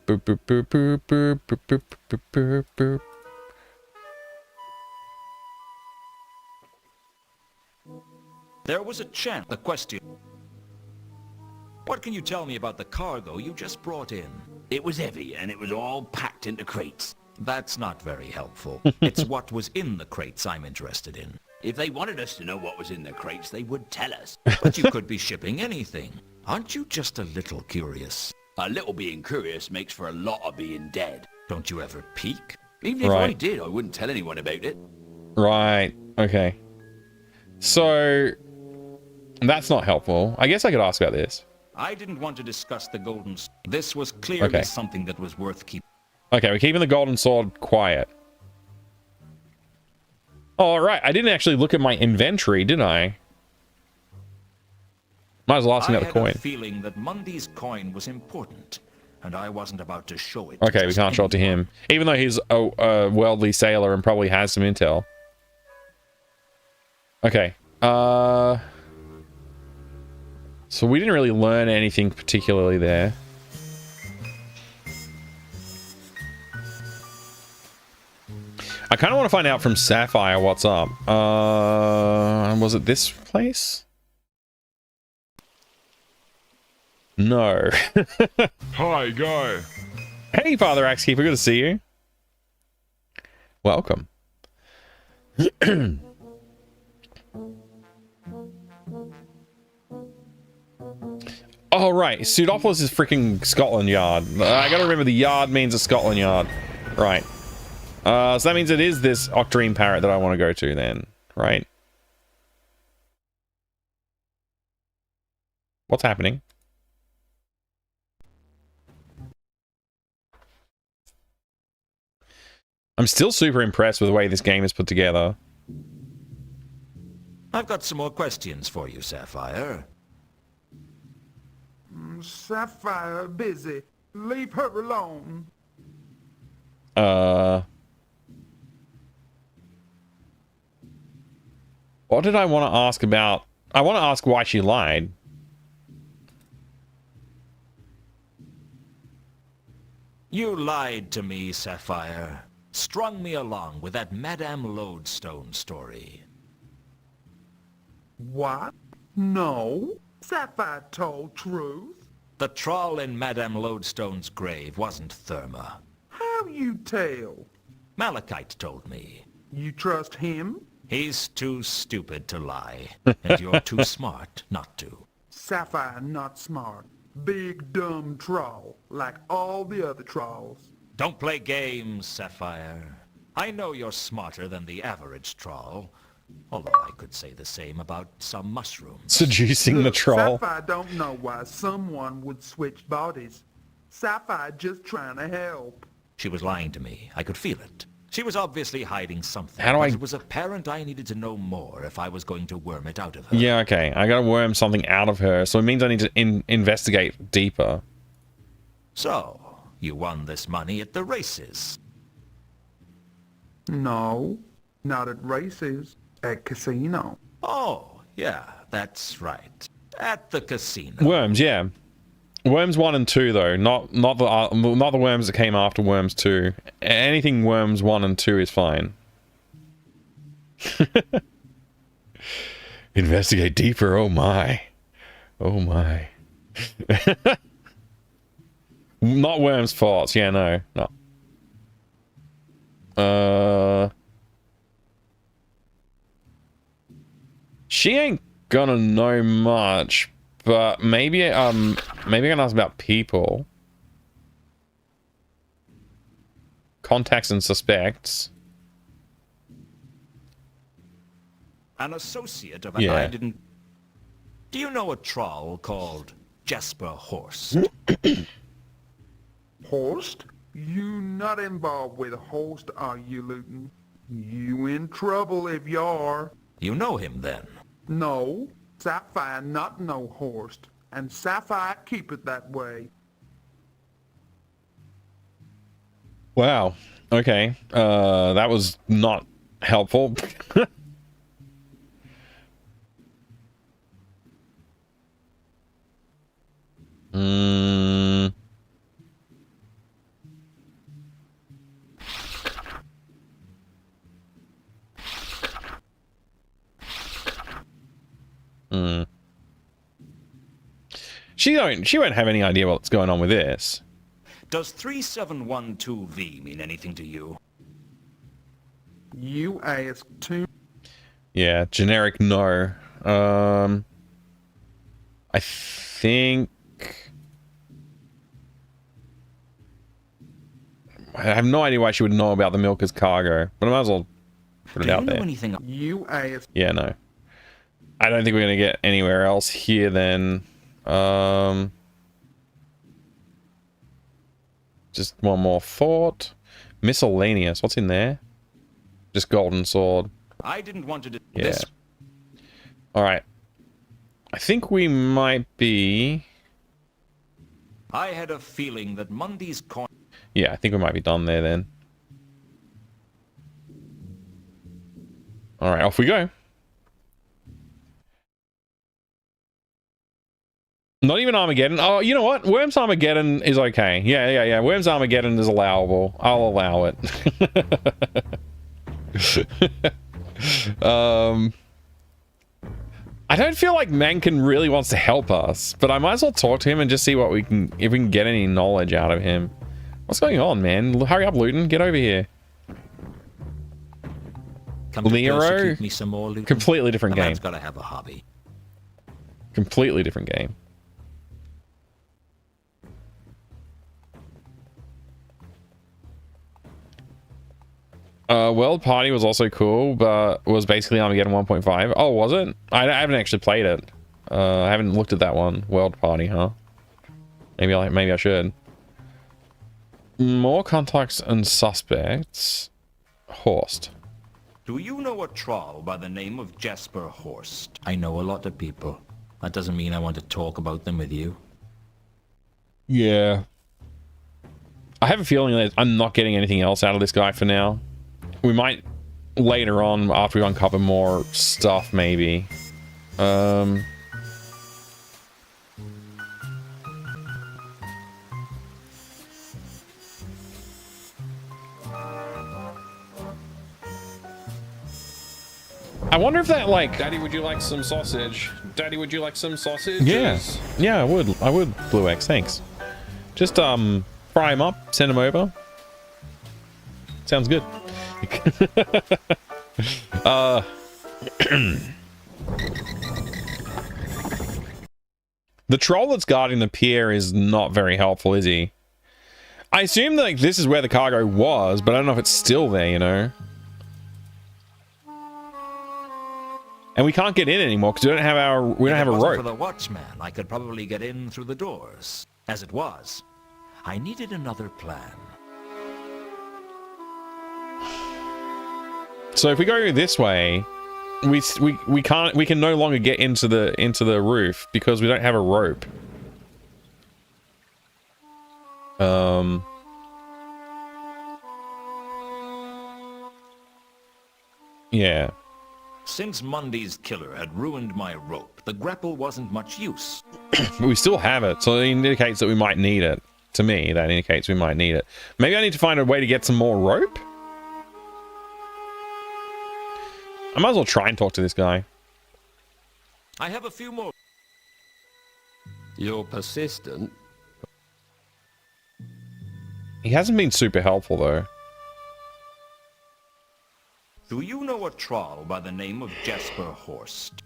B: Boop, boop, boop, boop, boop, boop, boop, boop, boop, boop.
F: There was a chance. The question. What can you tell me about the cargo you just brought in?
H: It was heavy, and it was all packed into crates.
F: That's not very helpful. It's what was in the crates I'm interested in.
H: If they wanted us to know what was in the crates, they would tell us.
F: But you could be shipping anything. Aren't you just a little curious?
H: A little being curious makes for a lot of being dead.
F: Don't you ever peek?
H: Even if
B: Right.
H: I did, I wouldn't tell anyone about it.
B: Right. Okay. So that's not helpful. I guess I could ask about this.
F: I didn't want to discuss the golden... This was clearly something that was worth keeping.
B: Okay, we're keeping the golden sword quiet. Oh, right. I didn't actually look at my inventory, did I? Might as well ask about the coin.
F: I had a feeling that Mundy's coin was important, and I wasn't about to show it.
B: Okay, we can't show it to him. Even though he's a worldly sailor and probably has some intel. Okay. So we didn't really learn anything particularly there. I kind of want to find out from Sapphire what's up. Was it this place? No.
A: Hi, guy.
B: Hey, Father Axekeeper, good to see you. Welcome. Oh, right. Pseudopolis is freaking Scotland Yard. I gotta remember the yard means a Scotland Yard. Right. So that means it is this Octarine Parrot that I want to go to then, right? What's happening? I'm still super impressed with the way this game is put together.
F: I've got some more questions for you, Sapphire.
I: Sapphire busy. Leave her alone.
B: What did I want to ask about? I want to ask why she lied.
F: You lied to me, Sapphire. Strung me along with that Madame Lodestone story.
I: What? No. Sapphire told truth.
F: The trawl in Madame Lodestone's grave wasn't Therma.
I: How you tell?
F: Malachite told me.
I: You trust him?
F: He's too stupid to lie, and you're too smart not to.
I: Sapphire not smart. Big dumb troll, like all the other trolls.
F: Don't play games, Sapphire. I know you're smarter than the average troll, although I could say the same about some mushrooms.
B: Seducing the
I: Look,
B: troll.
I: Sapphire don't know why someone would switch bodies. Sapphire just trying to help.
F: She was lying to me. I could feel it. She was obviously hiding something.
B: How do
F: but
B: I...
F: It was apparent I needed to know more if I was going to worm it out of her.
B: Yeah, okay. I gotta worm something out of her, so it means I need to investigate deeper.
F: So, you won this money at the races.
I: No, not at races. At casino.
F: Oh, yeah, that's right. At the casino.
B: Worms, yeah. Worms 1 and 2 though, not the worms that came after Worms 2. Anything Worms 1 and 2 is fine. Investigate deeper. Oh my. Oh my. Not Worms' faults. Yeah, no. She ain't gonna know much. But maybe I can ask about people. Contacts and suspects.
F: An associate of an I didn't... Do you know a troll called Jasper Horst?
I: Horst? You not involved with Horst, are you, Luton? You in trouble if you are.
F: You know him then?
I: No. Sapphire not know Horst, and Sapphire keep it that way.
B: Wow. Okay. That was not helpful. She won't have any idea what's going on with this.
F: Does 3712V mean anything to you?
I: You asked too.
B: Yeah, generic no. I think I have no idea why she would know about the Milker's cargo, but I might as well put it out there.
F: Anything?
I: You asked.
B: Yeah, no. I don't think we're gonna get anywhere else here then. Just one more thought. Miscellaneous. What's in there? Just golden sword.
F: I didn't want to do
B: Yeah.
F: this.
B: All right. I think we might be...
F: I had a feeling that Mundy's coin...
B: Yeah, I think we might be done there then. All right, off we go. Not even Armageddon. Oh, you know what? Worms Armageddon is okay. Yeah. Worms Armageddon is allowable. I'll allow it. I don't feel like Mankin really wants to help us, but I might as well talk to him and just see what we can, if we can get any knowledge out of him. What's going on, man? Hurry up, Luton. Get over here.
F: Come to
B: Lero?
F: persecute me some more, Luton.
B: Completely different
F: A
B: game.
F: man's gotta have a hobby.
B: Completely different game. World Party was also cool, but was basically Armageddon 1.5. Oh, was it? I haven't actually played it. I haven't looked at that one. World Party, huh? Maybe I should. More contacts and suspects. Horst.
F: Do you know a troll by the name of Jesper Horst? I know a lot of people. That doesn't mean I want to talk about them with you.
B: Yeah. I have a feeling that I'm not getting anything else out of this guy for now. We might later on, after we uncover more stuff, maybe. I wonder if that, like... Daddy, would you like some sausage? Daddy, would you like some sausage? Yeah. Yeah, I would. I would, Blue X, thanks. Just, fry him up, send him over. Sounds good. The troll that's guarding the pier is not very helpful, is he? I assume that, like, this is where the cargo was, but I don't know if it's still there, you know? And we can't get in anymore because we don't have a rope.
F: For the watchman, I could probably get in through the doors. As it was, I needed another plan.
B: So if we go this way, we can no longer get into the roof because we don't have a rope. Yeah.
F: Since Mundy's killer had ruined my rope, the grapple wasn't much use.
B: But we still have it, so it indicates that we might need it. To me, that indicates we might need it. Maybe I need to find a way to get some more rope? I might as well try and talk to this guy.
F: I have a few more.
J: You're persistent.
B: He hasn't been super helpful, though.
F: Do you know a troll by the name of Jesper Horst?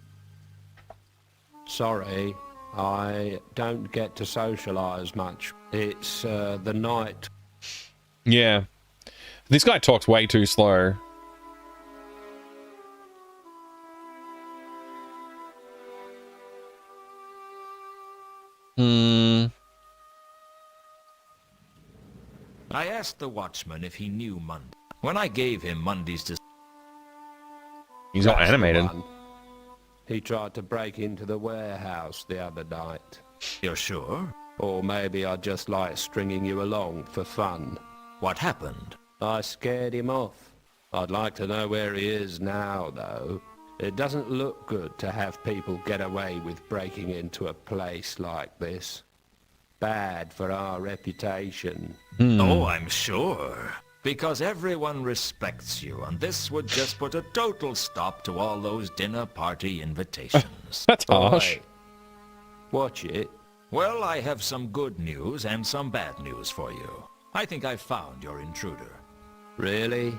J: Sorry, I don't get to socialize much. It's the night.
B: Yeah. This guy talks way too slow.
F: I asked the watchman if he knew Mundy. When I gave him Mundy's...
B: He's not animated.
J: He tried to break into the warehouse the other night.
F: You're sure?
J: Or maybe I just like stringing you along for fun.
F: What happened?
J: I scared him off. I'd like to know where he is now, though. It doesn't look good to have people get away with breaking into a place like this. Bad for our reputation.
F: Oh, I'm sure. Because everyone respects you, and this would just put a total stop to all those dinner party invitations.
B: That's harsh.
J: Watch it.
F: Well, I have some good news and some bad news for you. I think I've found your intruder.
J: Really?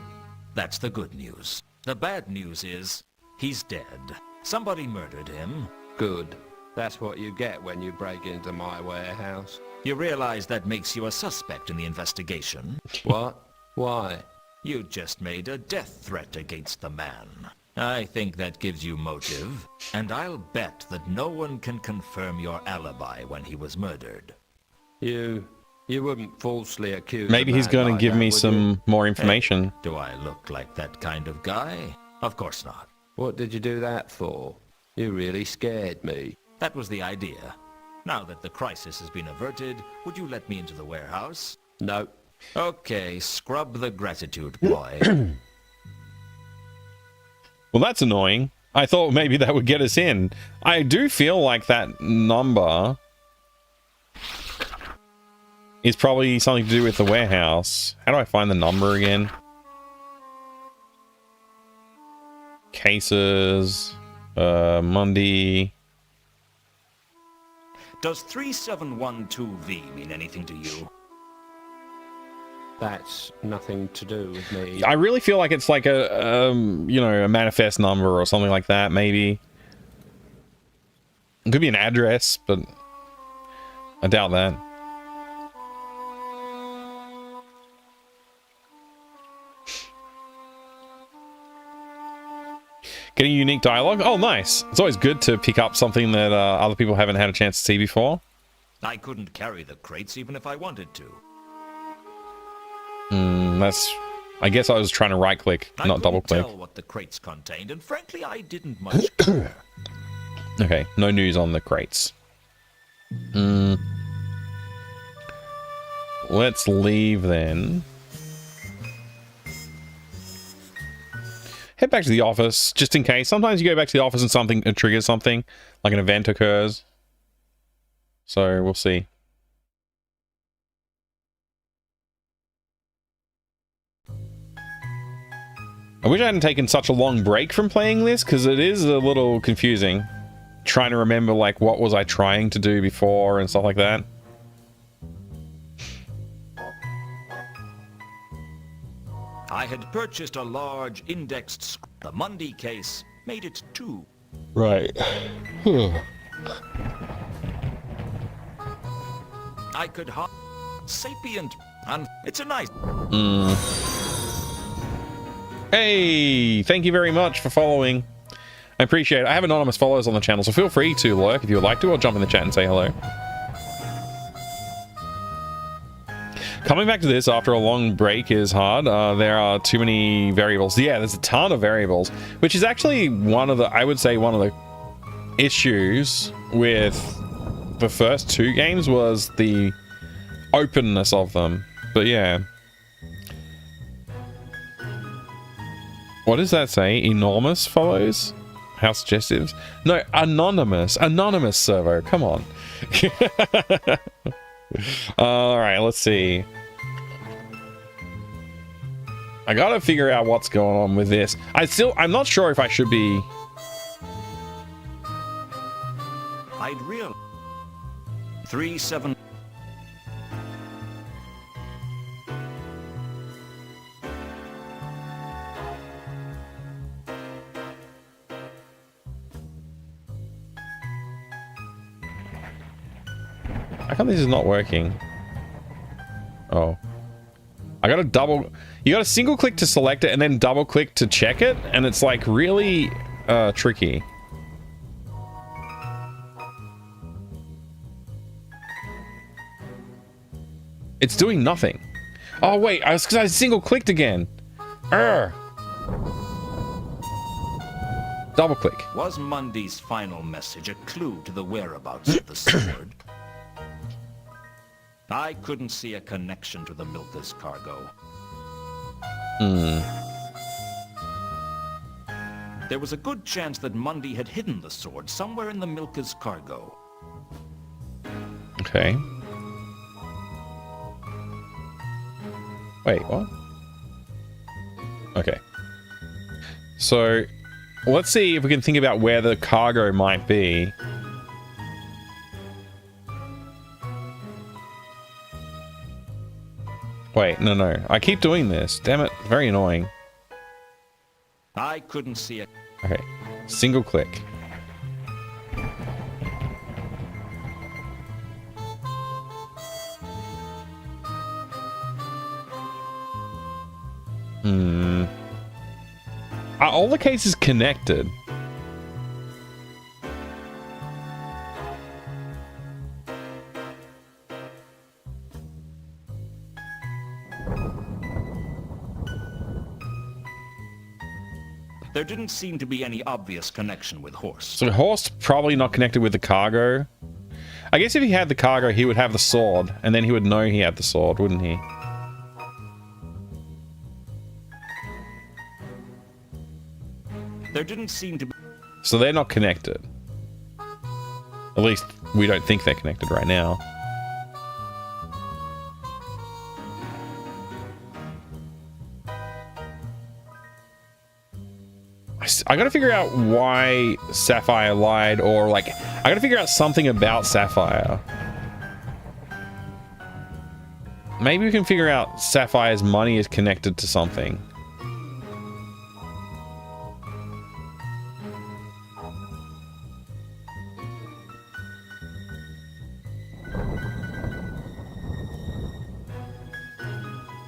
F: That's the good news. The bad news is, he's dead. Somebody murdered him.
J: Good. That's what you get when you break into my warehouse.
F: You realize that makes you a suspect in the investigation?
J: What? Why?
F: You just made a death threat against the man. I think that gives you motive, and I'll bet that no one can confirm your alibi when he was murdered.
J: You wouldn't falsely accuse
B: Maybe he's going to give me some more information.
F: Hey, do I look like that kind of guy? Of course not.
J: What did you do that for? You really scared me.
F: That was the idea. Now that the crisis has been averted, would you let me into the warehouse?
J: No.
F: Okay, scrub the gratitude, boy.
B: Well, that's annoying. I thought maybe that would get us in. I do feel like that number is probably something to do with the warehouse. How do I find the number again? Cases, Monday.
F: Does 3712V mean anything to you?
J: That's nothing to do with me.
B: I really feel like it's like a, you know, a manifest number or something like that, maybe. It could be an address, but I doubt that. Getting unique dialogue? Oh, nice. It's always good to pick up something that other people haven't had a chance to see before.
F: I couldn't carry the crates even if I wanted to.
B: That's... I guess I was trying to right-click, not double-click.
F: I couldn't tell what the crates contained, and frankly, I didn't much care.
B: Okay, no news on the crates. Let's leave then. Head back to the office, just in case. Sometimes you go back to the office and something triggers something, like an event occurs. So, we'll see. I wish I hadn't taken such a long break from playing this, because it is a little confusing. Trying to remember, like, what was I trying to do before and stuff like that.
F: I had purchased a large indexed the Monday case, made it 2.
B: Right.
F: I could sapient, and it's a nice...
B: Hey, thank you very much for following. I appreciate it. I have anonymous followers on the channel, so feel free to lurk if you would like to, or jump in the chat and say hello. Coming back to this after a long break is hard. There are too many variables. Yeah, there's a ton of variables, which is actually one of the, I would say, one of the issues with the first 2 games was the openness of them. But yeah. What does that say? Enormous follows? How suggestive? No, anonymous. Anonymous servo. Come on. Alright, let's see. I gotta figure out what's going on with this. I'm not sure if I should be...
F: I'd real 37.
B: How come this is not working? Oh. I gotta double... You gotta single click to select it and then double click to check it, and it's like really tricky. It's doing nothing. Oh wait, because I single clicked again. Double click.
F: Was Monday's final message a clue to the whereabouts of the sword? I couldn't see a connection to the Milka's cargo. There was a good chance that Monday had hidden the sword somewhere in the Milka's cargo.
B: Okay. Wait, what? Okay. So, let's see if we can think about where the cargo might be. Wait, no. I keep doing this. Damn it. Very annoying.
F: I couldn't see it.
B: Okay. Single click. Are all the cases connected?
F: There didn't seem to be any obvious connection with Horst.
B: So Horst probably not connected with the cargo. I guess if he had the cargo, he would have the sword, and then he would know he had the sword, wouldn't he?
F: There didn't seem to be...
B: So they're not connected. At least we don't think they're connected right now. I gotta figure out why Sapphire lied, or like, I gotta figure out something about Sapphire. Maybe we can figure out Sapphire's money is connected to something.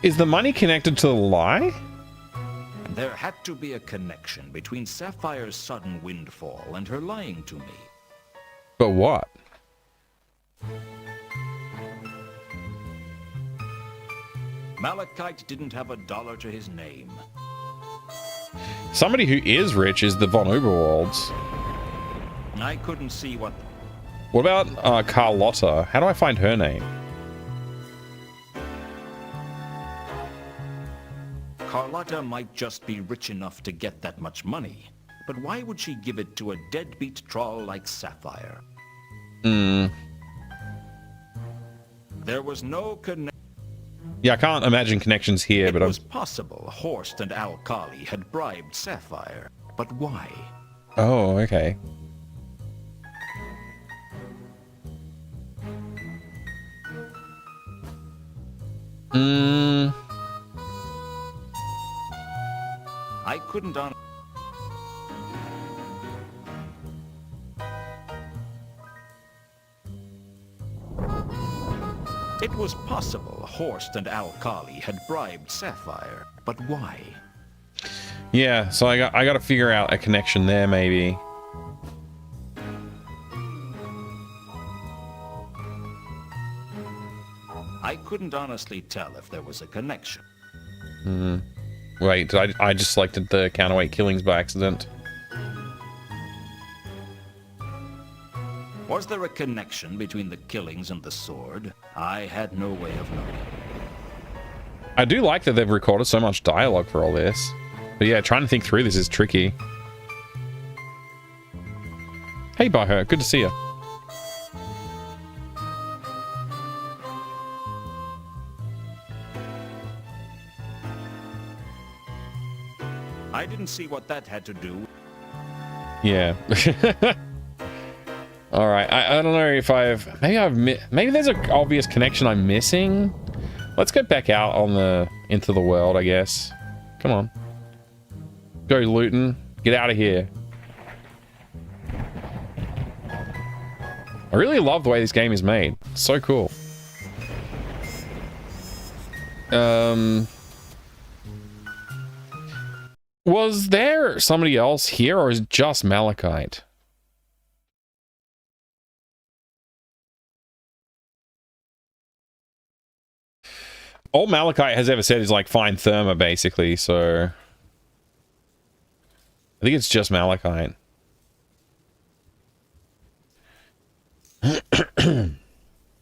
B: Is the money connected to the lie?
F: There had to be a connection between Sapphire's sudden windfall and her lying to me.
B: But what?
F: Malachite didn't have $1 to his name.
B: Somebody who is rich is the Von Uberwalds.
F: I couldn't see what...
B: What about Carlotta? How do I find her name?
F: Carlotta might just be rich enough to get that much money. But why would she give it to a deadbeat troll like Sapphire? There was no connection.
B: Yeah, I can't imagine connections here, but
F: it was possible Horst and Alkali had bribed Sapphire. But why?
B: Oh, okay.
F: I couldn't on... It was possible Horst and Alkali had bribed Sapphire, but why?
B: Yeah, so I got to figure out a connection there, maybe.
F: I couldn't honestly tell if there was a connection.
B: Wait, I just selected the counterweight killings by accident.
F: Was there a connection between the killings and the sword? I had no way of knowing.
B: I do like that they've recorded so much dialogue for all this. But yeah, trying to think through this is tricky. Hey, Baher, good to see you.
F: I didn't see what that had to do.
B: Yeah. All right. I don't know if maybe there's an obvious connection I'm missing. Let's get back out on into the world, I guess. Come on. Go, Luton. Get out of here. I really love the way this game is made. It's so cool. Was there somebody else here, or is it just Malachite? All Malachite has ever said is like find Therma, basically, so I think it's just Malachite.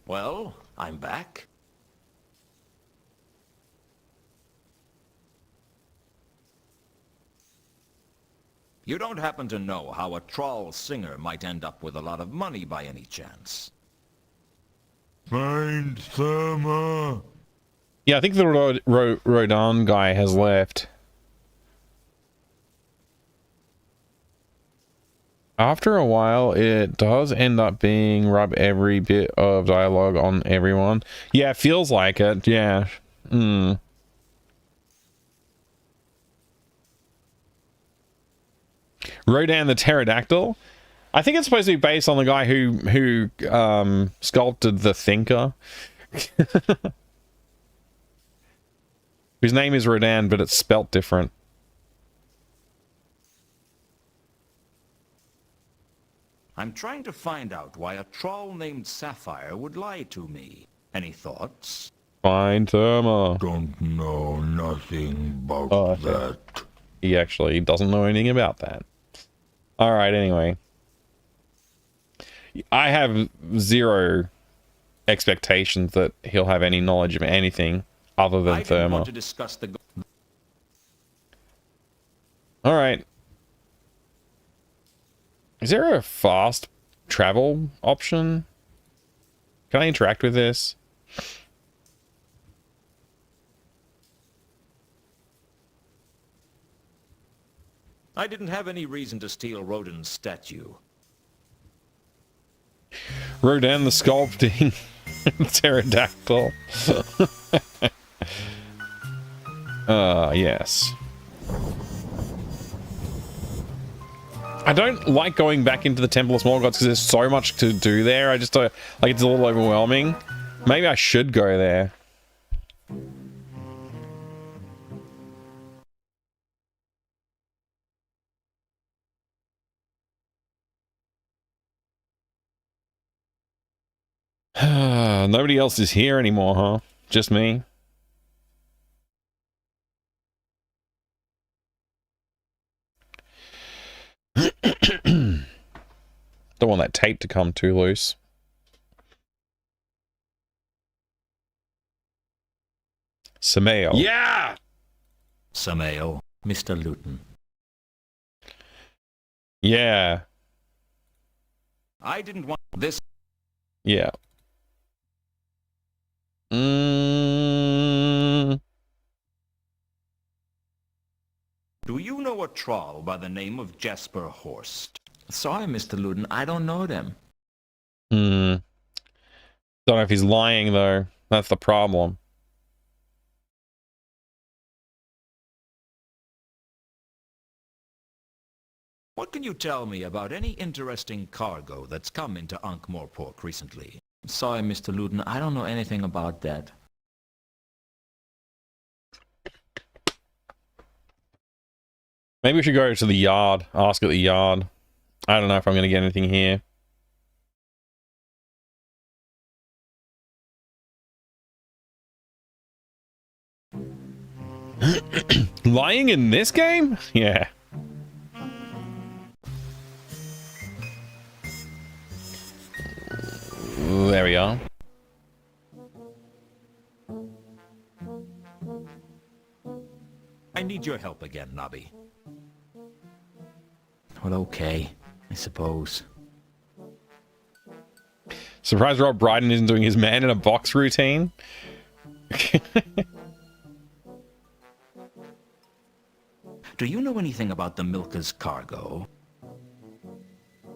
F: Well, I'm back. You don't happen to know how a troll singer might end up with a lot of money by any chance?
K: Find Therma.
B: Yeah, I think the Rodan guy has left. After a while, it does end up being rub every bit of dialogue on everyone. Yeah, it feels like it. Yeah. Rodan the Pterodactyl. I think it's supposed to be based on the guy who sculpted the Thinker. Whose name is Rodan, but it's spelt different.
F: I'm trying to find out why a troll named Sapphire would lie to me. Any thoughts?
B: Find Therma.
K: Don't know nothing about that.
B: he actually doesn't know anything about that. Alright, anyway. I have zero expectations that he'll have any knowledge of anything other than Therma.
F: To discuss the...
B: Alright. Is there a fast travel option? Can I interact with this?
F: I didn't have any reason to steal Rodin's statue.
B: Rodin the sculpting pterodactyl. Yes. I don't like going back into the Temple of Small Gods because there's so much to do there. I just don't, like, it's a little overwhelming. Maybe I should go there. Nobody else is here anymore, huh? Just me? Don't want that tape to come too loose. Samael.
A: Yeah!
F: Samael, Mr. Luton.
B: Yeah.
F: I didn't want this.
B: Yeah.
F: Do you know a troll by the name of Jasper Horst? Sorry, Mr. Luton, I don't know them.
B: Don't know if he's lying, though. That's the problem.
F: What can you tell me about any interesting cargo that's come into Ankh-Morpork recently? Sorry, Mr. Luton, I don't know anything about that.
B: Maybe we should go to the yard. Ask at the yard. I don't know if I'm going to get anything here. Lying in this game? Yeah. There we are.
F: I need your help again, Nobby. Well, okay, I suppose.
B: Surprised Rob Brydon isn't doing his man in a box routine.
F: Do you know anything about the Milka's cargo?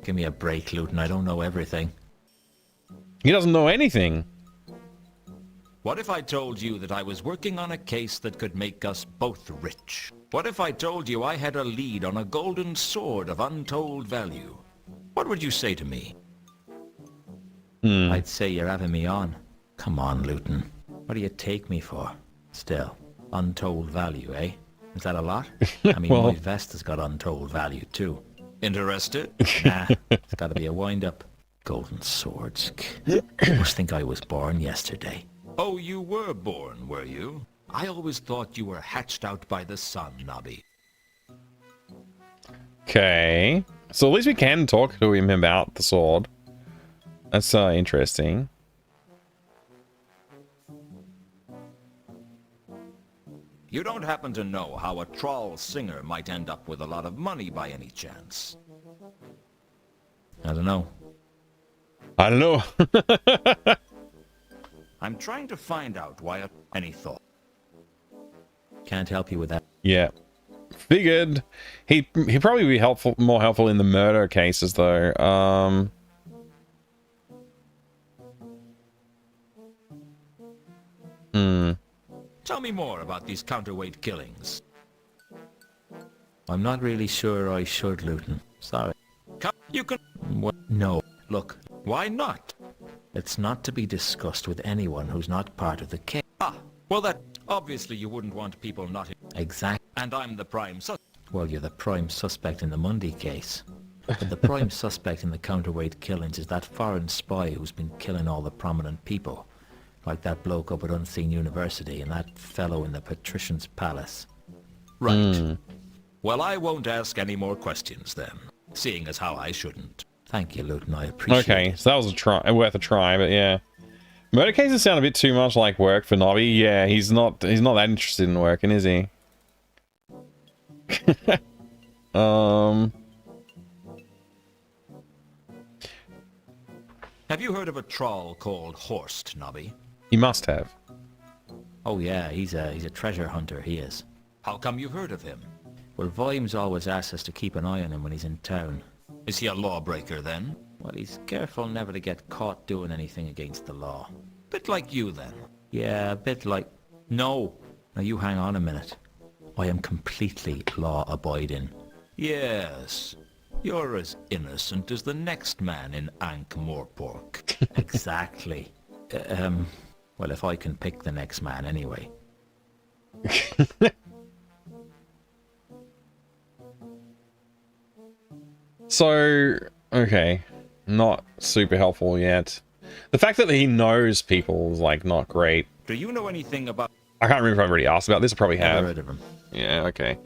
F: Give me a break, Luton. I don't know everything.
B: He doesn't know anything.
F: What if I told you that I was working on a case that could make us both rich? What if I told you I had a lead on a golden sword of untold value? What would you say to me? I'd say you're having me on. Come on, Luton. What do you take me for? Still, untold value, eh? Is that a lot? I mean,
B: Well,
F: my vest has got untold value, too. Interested? Nah, it's gotta be a wind-up. Golden swords. I must think I was born yesterday. Oh, you were born, were you? I always thought you were hatched out by the sun, Nobby.
B: Okay. So at least we can talk to him about the sword. That's interesting.
F: You don't happen to know how a troll singer might end up with a lot of money by any chance? I don't know.
B: I don't know.
F: I'm trying to find out why any thought. Can't help you with that.
B: Yeah. Figured. He'd probably be helpful, more helpful in the murder cases, though.
F: Tell me more about these counterweight killings. I'm not really sure I should, Luton. Sorry. You can... What? No. Look, why not? It's not to be discussed with anyone who's not part of the case. Ah, well that... Obviously you wouldn't want people not... Exactly. And I'm the prime suspect. Well, you're the prime suspect in the Mundy case. But the prime suspect in the counterweight killings is that foreign spy who's been killing all the prominent people. Like that bloke up at Unseen University and that fellow in the Patrician's Palace. Right. Well, I won't ask any more questions then, seeing as how I shouldn't. Thank you, Luton. I appreciate it.
B: Okay, so that was a try, worth a try, but yeah. Murder cases sound a bit too much like work for Nobby. Yeah, he's not that interested in working, is he?
F: Have you heard of a troll called Horst, Nobby?
B: He must have.
F: Oh yeah, he's a treasure hunter, he is. How come you've heard of him? Well, Vimes always asks us to keep an eye on him when he's in town. Is he a lawbreaker then? Well, he's careful never to get caught doing anything against the law. Bit like you then. Yeah, a bit like... No. Now you hang on a minute. I am completely law-abiding. Yes. You're as innocent as the next man in Ankh-Morpork. Exactly. Well, if I can pick the next man anyway.
B: So, okay. Not super helpful yet. The fact that he knows people is, like, not great.
F: Do you know anything about...
B: I can't remember if I've already asked about this. I probably have.
F: Never heard of him.
B: Yeah, okay.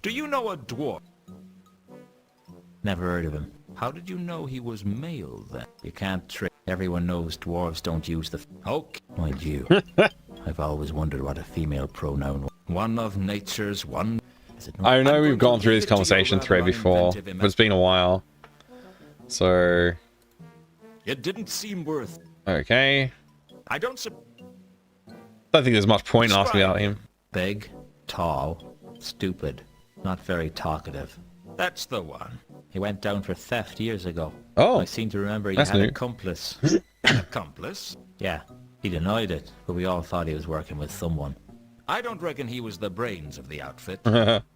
F: Do you know a dwarf? Never heard of him. How did you know he was male then? You can't trick. Everyone knows dwarves don't use the... Okay, mind you. I've always wondered what a female pronoun was. One of nature's one...
B: I know we've gone through this conversation thread before, but it's been a while. So...
F: It didn't seem worth...
B: Okay.
F: I don't
B: think there's much point in asking about him.
F: Big, tall, stupid, not very talkative. That's the one. He went down for theft years ago.
B: Oh.
F: I seem to remember he
B: had
F: an accomplice. An accomplice? Yeah. He denied it, but we all thought he was working with someone. I don't reckon he was the brains of the outfit.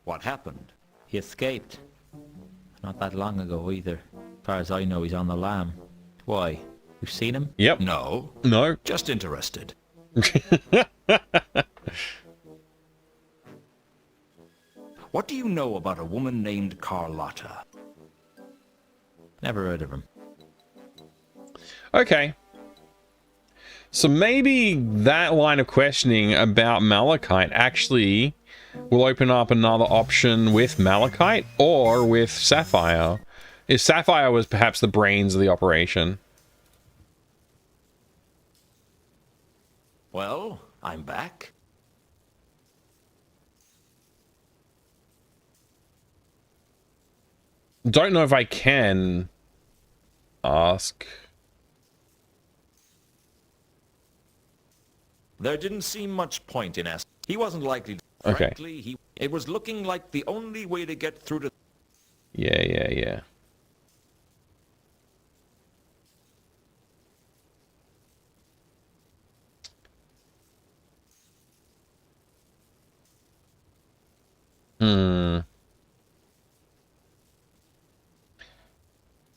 F: What happened? He escaped. Not that long ago either. As far as I know, he's on the lam. Why? You've seen him?
B: Yep.
F: No.
B: No.
F: Just interested. What do you know about a woman named Carlotta? Never heard of him.
B: Okay. So maybe that line of questioning about Malachite actually will open up another option with Malachite or with Sapphire. If Sapphire was perhaps the brains of the operation.
F: Well, I'm back.
B: Don't know if I can ask.
F: There didn't seem much point in asking. He wasn't likely to.
B: Okay.
F: Frankly, it was looking like the only way to get through to...
B: Yeah.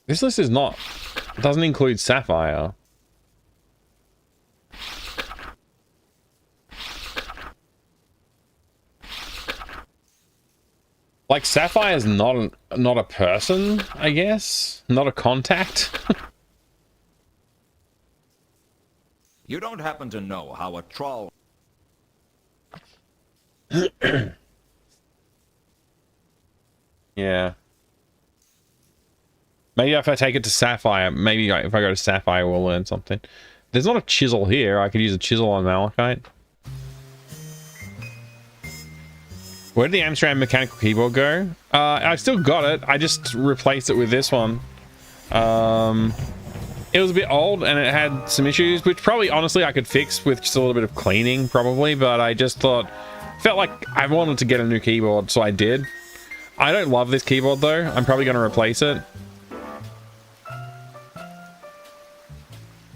B: This list is not... doesn't include Sapphire. Like, Sapphire's not a person, I guess? Not a contact?
F: You don't happen to know how a troll...
B: Yeah. Maybe if I take it to Sapphire, maybe if I go to Sapphire, we'll learn something. There's not a chisel here. I could use a chisel on Malachite. Where did the Amsterdam mechanical keyboard go? I've still got it. I just replaced it with this one. It was a bit old and it had some issues, which probably, honestly, I could fix with just a little bit of cleaning, probably. But I just thought, felt like I wanted to get a new keyboard, so I did. I don't love this keyboard, though. I'm probably going to replace it.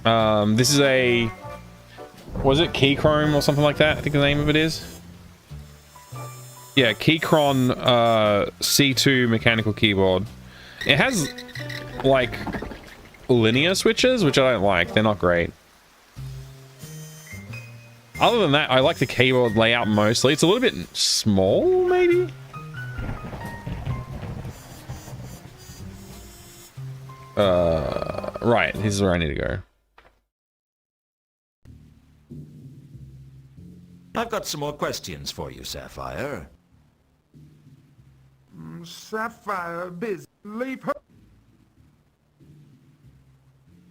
B: This is a... was it Keychrome or something like that? I think the name of it is. Yeah, Keychron C2 mechanical keyboard. It has, like, linear switches, which I don't like. They're not great. Other than that, I like the keyboard layout mostly. It's a little bit small, maybe? right, this is where I need to go.
F: I've got some more questions for you, Sapphire.
I: Sapphire busy. Leave her.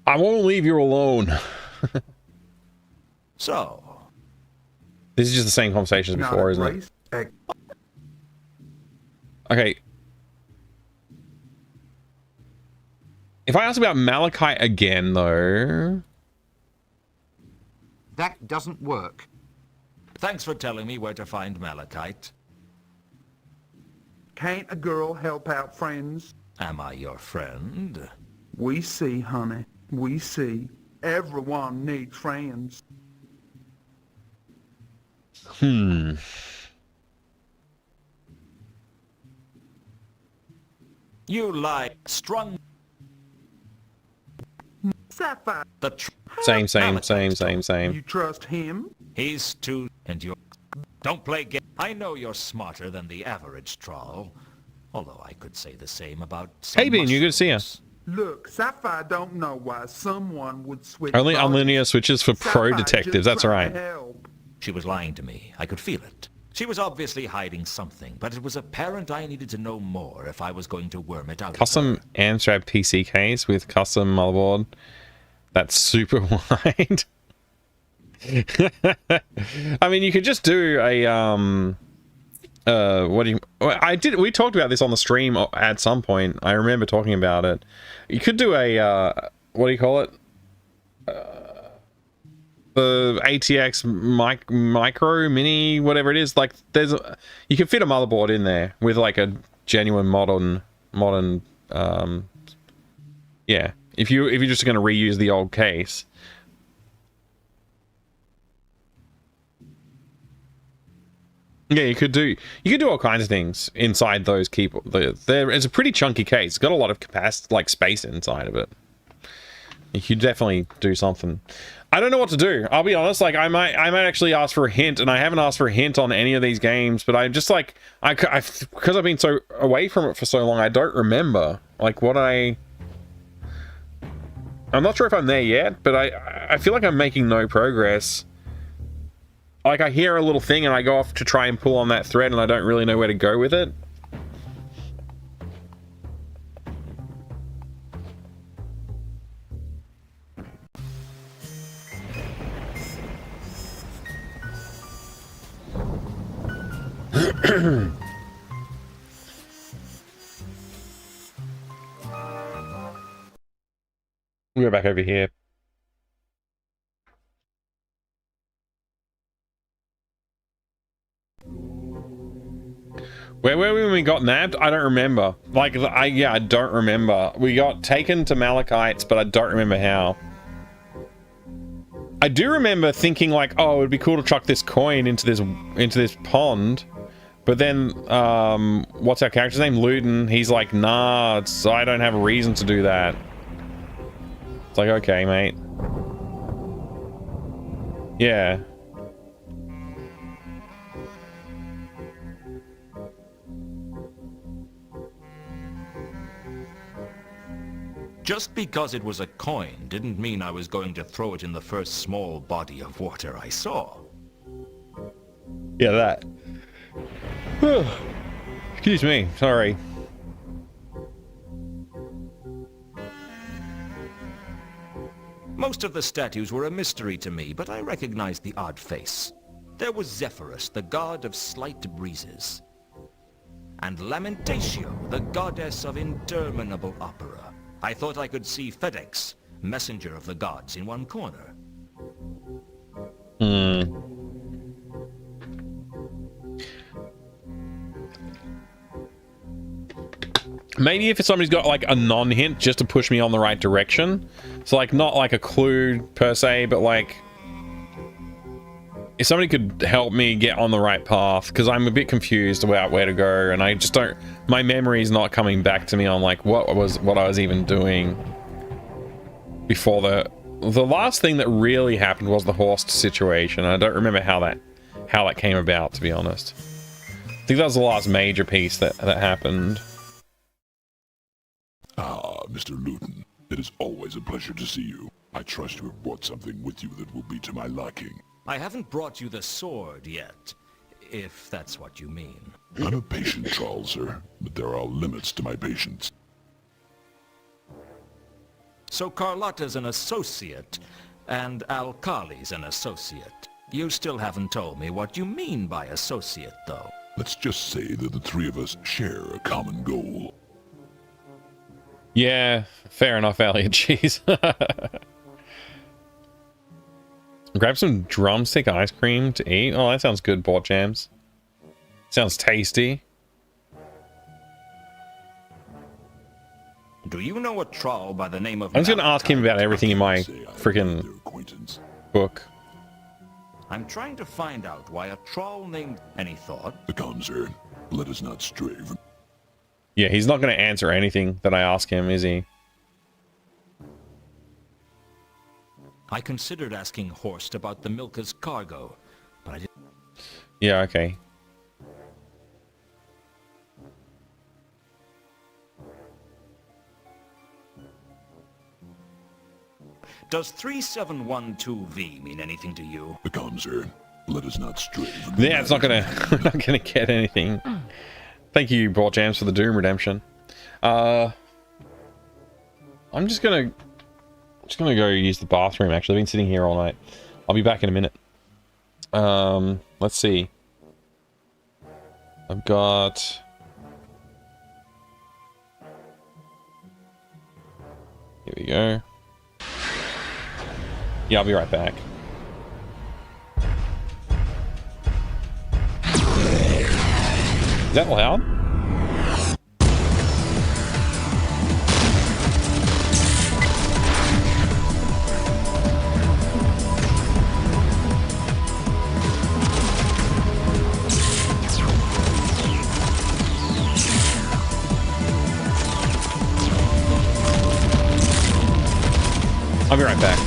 B: I won't leave you alone.
F: So,
B: this is just the same conversation as before, isn't it? Okay. If I ask about Malachite again, though...
E: That doesn't work.
F: thanks for telling me where to find Malachite.
I: Can't a girl help out friends?
F: Am I your friend?
I: We see, honey. We see. Everyone needs friends.
B: Hmm.
F: You lie. Strung.
I: Sapphire.
F: The
B: Same.
I: You trust him?
F: He's too... And you... Don't play game. I know you're smarter than the average troll. Although I could say the same about some
B: Hey, Bean, you good to see you.
I: Look, Sapphire don't know why someone would switch.
B: Only
I: bodies.
B: unlinear switches for pro
I: Sapphire
B: detectives,
I: just
B: that's
I: trying
B: right.
I: to help.
F: She was lying to me. I could feel it. She was obviously hiding something, but it was apparent I needed to know more if I was going to worm it out.
B: Custom Amstrad PC case with custom motherboard. That's super wide. I mean, you could just do a we talked about this on the stream at some point. I remember talking about it. You could do a what do you call it? The ATX micro mini, whatever it is. Like, you can fit a motherboard in there with like a genuine modern yeah. If you're just going to reuse the old case. Yeah, you could do all kinds of things inside those keyboards. It's a pretty chunky case. It's got a lot of capacity, like space inside of it. You could definitely do something. I don't know what to do. I'll be honest. Like, I might actually ask for a hint, and I haven't asked for a hint on any of these games. But I'm just like, because I've been so away from it for so long, I don't remember like what I'm not sure if I'm there yet, but I feel like I'm making no progress. Like, I hear a little thing and I go off to try and pull on that thread and I don't really know where to go with it. We'll go back over here. Where were we when we got nabbed? I don't remember. Like, I don't remember. We got taken to Malachites, but I don't remember how. I do remember thinking like, oh, it'd be cool to chuck this coin into this pond. But then, what's our character's name? Luton. He's like, nah, I don't have a reason to do that. It's like, okay, mate. Yeah.
F: Just because it was a coin didn't mean I was going to throw it in the first small body of water I saw.
B: Yeah, that. Excuse me, sorry.
F: Most of the statues were a mystery to me, but I recognized the odd face. There was Zephyrus, the god of slight breezes. And Lamentatio, the goddess of interminable opera. I thought I could see FedEx, messenger of the gods, in one corner.
B: Maybe if somebody's got like a non-hint just to push me on the right direction. So like, not like a clue per se, but like if somebody could help me get on the right path, because I'm a bit confused about where to go, and I just don't, my memory's not coming back to me on like what I was even doing before the last thing that really happened was the horse situation. I don't remember how that came about, to be honest. I think that was the last major piece that happened.
K: Ah, Mr. Luton. It is always a pleasure to see you. I trust you have brought something with you that will be to my liking.
F: I haven't brought you the sword yet, if that's what you mean.
K: I'm a patient troll, sir, but there are limits to my patience.
F: So Carlotta's an associate, and Alkali's an associate. You still haven't told me what you mean by associate, though.
K: Let's just say that the three of us share a common goal.
B: Yeah, fair enough, Elliot. Jeez. Grab some drumstick ice cream to eat. Oh, that sounds good, Port Jams. Sounds tasty.
F: Do you know a troll by the name of...
B: I'm just going to ask him about everything in my freaking book.
F: I'm trying to find out why a troll named... Any thought?
K: The calm, sir. Let us not stray from...
B: Yeah, he's not going to answer anything that I ask him, is he?
F: I considered asking Horst about the Milka's cargo, but I didn't...
B: Yeah, okay.
F: Does 3712V mean anything to you?
K: The calm, sir. Let us not stray from...
B: Yeah, it's not gonna not gonna get anything. Thank you, Port Jams, for the Doom Redemption. I'm just gonna go use the bathroom. Actually, I've been sitting here all night. I'll be back in a minute. Let's see. I've got... Here we go. Yeah, I'll be right back. Is that loud? I'll be right back.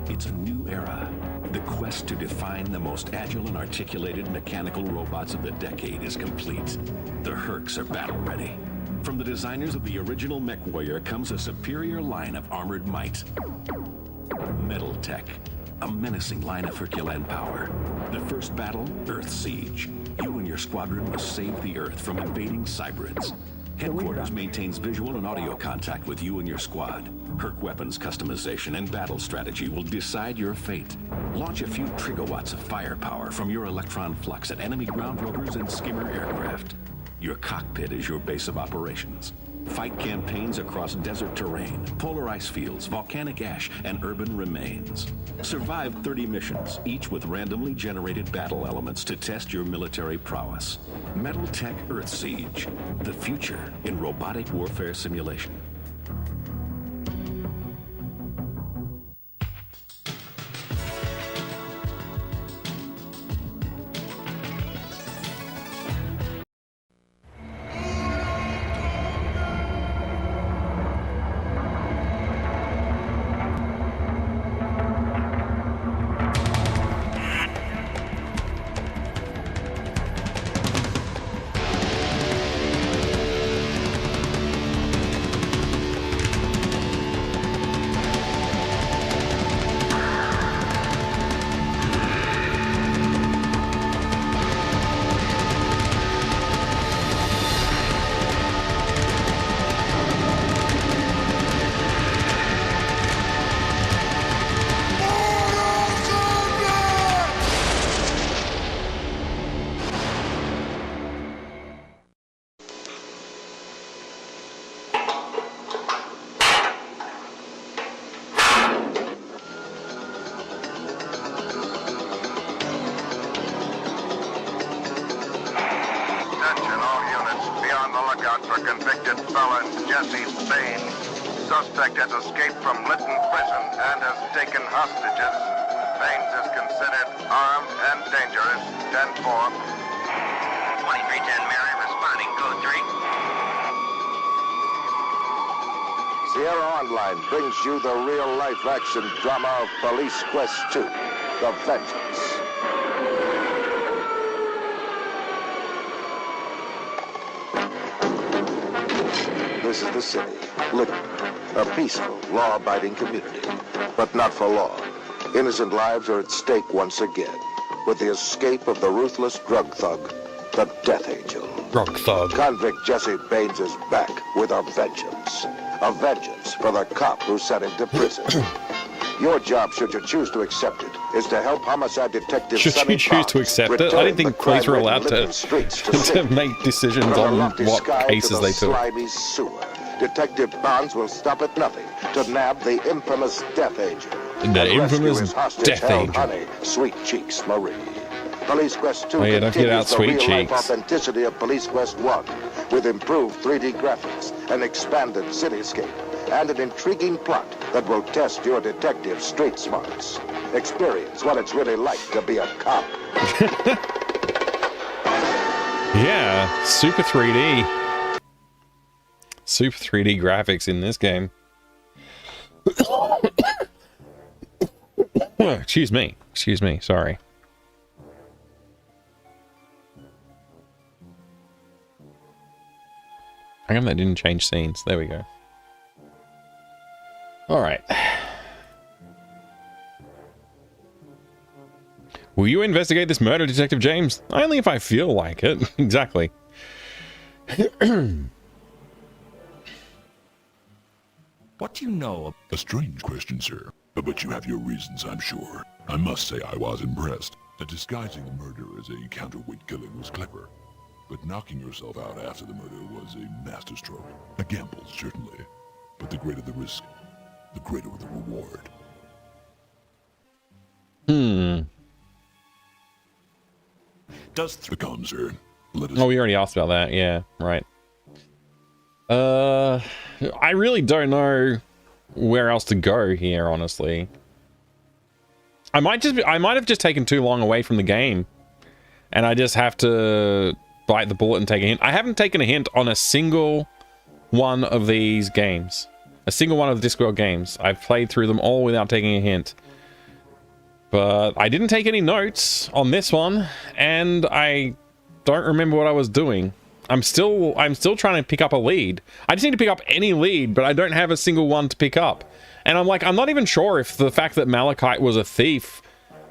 L: It's a new era. The quest to define the most agile and articulated mechanical robots of the decade is complete. The Hercs are battle ready. From the designers of the original Mech Warrior comes a superior line of armored might. Metal Tech, a menacing line of Herculean power. The first battle, Earth Siege. You and your squadron must save the Earth from invading cybrids. Headquarters maintains visual and audio contact with you and your squad. Herc weapons customization and battle strategy will decide your fate. Launch a few trigawatts of firepower from your electron flux at enemy ground rovers and skimmer aircraft. Your cockpit is your base of operations. Fight campaigns across desert terrain, polar ice fields, volcanic ash, and urban remains. Survive 30 missions, each with randomly generated battle elements to test your military prowess. Metal Tech Earth Siege, the future in robotic warfare simulation.
M: Suspect has escaped from Lytton Prison and has taken hostages. Baines is considered armed and dangerous. 10-4. 2310 Mary responding, code 3.
N: Sierra Online brings you the real-life action drama of Police Quest 2, The Vengeance. This is the city, Lytton, a peaceful, law-abiding community, but not for long. Innocent lives are at stake once again, with the escape of the ruthless drug thug, the Death Angel.
B: Drug thug.
N: Convict Jesse Baines is back with a vengeance. A vengeance for the cop who sent him to prison. Your job, should you choose to accept it, is to help homicide detective
B: Should you choose to accept it? I didn't think police were allowed to make decisions on what cases they took.
N: Sewer. Detective Bonds will stop at nothing to nab the infamous Death Angel.
B: The infamous Death Angel.
N: Honey, Sweet Cheeks Marie. Police Quest 2
B: oh yeah, don't get out, Sweet
N: real-life
B: Cheeks.
N: authenticity of Police Quest 1, with improved 3D graphics, an expanded cityscape, and an intriguing plot that will test your detective street smarts. Experience what it's really like to be a cop.
B: Yeah, super 3D. Super 3D graphics in this game. Excuse me, sorry. How come that didn't change scenes? There we go. Alright. Will you investigate this murder, Detective James? Only if I feel like it. Exactly.
F: What do you know?
K: A strange question, sir. But you have your reasons, I'm sure. I must say I was impressed. Disguising the murder as a counterweight killing was clever. But knocking yourself out after the murder was a masterstroke. A gamble, certainly. But the greater the risk, the greater the reward.
F: Does
K: come, sir. Let us.
B: Oh, we already asked about that. Yeah, right. I really don't know where else to go here, honestly. I might have just taken too long away from the game, and I just have to bite the bullet and take a hint. I haven't taken a hint on a single one of these games. A single one of the Discworld games. I've played through them all without taking a hint. But I didn't take any notes on this one, and I don't remember what I was doing. I'm still trying to pick up a lead. I just need to pick up any lead, but I don't have a single one to pick up. And I'm like, I'm not even sure if the fact that Malachite was a thief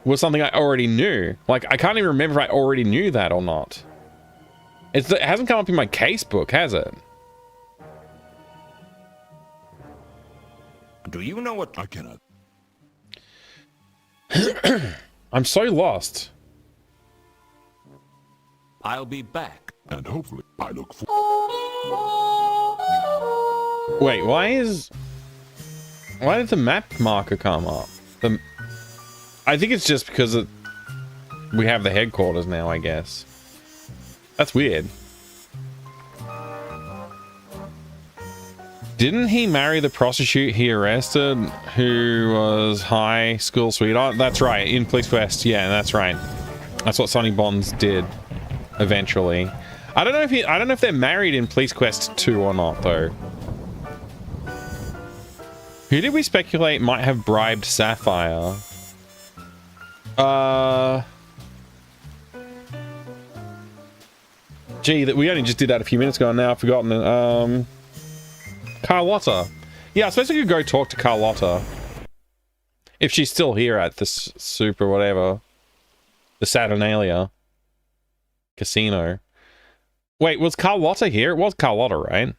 B: was something I already knew. Like, I can't even remember if I already knew that or not. It hasn't come up in my casebook, has it?
F: Do you know what?
K: I cannot.
B: I'm so lost.
F: I'll be back.
K: And hopefully I look forward.
B: Wait, why did the map marker come up? I think it's just because we have the headquarters now, I guess. That's weird. Didn't he marry the prostitute he arrested who was high school sweetheart? That's right, in Police Quest. Yeah, that's right. That's what Sonny Bonds did eventually. I don't know if they're married in Police Quest 2 or not though. Who did we speculate might have bribed Sapphire? Gee, that we only just did that a few minutes ago and now I've forgotten it. Carlotta. Yeah, I suppose I could go talk to Carlotta. If she's still here at this super whatever. The Saturnalia. Casino. Wait, was Carlotta here? It was Carlotta, right?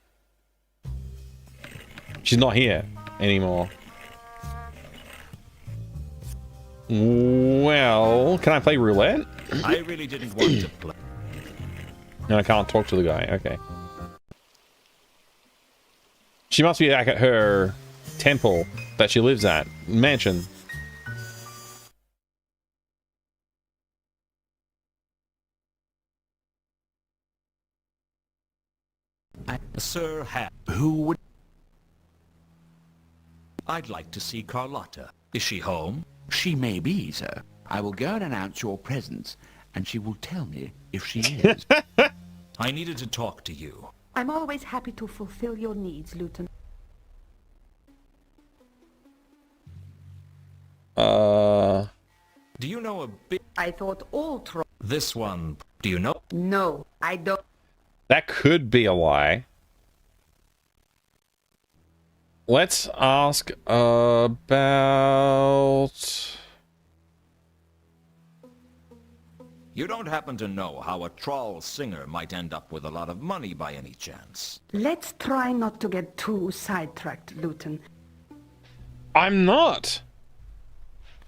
B: She's not here anymore. Well, can I play roulette?
F: I really didn't want to play.
B: No, I can't talk to the guy. Okay. She must be back at her temple that she lives at. Mansion.
F: Sir
H: Who would...
F: I'd like to see Carlotta. Is she home?
H: She may be, sir. I will go and announce your presence, and she will tell me if she is.
F: I needed to talk to you.
O: I'm always happy to fulfill your needs, Lieutenant.
F: Do you know a bit?
O: I thought all trolls...
F: This one, do you know?
O: No, I don't.
B: That could be a lie. Let's ask about...
F: You don't happen to know how a troll singer might end up with a lot of money by any chance?
O: Let's try not to get too sidetracked, Lieutenant.
B: I'm not.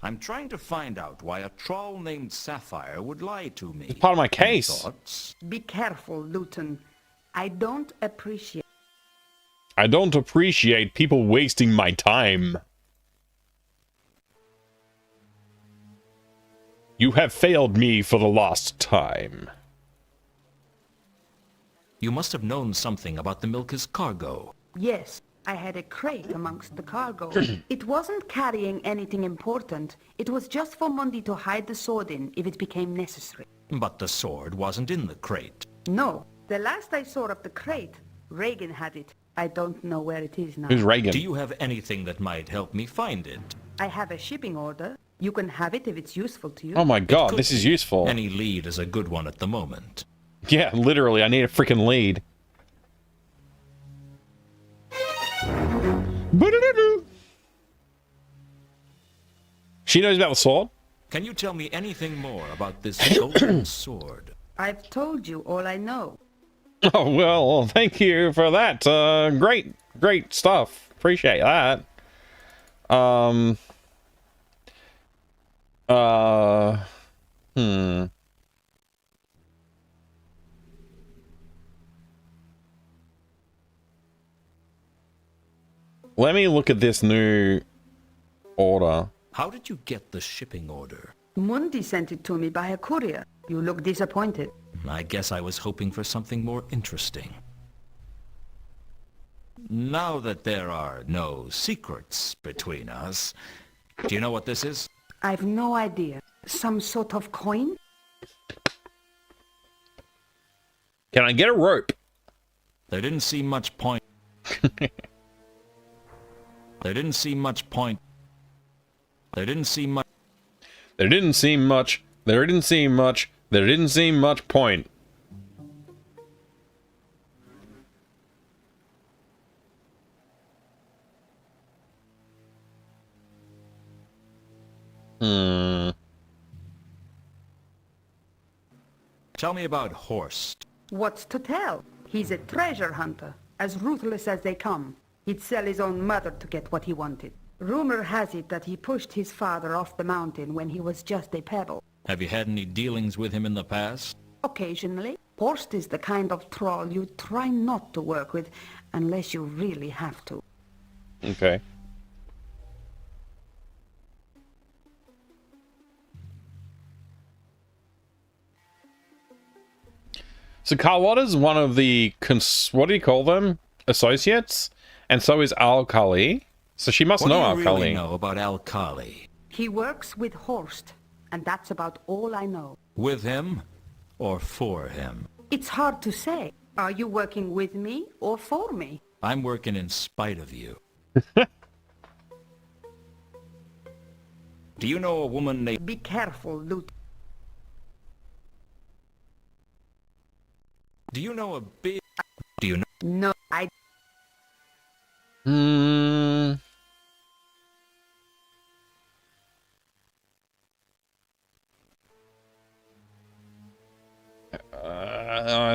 F: I'm trying to find out why a troll named Sapphire would lie to me.
B: It's part of my case.
F: Thoughts?
O: Be careful, Lieutenant. I don't appreciate
B: people wasting my time. You have failed me for the last time.
F: You must have known something about the Milka's cargo.
O: Yes, I had a crate amongst the cargo. It wasn't carrying anything important. It was just for Mundi to hide the sword in if it became necessary.
F: But the sword wasn't in the crate.
O: No, the last I saw of the crate, Reagan had it. I don't know where it is now.
B: Who's Reagan?
F: Do you have anything that might help me find it?
O: I have a shipping order. You can have it if it's useful to you.
B: Oh my god, this is useful.
F: Any lead is a good one at the moment.
B: Yeah, literally, I need a freaking lead. She knows about the sword?
F: Can you tell me anything more about this golden sword?
O: I've told you all I know.
B: Oh, well, thank you for that. Great stuff. Appreciate that. Let me look at this new order.
F: How did you get the shipping order?
O: Mundi sent it to me by a courier. You look disappointed.
F: I guess I was hoping for something more interesting. Now that there are no secrets between us, do you know what this is?
O: I've no idea. Some sort of coin?
B: Can I get a rope?
F: There didn't seem much point. There didn't seem much point. There didn't seem much.
B: There didn't seem much. There didn't seem much. There didn't seem much point.
F: Tell me about Horst.
O: What's to tell? He's a treasure hunter, as ruthless as they come. He'd sell his own mother to get what he wanted. Rumor has it that he pushed his father off the mountain when he was just a pebble.
F: Have you had any dealings with him in the past?
O: Occasionally. Horst is the kind of troll you try not to work with, unless you really have to.
B: Okay. So Carlotta's one of the what do you call them? Associates, and so is Al-Khali. So she must know Al-Khali.
F: What do you really know about Al-Khali?
O: He works with Horst, and that's about all I know.
F: With him or for him?
O: It's hard to say. Are you working with me or for me?
F: I'm working in spite of you. Do you know a woman named...
O: Be careful, Lut.
F: Do you know a big... Do you know...
O: No, I...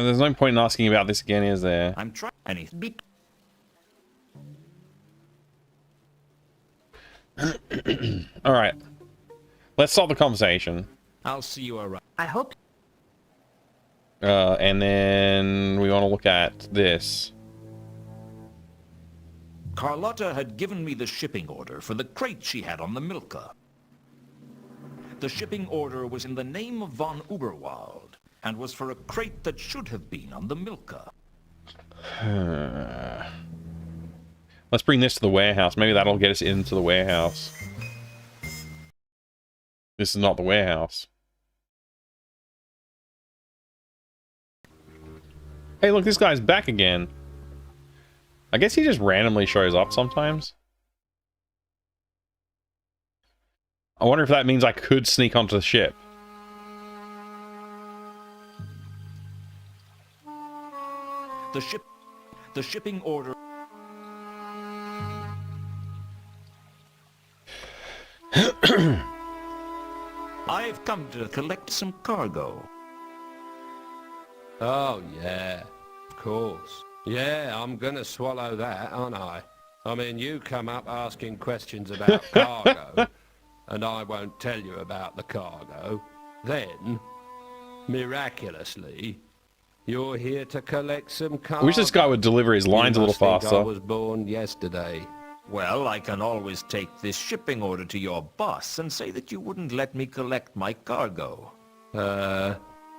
B: There's no point in asking about this again, is there?
F: I'm trying anything.
B: All right. Let's start the conversation.
F: I'll see you around.
O: I hope.
B: And then we want to look at this.
F: Carlotta had given me the shipping order for the crate she had on the Milka. The shipping order was in the name of von Uberwald, and was for a crate that should have been on the Milka.
B: Let's bring this to the warehouse. Maybe that'll get us into the warehouse. This is not the warehouse. Hey, look, this guy's back again. I guess he just randomly shows up sometimes. I wonder if that means I could sneak onto the ship.
F: The shipping order... I've come to collect some cargo.
J: Oh, yeah, of course. Yeah, I'm gonna swallow that, aren't I? I mean, you come up asking questions about cargo, and I won't tell you about the cargo. Then, miraculously, you're here to collect some cargo.
B: I wish this guy would deliver his lines a little faster.
J: I was born yesterday.
F: Well, I can always take this shipping order to your boss and say that you wouldn't let me collect my cargo.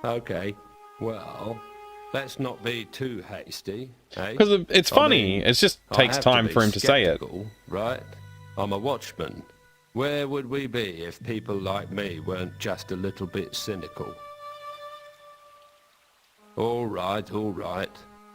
J: Okay. Well, let's not be too hasty, eh?
B: Because it's funny. It just takes time for him to say it.
J: Right? I'm a watchman. Where would we be if people like me weren't just a little bit cynical? All right.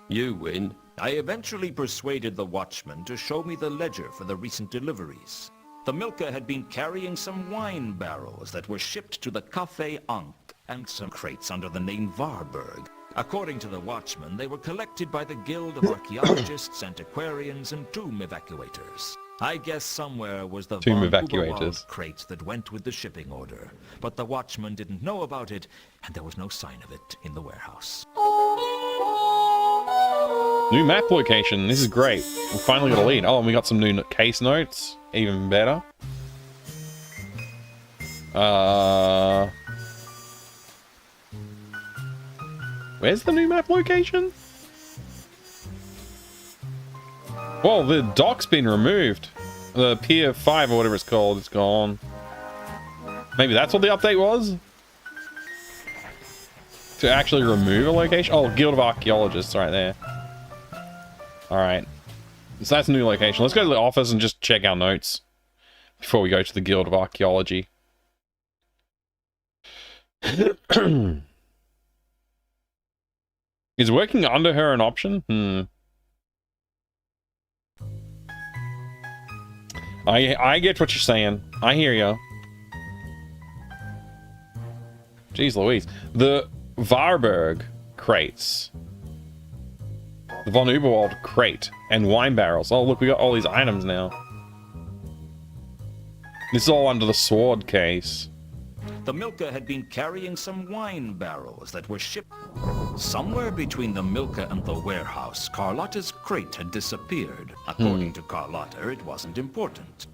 J: You win.
F: I eventually persuaded the watchman to show me the ledger for the recent deliveries. The Milka had been carrying some wine barrels that were shipped to the Café Ankh and some crates under the name Varberg. According to the watchman, they were collected by the Guild of Archaeologists, Antiquarians, and Tomb Evacuators. I guess somewhere was the
B: Tomb
F: von
B: Evacuators
F: Uberwald crate that went with the shipping order. But the watchman didn't know about it, and there was no sign of it in the warehouse.
B: New map location. This is great. We finally got a lead. Oh, and we got some new case notes. Even better. Where's the new map location? Well, the dock's been removed. The Pier 5 or whatever it's called is gone. Maybe that's what the update was? To actually remove a location? Oh, Guild of Archaeologists right there. Alright. So that's a new location. Let's go to the office and just check our notes before we go to the Guild of Archaeology. Is working under her an option? I get what you're saying. I hear you. Jeez Louise. The Varberg crates. The von Uberwald crate. And wine barrels. Oh, look, we got all these items now. This is all under the sword case.
F: The Milka had been carrying some wine barrels that were shipped. Somewhere between the Milka and the warehouse, Carlotta's crate had disappeared. According to Carlotta, it wasn't important.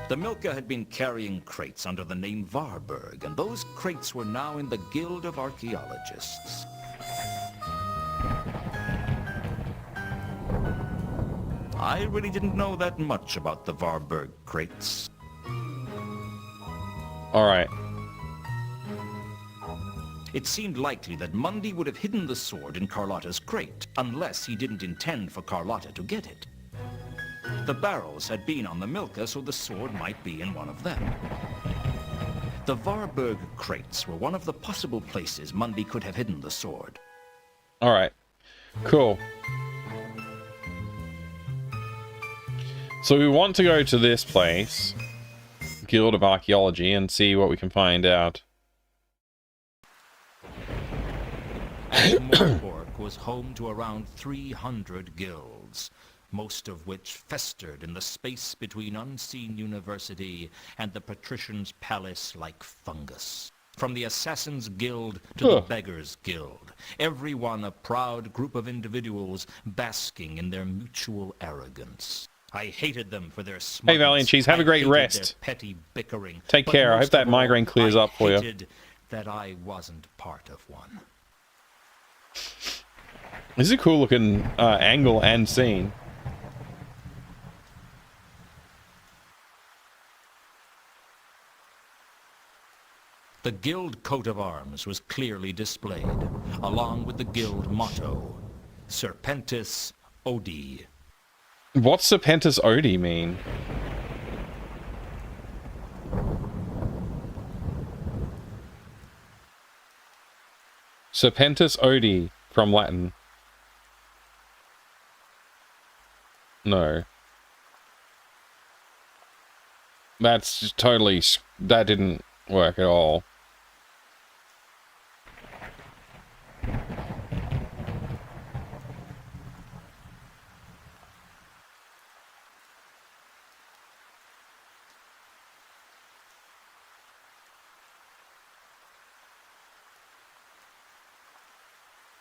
F: The Milka had been carrying crates under the name Varberg, and those crates were now in the Guild of Archaeologists. I really didn't know that much about the Varberg crates.
B: Alright.
F: It seemed likely that Mundy would have hidden the sword in Carlotta's crate, unless he didn't intend for Carlotta to get it. The barrels had been on the Milka, so the sword might be in one of them. The Varberg crates were one of the possible places Mundy could have hidden the sword.
B: Alright. Cool. So we want to go to this place, Guild of Archaeology, and see what we can find out.
F: Morborg was home to around 300 guilds, most of which festered in the space between Unseen University and the Patrician's Palace like fungus. From the Assassin's Guild to the Beggar's Guild, every one a proud group of individuals basking in their mutual arrogance. I hated them for their smugness.
B: Hey, Valiant Cheese, have a great rest.
F: Their petty bickering.
B: Take care. I hope that migraine clears up for you.
F: I hated that I wasn't part of one.
B: This is a cool looking angle and scene.
F: The guild coat of arms was clearly displayed, along with the guild motto, Serpentis Odi.
B: What's Serpentis Odi mean? Serpentis Odi from Latin. No. That's just totally... that didn't work at all.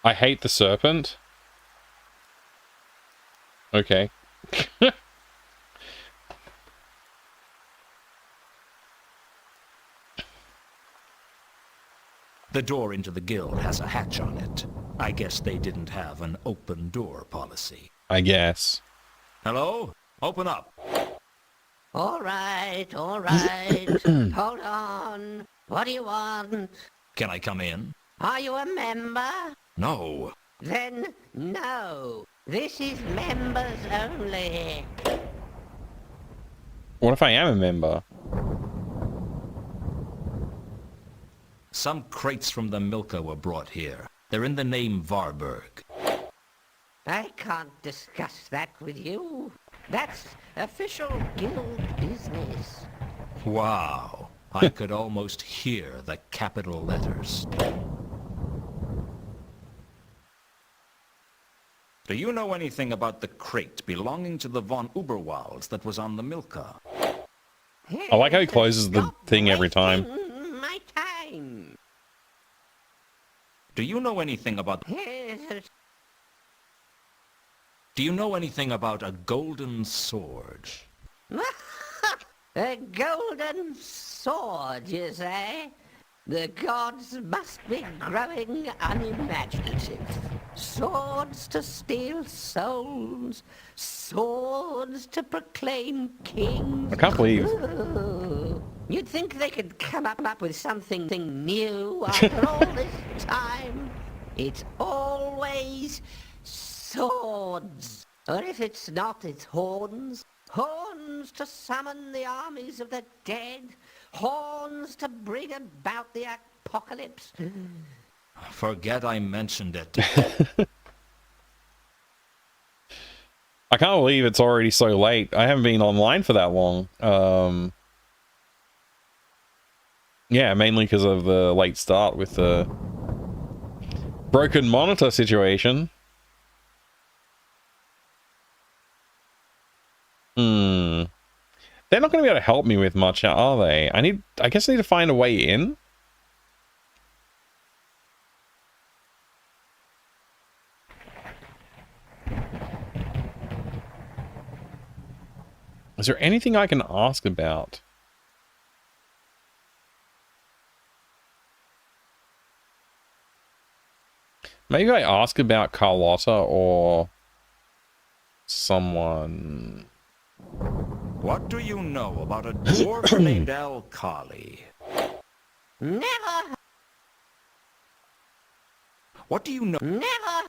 B: I hate the serpent. Okay.
F: The door into the guild has a hatch on it. I guess they didn't have an open door policy.
B: I guess.
F: Hello? Open up.
P: All right, all right. Hold on. What do you want?
F: Can I come in?
P: Are you a member?
F: No.
P: Then no. This is members only.
B: What if I am a member?
F: Some crates from the Milka were brought here. They're in the name Varberg.
P: I can't discuss that with you. That's official guild business.
F: Wow. I could almost hear the capital letters. Do you know anything about the crate belonging to the von Uberwalds that was on the Milka?
B: I like how he closes the thing every time.
P: My time.
F: Do you know anything about... Do you know anything about a golden sword?
P: A golden sword, you say? The gods must be growing unimaginative. Swords to steal souls. Swords to proclaim kings.
B: I can't believe.
P: You'd think they could come up with something new after all this time. It's always swords. Or if it's not, it's horns. Horns to summon the armies of the dead. Horns to bring about the apocalypse.
F: Forget I mentioned it.
B: I can't believe it's already so late. I haven't been online for that long. Yeah, mainly because of the late start with the broken monitor situation. They're not going to be able to help me with much, are they? I guess I need to find a way in. Is there anything I can ask about? Maybe I ask about Carlotta or... someone.
F: What do you know about a dwarf named Alkali?
P: Never.
F: What do you know?
P: Never.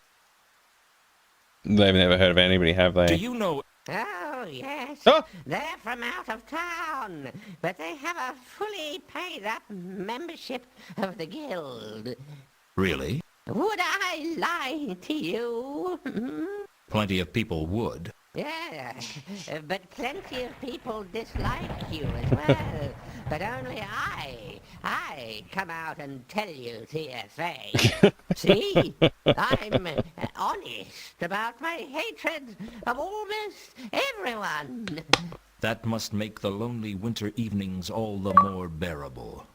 B: They've never heard of anybody, have they?
F: Do you know?
P: Oh, yes.
B: Oh!
P: They're from out of town, but they have a fully paid-up membership of the guild.
F: Really?
P: Would I lie to you?
F: Plenty of people would.
P: Yeah, but plenty of people dislike you as well. But only I come out and tell you to your face. See? I'm honest about my hatred of almost everyone.
F: That must make the lonely winter evenings all the more bearable.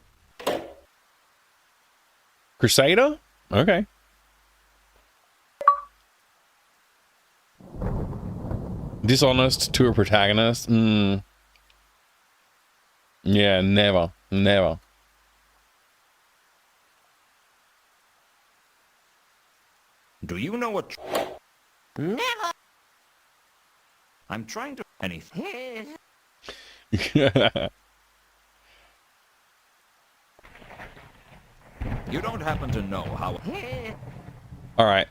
B: Crusader? Okay. Dishonest to a protagonist? Yeah, never. Never.
F: Do you know what?
P: Never.
F: I'm trying to... anything. You don't happen to know how...
B: All right.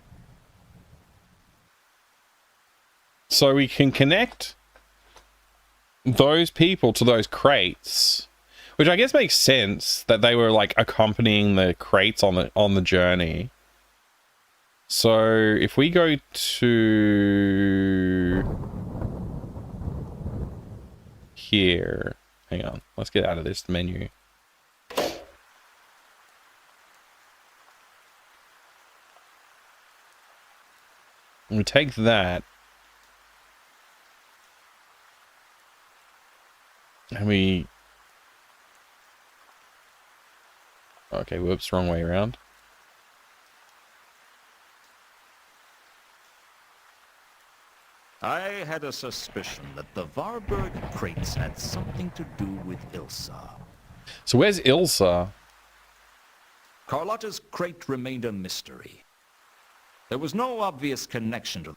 B: So we can connect those people to those crates, which I guess makes sense that they were like accompanying the crates on the journey. So if we go to here, hang on, let's get out of this menu. We take that. And we... Okay, whoops, wrong way around.
F: I had a suspicion that the Varberg crates had something to do with Ilsa.
B: So where's Ilsa?
F: Carlotta's crate remained a mystery. There was no obvious connection to...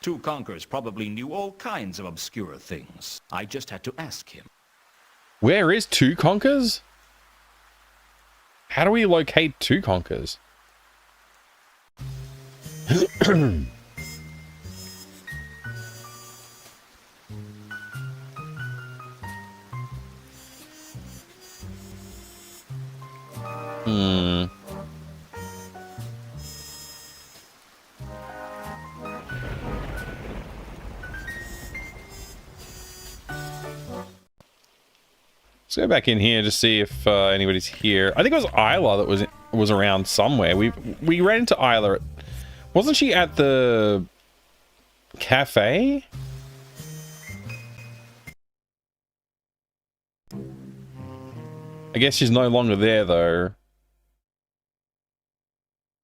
F: Two Conkers probably knew all kinds of obscure things. I just had to ask him.
B: Where is Two Conkers? How do we locate Two Conkers? Let's go back in here to see if anybody's here. I think it was Isla that was around somewhere. We ran into Isla. Wasn't she at the cafe? I guess she's no longer there though.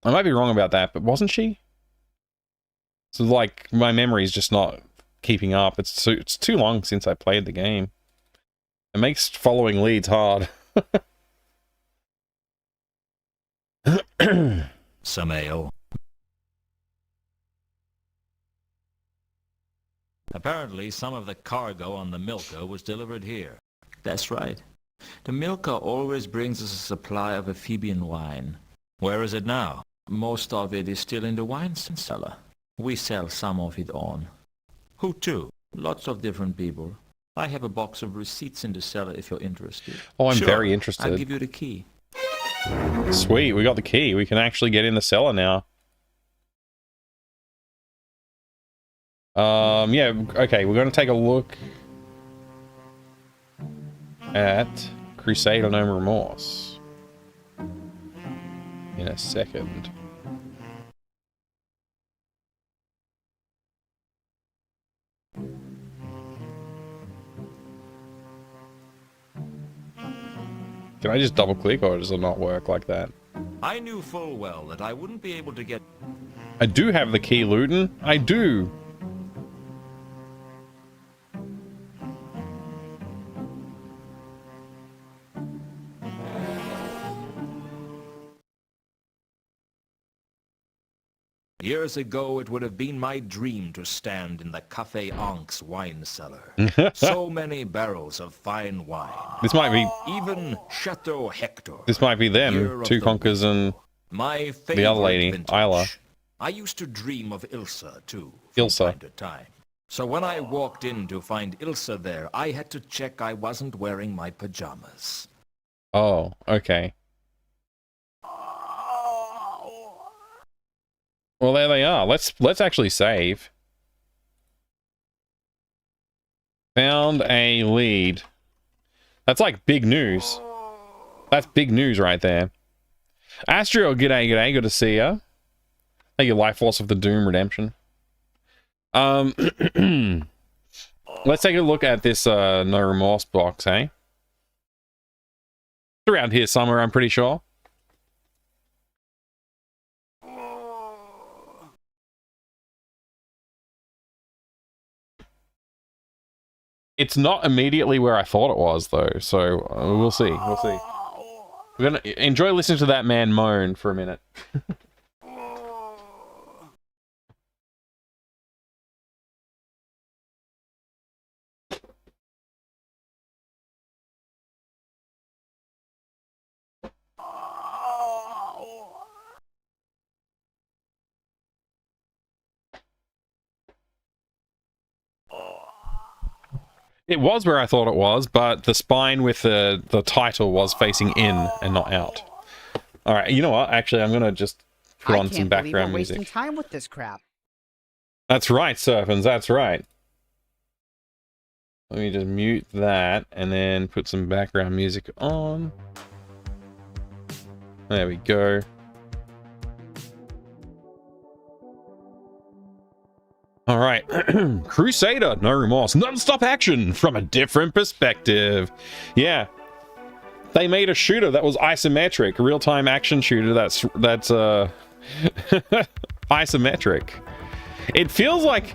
B: I might be wrong about that, but wasn't she? So like my memory's just not keeping up. It's too long since I played the game. It makes following leads hard.
F: Some ale. Apparently, some of the cargo on the Milka was delivered here. That's right. The Milka always brings us a supply of Ephebian wine. Where is it now? Most of it is still in the wine cellar. We sell some of it on. Who to? Lots of different people. I have a box of receipts in the cellar if you're interested.
B: Oh, I'm
F: Sure,
B: very interested.
F: I'll give you the key.
B: Sweet, we got the key. We can actually get in the cellar now. Yeah, okay, we're going to take a look at Crusader No Remorse in a second. Can I just double click or does it not work like that?
F: I knew full well that I wouldn't be able to get...
B: I do have the key, Luton. I do.
F: Years ago, it would have been my dream to stand in the Café Ank's wine cellar. So many barrels of fine wine.
B: This might be...
F: Even Chateau Hector.
B: This might be them. Two Conkers and
F: my
B: the other lady,
F: vintage.
B: Isla.
F: I used to dream of Ilsa, too, from
B: Ilsa.
F: time to time. So when I walked in to find Ilsa there, I had to check I wasn't wearing my pajamas.
B: Oh, okay. Well, there they are. Let's actually save. Found a lead. That's like big news. That's big news right there. Astro, g'day, g'day. Good to see ya. Thank you, Life Force of the Doom Redemption. Let's take a look at this No Remorse box, eh? It's around here somewhere, I'm pretty sure. It's not immediately where I thought it was, though, so we'll see. We'll see. We're gonna enjoy listening to that man moan for a minute. It was where I thought it was, but the spine with the title was facing in and not out. All right, you know what? Actually, I'm gonna just put on some background music.
Q: Wasting time with this crap.
B: That's right, Surfins. That's right. Let me just mute that and then put some background music on. There we go. All right, Crusader, No Remorse, non-stop action from a different perspective. Yeah, they made a shooter that was isometric, a real-time action shooter that's isometric. It feels like,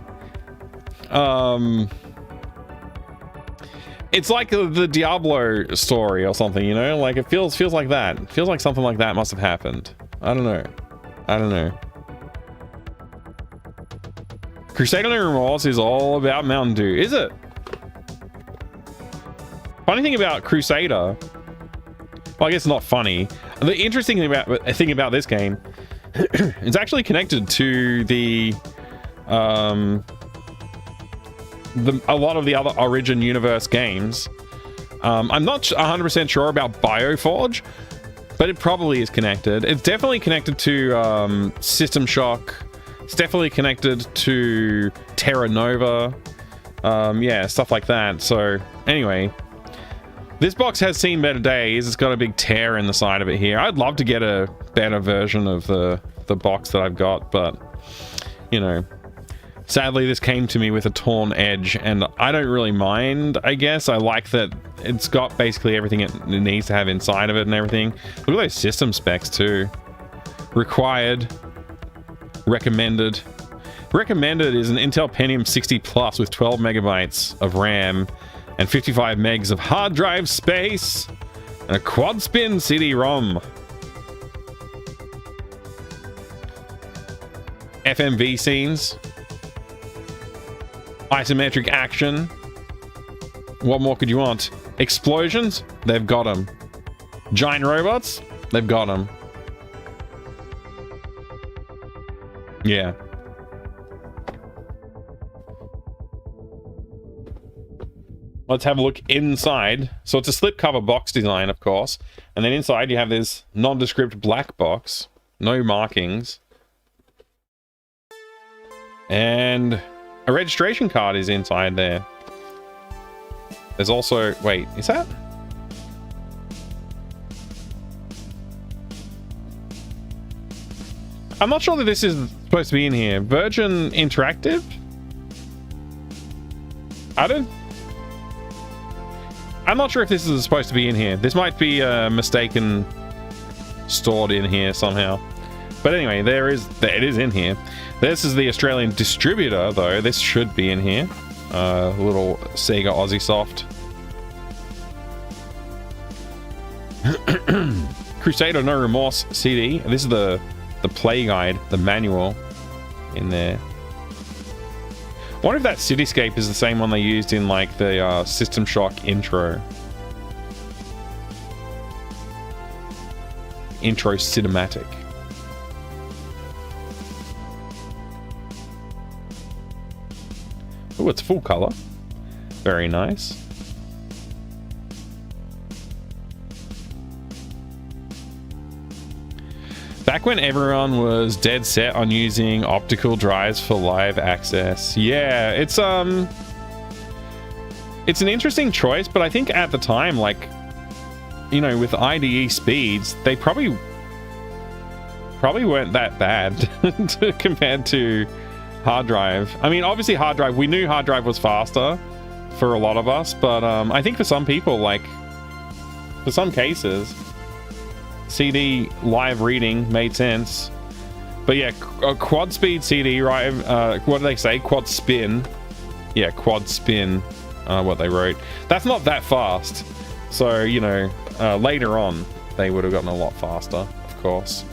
B: it's like the Diablo story or something, you know? Like it feels like that. It feels like something like that must have happened. I don't know. I don't know. Crusader No Remorse is all about Mountain Dew, is it? Funny thing about Crusader, well, I guess not funny. The interesting thing about this game, it's actually connected to a lot of the other Origin Universe games. I'm not 100% sure about Bioforge, but it probably is connected. It's definitely connected to System Shock. It's definitely connected to Terra Nova. Yeah, stuff like that. So, anyway. This box has seen better days. It's got a big tear in the side of it here. I'd love to get a better version of the box that I've got, but, you know. Sadly, this came to me with a torn edge, and I don't really mind, I guess. I like that it's got basically everything it needs to have inside of it and everything. Look at those system specs, too. Required. Recommended. Recommended is an Intel Pentium 60 Plus with 12 megabytes of RAM and 55 megs of hard drive space and a quad spin CD-ROM. FMV scenes. Isometric action. What more could you want? Explosions? They've got them. Giant robots? They've got them. Yeah. Let's have a look inside. So it's a slipcover box design, of course. And then inside you have this nondescript black box. No markings. And a registration card is inside there. There's also... Wait, is that... I'm not sure that this is supposed to be in here. Virgin Interactive? I'm not sure if this is supposed to be in here. This might be mistaken stored in here somehow. But anyway, it is in here. This is the Australian distributor, though. This should be in here. Little Sega Aussie Soft. Crusader No Remorse CD. This is the play guide, the manual. in there. I wonder if that cityscape is the same one they used in like the System Shock intro. Intro cinematic. Oh, it's full color. Very nice. Back when everyone was dead set on using optical drives for live access. Yeah, it's an interesting choice, but I think at the time, like, you know, with IDE speeds, they probably weren't that bad compared to hard drive. I mean, obviously hard drive, we knew hard drive was faster for a lot of us, but I think for some people, like, for some cases, CD live reading made sense. But yeah, quad speed CD, right? What do they say? Quad spin. Yeah, quad spin, what they wrote. That's not that fast. So, you know, later on, they would have gotten a lot faster, of course.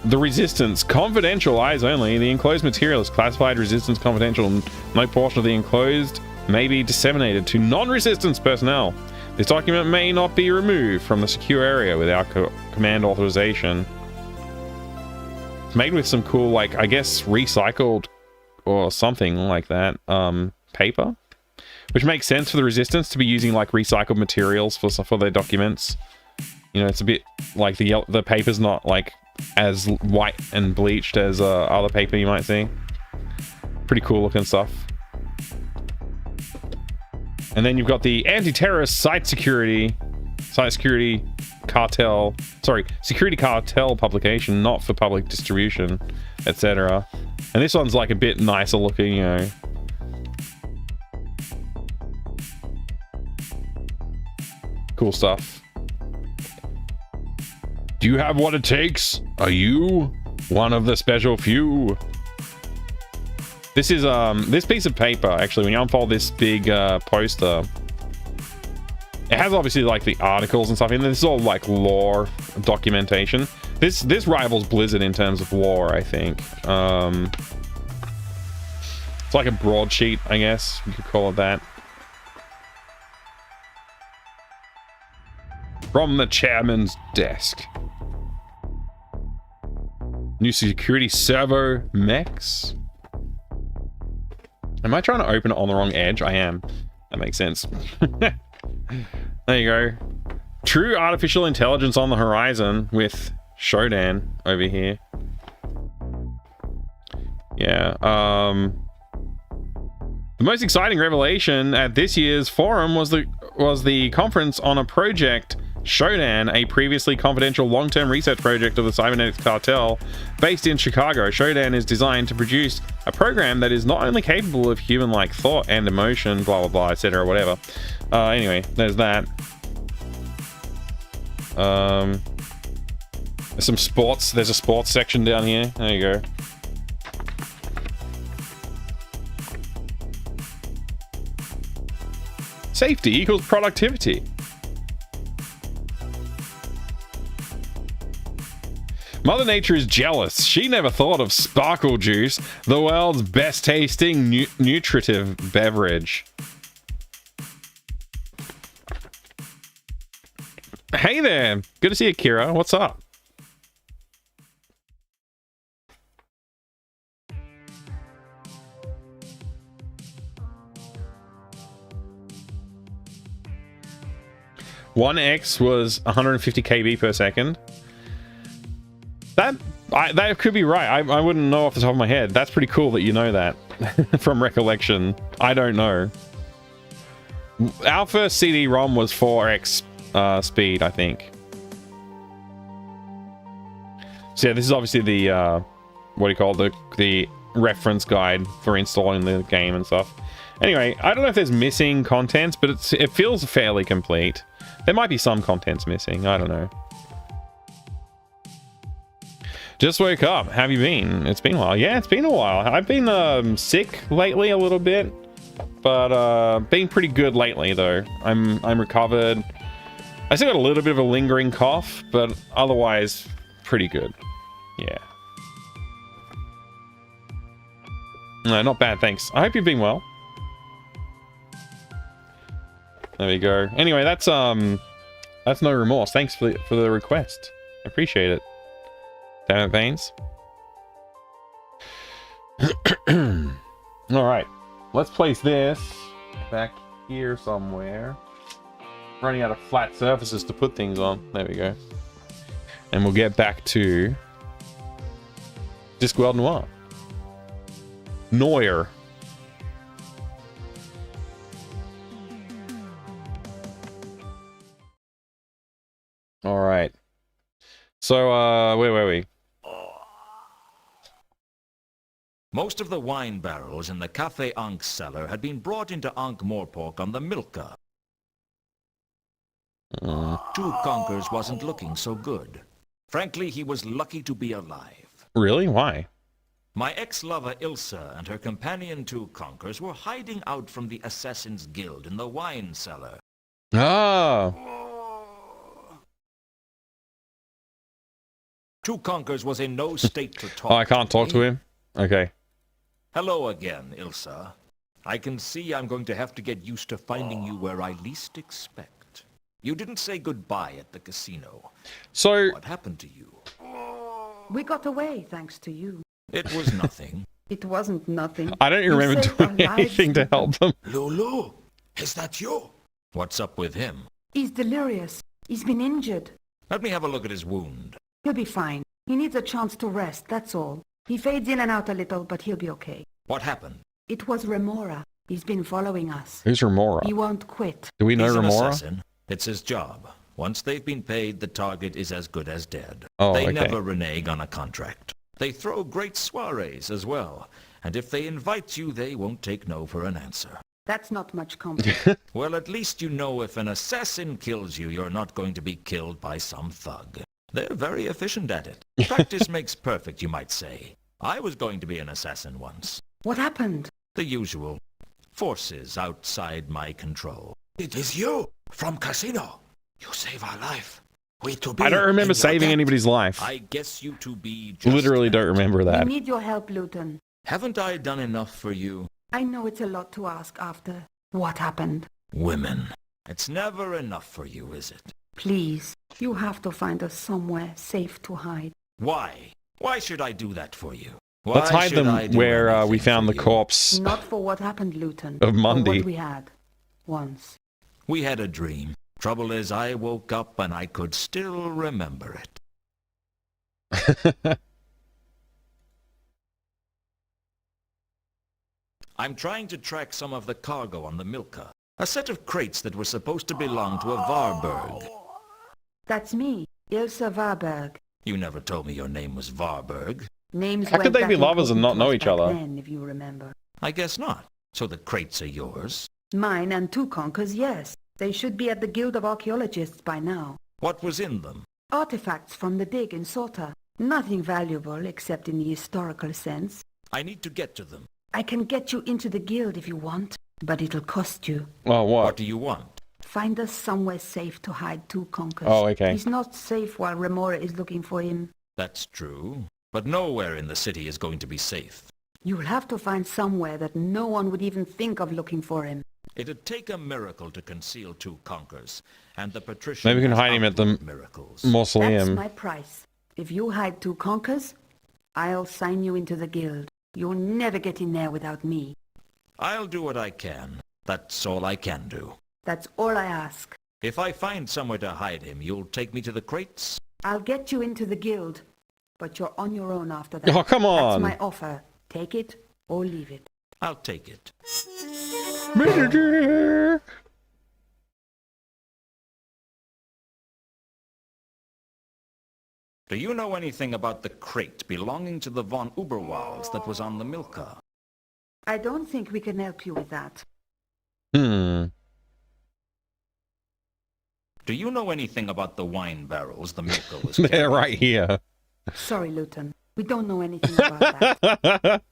B: The resistance, confidential, eyes only. The enclosed material is classified resistance confidential. No portion of the enclosed may be disseminated to non-resistance personnel. This document may not be removed from the secure area without command authorization. It's made with some cool, like, I guess, recycled or something like that, paper. Which makes sense for the resistance to be using, like, recycled materials for their documents. You know, it's a bit like the paper's not, like, as white and bleached as other paper you might see. Pretty cool looking stuff. And then you've got the anti-terrorist security cartel publication, not for public distribution, etc. And this one's like a bit nicer looking, you know. Cool stuff. Do you have what it takes? Are you one of the special few? This is this piece of paper, actually, when you unfold this big poster, it has obviously like the articles and stuff in there. This is all like lore documentation. This rivals Blizzard in terms of lore, I think. It's like a broadsheet, I guess you could call it that. From the chairman's desk. New security servo mechs. Am I trying to open it on the wrong edge? I am. That makes sense. There you go. True artificial intelligence on the horizon with Shodan over here. Yeah. The most exciting revelation at this year's forum was the conference on a project Shodan, a previously confidential long-term research project of the cybernetics cartel based in Chicago. Shodan is designed to produce a program that is not only capable of human-like thought and emotion, blah blah blah, etc., whatever. Anyway, there's that. There's some sports. There's a sports section down here. There you go. Safety equals productivity. Mother Nature is jealous. She never thought of sparkle juice, the world's best tasting nutritive beverage. Hey there. Good to see you, Kira. What's up? One X was 150 KB per second. That could be right. I wouldn't know off the top of my head. That's pretty cool that you know that from recollection. I don't know. Our first CD-ROM was 4X speed, I think. So yeah, this is obviously the what do you call it? The reference guide for installing the game and stuff. Anyway, I don't know if there's missing contents, but it feels fairly complete. There might be some contents missing. I don't know. Just woke up. How have you been? It's been a while. Yeah, it's been a while. I've been sick lately a little bit, but been pretty good lately though. I'm recovered. I still got a little bit of a lingering cough, but otherwise pretty good. Yeah. No, not bad, thanks. I hope you're being well. There we go. Anyway, that's No Remorse. Thanks for the request. I appreciate it. Damn it, Veins. Alright. Let's place this back here somewhere. Running out of flat surfaces to put things on. There we go. And we'll get back to Discworld Noir. Noir. Alright. So, where were we?
F: Most of the wine barrels in the Café Ankh cellar had been brought into Ankh-Morpork on the Milka. Two Conkers wasn't looking so good. Frankly, he was lucky to be alive.
B: Really? Why?
F: My ex-lover Ilsa and her companion Two Conkers were hiding out from the Assassin's Guild in the wine cellar.
B: Oh.
F: Two Conkers was in no state to talk.
B: Oh, I can't talk to him? Okay.
F: Hello again, Ilsa. I can see I'm going to have to get used to finding you where I least expect. You didn't say goodbye at the casino.
B: So...
F: What happened to you?
O: We got away, thanks to you.
F: It was nothing.
O: It wasn't nothing.
B: I don't remember doing anything to help them.
F: Lulu, is that you? What's up with him?
O: He's delirious. He's been injured.
F: Let me have a look at his wound.
O: He'll be fine. He needs a chance to rest, that's all. He fades in and out a little, but he'll be okay.
F: What happened?
O: It was Remora. He's been following us.
B: Who's Remora?
O: He won't quit.
B: Do we know
F: He's
B: Remora?
F: An assassin. It's his job. Once they've been paid, the target is as good as dead.
B: Oh,
F: they
B: okay.
F: never renege on a contract. They throw great soirees as well. And if they invite you, they won't take no for an answer.
O: That's not much compliment.
F: Well, at least you know if an assassin kills you, you're not going to be killed by some thug. They're very efficient at it. Practice makes perfect, you might say. I was going to be an assassin once.
O: What happened?
F: The usual. Forces outside my control.
E: It is you from Casino. You save our life. We to be
B: I don't remember saving anybody's life.
F: I guess you to be just
B: Literally don't remember that.
O: We need your help, Luton.
F: Haven't I done enough for you?
O: I know it's a lot to ask after what happened.
F: Women. It's never enough for you, is it?
O: Please, you have to find us somewhere safe to hide.
F: Why? Why should I do that for you?
B: Let's hide them where we found the corpse
O: Not for what happened, Luton.
B: of Mundy.
O: For what we had. Once.
F: We had a dream. Trouble is, I woke up and I could still remember it. I'm trying to track some of the cargo on the Milka. A set of crates that were supposed to belong to a Varberg.
O: That's me, Ilsa Varberg.
F: You never told me your name was Varberg.
O: Names
B: How could they be lovers and not know each other?
O: Then, if you remember.
F: I guess not. So the crates are yours?
O: Mine and Two Conkers, yes. They should be at the Guild of Archaeologists by now.
F: What was in them?
O: Artifacts from the dig in Sorta. Nothing valuable except in the historical sense.
F: I need to get to them.
O: I can get you into the Guild if you want, but it'll cost you.
B: Well, what?
F: What do you want?
O: Find us somewhere safe to hide Two Conkers.
B: Oh, okay.
O: He's not safe while Remora is looking for him.
F: That's true. But nowhere in the city is going to be safe.
O: You'll have to find somewhere that no one would even think of looking for him.
F: It'd take a miracle to conceal Two Conkers, and the patrician
B: Maybe we can
F: has
B: hide him at the
F: miracles.
B: mausoleum.
O: That's my price. If you hide Two Conkers, I'll sign you into the Guild. You'll never get in there without me.
F: I'll do what I can. That's all I can do.
O: That's all I ask.
F: If I find somewhere to hide him, you'll take me to the crates?
O: I'll get you into the Guild, but you're on your own after that.
B: Oh, come on.
O: That's my offer. Take it or leave it.
F: I'll take it.
B: Manager!
F: Do you know anything about the crate belonging to the von Uberwalds that was on the Milka?
O: I don't think we can help you with that.
B: Hmm.
F: Do you know anything about the wine barrels the Milka was
B: They're
F: carrying?
B: right here.
O: Sorry, Luton. We don't know anything about that.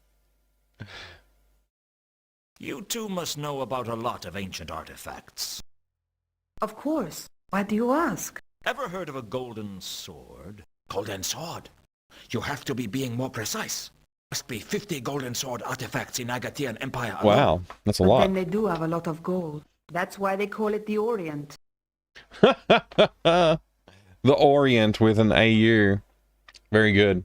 F: You two must know about a lot of ancient artifacts.
O: Of course. Why do you ask?
F: Ever heard of a golden sword?
E: Golden sword. You have to be being more precise. Must be 50 golden sword artifacts in Agatian Empire alone.
B: Wow, that's a
O: But
B: lot.
O: then they do have a lot of gold. That's why they call it the Orient.
B: The Orient with an AU. Very good.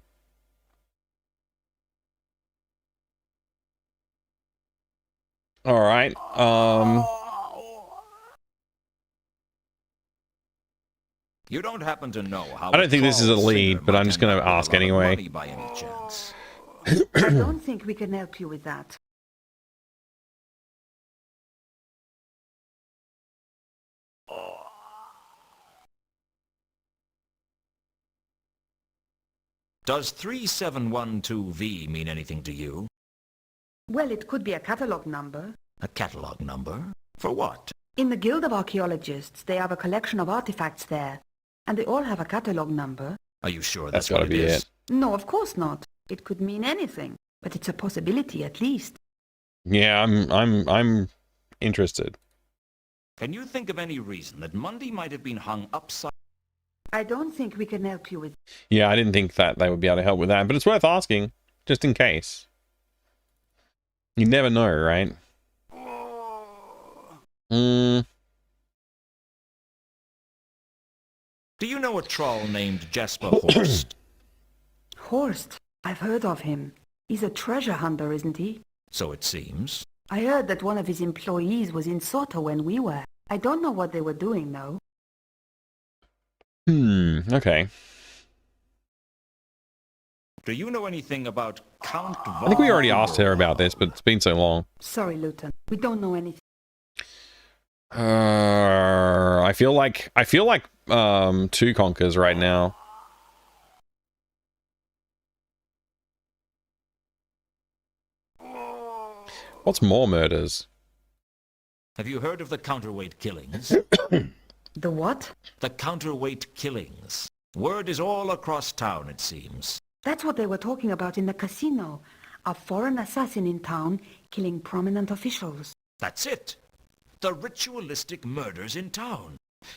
B: All right.
F: You don't happen to know how
B: I don't think this is a lead, but I'm just going to ask anyway.
F: by any chance?
O: I don't think we can help you with that.
F: Does 3712V mean anything to you?
O: Well, it could be a catalog number.
F: A catalog number? For what?
O: In the Guild of Archaeologists, they have a collection of artifacts there, and they all have a catalog number.
F: Are you sure
B: That's
F: that's what
B: gotta
F: it
B: be
F: is?
B: it.
O: No, of course not. It could mean anything, but it's a possibility at least.
B: Yeah, I'm interested.
F: Can you think of any reason that Monday might have been hung upside?
O: I don't think we can help you with...
B: Yeah, I didn't think that they would be able to help with that, but it's worth asking, just in case. You never know, right?
F: Do you know a troll named Jasper Horst?
O: Horst. I've heard of him. He's a treasure hunter, isn't he?
F: So it seems.
O: I heard that one of his employees was in Soto when we were. I don't know what they were doing, though.
B: Okay.
F: Do you know anything about Count
B: I think we already asked her about this, but it's been so long.
O: Sorry, Luton. We don't know anything.
B: I feel like two conquers right now. What's more murders?
F: Have you heard of the counterweight killings?
O: The what?
F: The counterweight killings. Word is all across town, it seems.
O: That's what they were talking about in the casino. A foreign assassin in town killing prominent officials.
F: That's it. The ritualistic murders in town.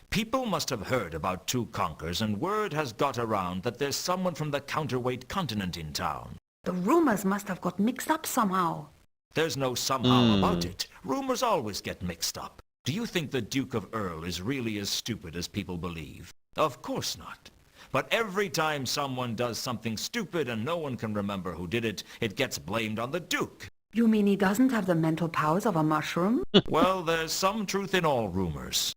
F: People must have heard about two conquers, and word has got around that there's someone from the counterweight continent in town.
O: The rumors must have got mixed up somehow.
F: There's no somehow about it. Rumors always get mixed up. Do you think the Duke of Earl is really as stupid as people believe? Of course not. But every time someone does something stupid and no one can remember who did it, it gets blamed on the Duke.
O: You mean he doesn't have the mental powers of a mushroom?
F: Well, there's some truth in all rumors.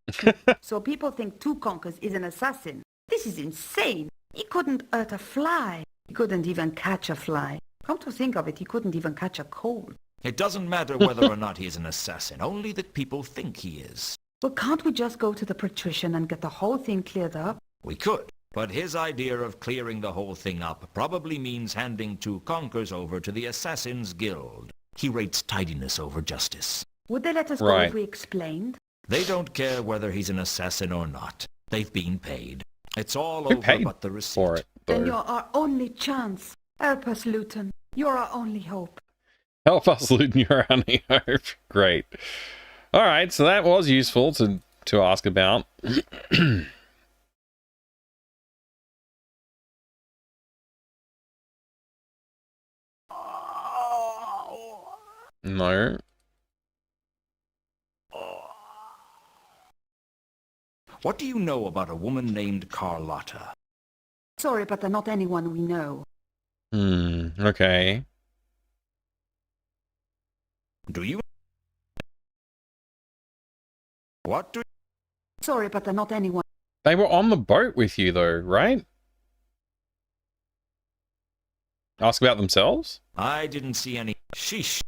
O: So people think Two Conkers is an assassin. This is insane. He couldn't hurt a fly. He couldn't even catch a fly. Come to think of it, he couldn't even catch a cold.
F: It doesn't matter whether or not he's an assassin, only that people think he is.
O: Well, can't we just go to the patrician and get the whole thing cleared up?
F: We could, but his idea of clearing the whole thing up probably means handing Two Conkers over to the Assassin's Guild. He rates tidiness over justice.
O: Would they let us go if we explained?
F: They don't care whether he's an assassin or not. They've been paid. It's all
B: We're
F: over
B: paid
F: but the receipt.
B: for it,
O: Then
B: though.
O: you're our only chance. Help us, Luton. You're our only hope.
B: Help us, Luton, your only hope. Great. All right, so that was useful to ask about. No.
F: What do you know about a woman named Carlotta?
O: Sorry, but they're not anyone we know.
B: Okay.
F: Do you? What do?
O: Sorry, but they're not anyone.
B: They were on the boat with you, though, right? Ask about themselves?
F: I didn't see any. Sheesh.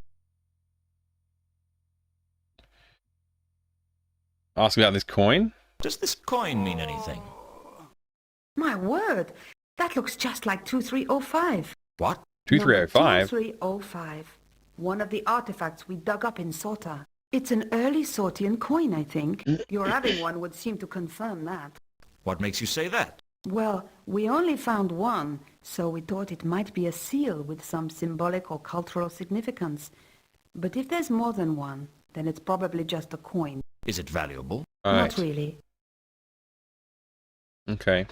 B: Ask about this coin?
F: Does this coin mean anything?
O: My word, that looks just like 2305.
F: What?
B: 2305?
O: 2305. One of the artifacts we dug up in Sota. It's an early Sortian coin, I think. Your having one would seem to confirm that.
F: What makes you say that?
O: Well, we only found one, so we thought it might be a seal with some symbolic or cultural significance. But if there's more than one, then it's probably just a coin.
F: Is it valuable?
O: Not really.
B: Okay.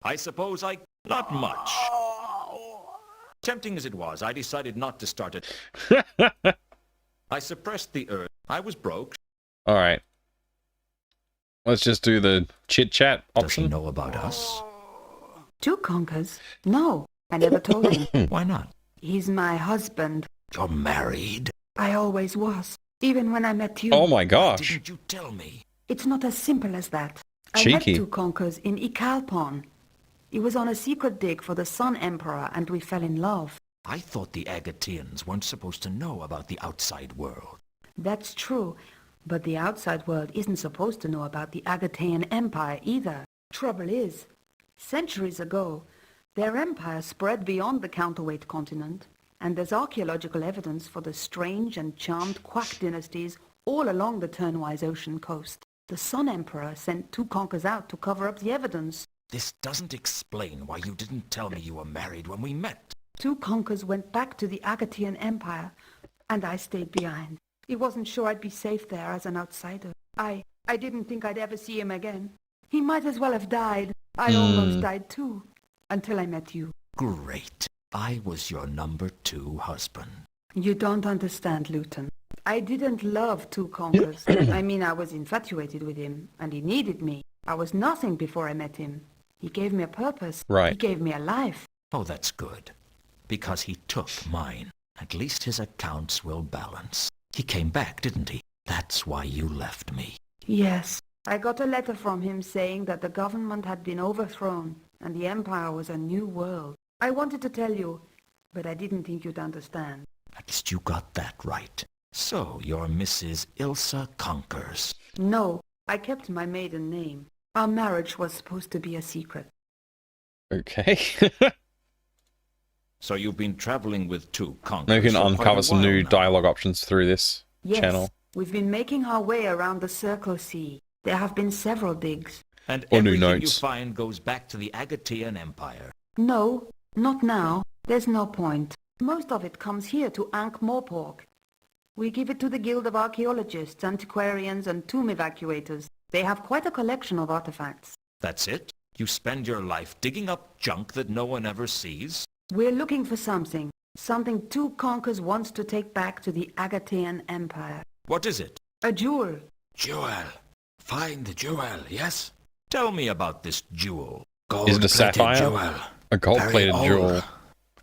F: I suppose not much. Tempting as it was, I decided not to start it. I suppressed the urge. I was broke.
B: All right. Let's just do the chit-chat option.
F: Does he know about us?
O: Two conkers? No, I never told him.
F: Why not?
O: He's my husband.
F: You're married?
O: I always was. Even when I met you.
B: Oh my gosh.
F: Why didn't you tell me?
O: It's not as simple as that.
B: Cheeky.
O: I met two conkers in Ikalpon. He was on a secret dig for the Sun Emperor and we fell in love.
F: I thought the Agateans weren't supposed to know about the outside world.
O: That's true, but the outside world isn't supposed to know about the Agatean Empire either. Trouble is, centuries ago, their empire spread beyond the counterweight continent, and there's archaeological evidence for the strange and charmed Quack dynasties all along the Turnwise Ocean coast. The Sun Emperor sent two conkers out to cover up the evidence.
F: This doesn't explain why you didn't tell me you were married when we met.
O: Two conkers went back to the Agatean Empire, and I stayed behind. He wasn't sure I'd be safe there as an outsider. I didn't think I'd ever see him again. He might as well have died. I almost died too, until I met you.
F: Great. I was your number 2 husband.
O: You don't understand, Luton. I didn't love two conkers. I mean, I was infatuated with him, and he needed me. I was nothing before I met him. He gave me a purpose.
B: Right.
O: He gave me a life.
F: Oh, that's good. Because he took mine. At least his accounts will balance. He came back, didn't he? That's why you left me.
O: Yes. I got a letter from him saying that the government had been overthrown, and the Empire was a new world. I wanted to tell you, but I didn't think you'd understand.
F: At least you got that right. So, you're Mrs. Ilsa Conkers.
O: No, I kept my maiden name. Our marriage was supposed to be a secret.
B: Okay.
F: So you've been traveling with two conkers.
B: Now you can
F: for quite
B: uncover
F: a
B: some
F: while
B: new
F: now.
B: dialogue options through this channel.
O: We've been making our way around the Circle Sea. There have been several digs.
F: And
B: Or new
F: everything you
B: notes.
F: find goes back to the Agatean Empire.
O: No, not now. There's no point. Most of it comes here to Ankh-Morpork. We give it to the Guild of Archaeologists, Antiquarians, and Tomb Evacuators. They have quite a collection of artifacts.
F: That's it? You spend your life digging up junk that no one ever sees?
O: We're looking for something. Something two conkers wants to take back to the Agatean Empire.
F: What is it?
O: A jewel.
F: Jewel. Find the jewel, yes? Tell me about this jewel.
B: Is it a sapphire?
F: Jewel.
B: A gold-plated
F: Very
B: jewel.
F: old.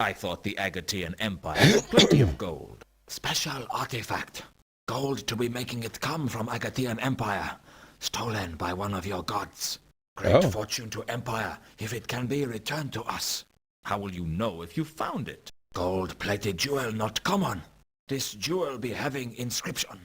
F: I thought the Agatean Empire had plenty of gold.
E: Special artifact. Gold to be making it come from Agatean Empire. Stolen by one of your gods. Great
B: Oh.
E: fortune to Empire if it can be returned to us.
F: How will you know if you found it?
E: Gold-plated jewel not common. This jewel be having inscription.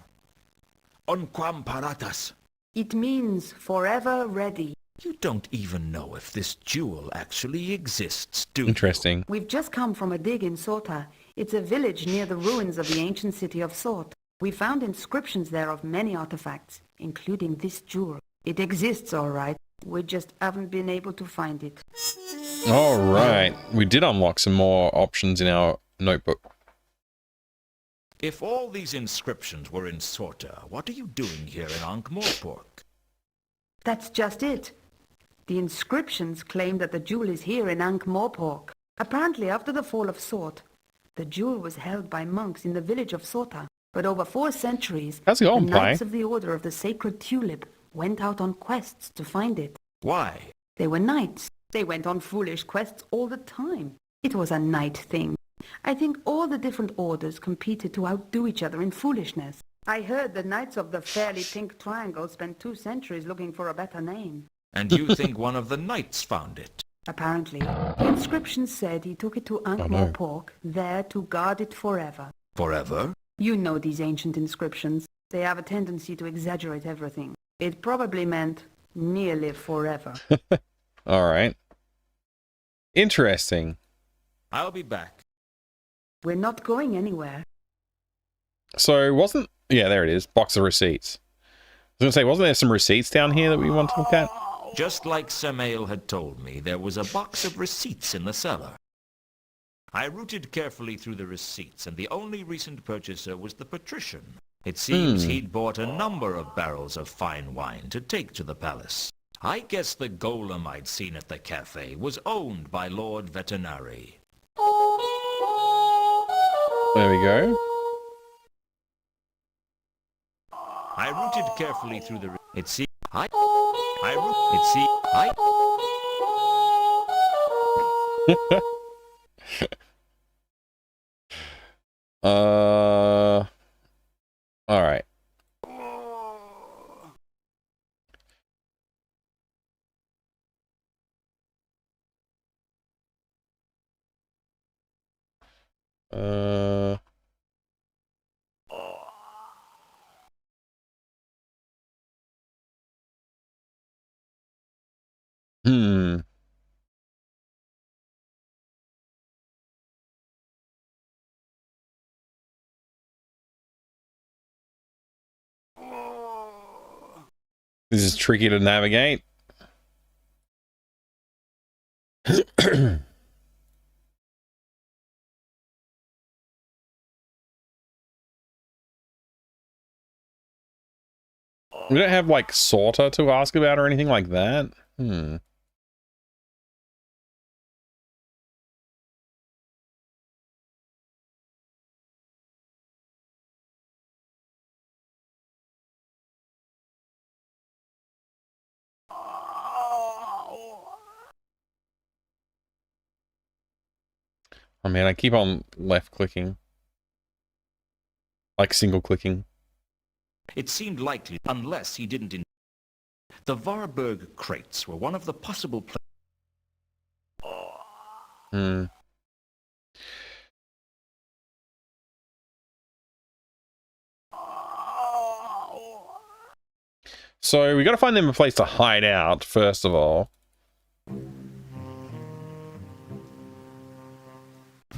E: Unquam paratas.
O: It means forever ready.
F: You don't even know if this jewel actually exists, do you?
B: Interesting.
O: We've just come from a dig in Sorta. It's a village near the ruins of the ancient city of Sort. We found inscriptions there of many artifacts, including this jewel. It exists, all right. We just haven't been able to find it.
B: All right. We did unlock some more options in our notebook.
F: If all these inscriptions were in Sorta, what are you doing here in Ankh-Morpork?
O: That's just it. The inscriptions claim that the jewel is here in Ankh-Morpork. Apparently, after the fall of Sort, the jewel was held by monks in the village of Sorta. But over 4 centuries,
B: How's it going,
O: the
B: Pi?
O: Knights of the Order of the Sacred Tulip went out on quests to find it.
F: Why?
O: They were knights. They went on foolish quests all the time. It was a knight thing. I think all the different orders competed to outdo each other in foolishness. I heard the Knights of the Fairly Pink Triangle spent 2 centuries looking for a better name.
F: And you think one of the knights found it?
O: Apparently. The inscription said he took it to Ankh-Morpork, there to guard it forever.
F: Forever?
O: You know these ancient inscriptions. They have a tendency to exaggerate everything. It probably meant nearly forever.
B: All right. Interesting.
F: I'll be back.
O: We're not going anywhere.
B: So wasn't... Yeah, there it is. Box of receipts. I was going to say, wasn't there some receipts down here that we want to look at?
F: Just like Samael had told me, there was a box of receipts in the cellar. I rooted carefully through the receipts, and the only recent purchaser was the patrician. It seems he'd bought a number of barrels of fine wine to take to the palace. I guess the golem I'd seen at the cafe was owned by Lord Veterinary.
B: There we go.
F: I routed carefully through the... It seemed...
B: All right. Hmm. This is tricky to navigate. We don't have like sorta to ask about or anything like that. Hmm. Oh man, I keep on left clicking. Like single clicking.
F: It seemed likely, unless he didn't... The Varberg crates were one of the possible...
B: Hmm. So we got to find them a place to hide out, first of all.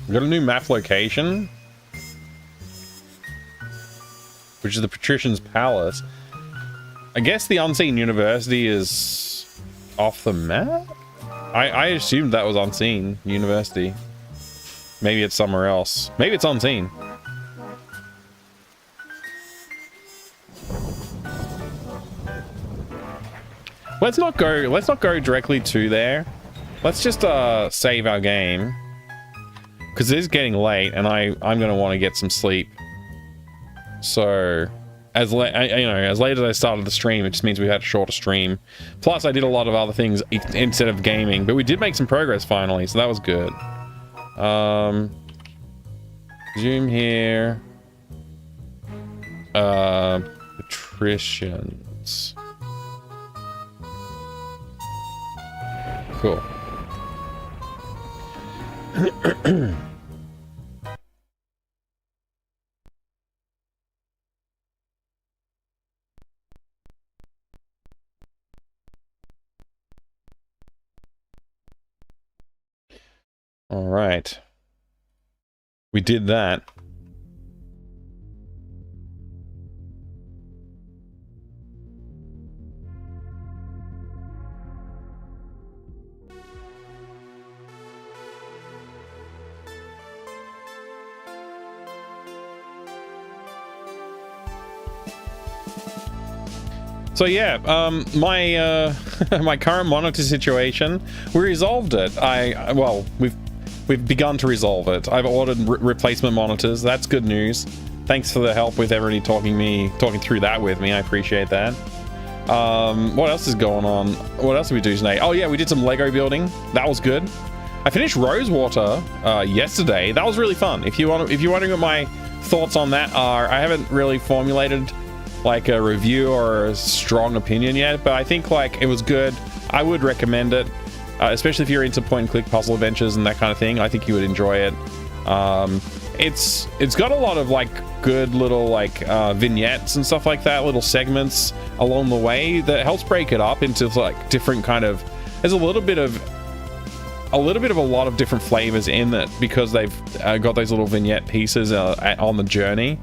B: We got a new map location, which is the Patrician's Palace. I guess the Unseen University is off the map? I assumed that was Unseen University. Maybe it's somewhere else. Maybe it's Unseen. Let's not go directly to there. Let's just save our game. Because it is getting late and I'm gonna want to get some sleep. So as late as I started the stream, it just means we had a shorter stream. Plus I did a lot of other things instead of gaming, but we did make some progress finally, so that was good. Zoom here. Patricians. Cool. All right. We did that. So yeah, my my current monitor situation, we resolved it. Well, we've begun to resolve it. I've ordered replacement monitors. That's good news. Thanks for the help with everybody talking through that with me. I appreciate that. What else is going on? What else did we do today? Oh yeah, we did some Lego building. That was good. I finished Rosewater yesterday. That was really fun. If you're wondering what my thoughts on that are, I haven't really formulated like a review or a strong opinion yet, but I think like it was good. I would recommend it, especially if you're into point and click puzzle adventures and that kind of thing. I think you would enjoy it. It's got a lot of like good little like vignettes and stuff like that, little segments along the way that helps break it up into like different kind of, there's a little bit of a lot of different flavors in it because they've got those little vignette pieces on the journey.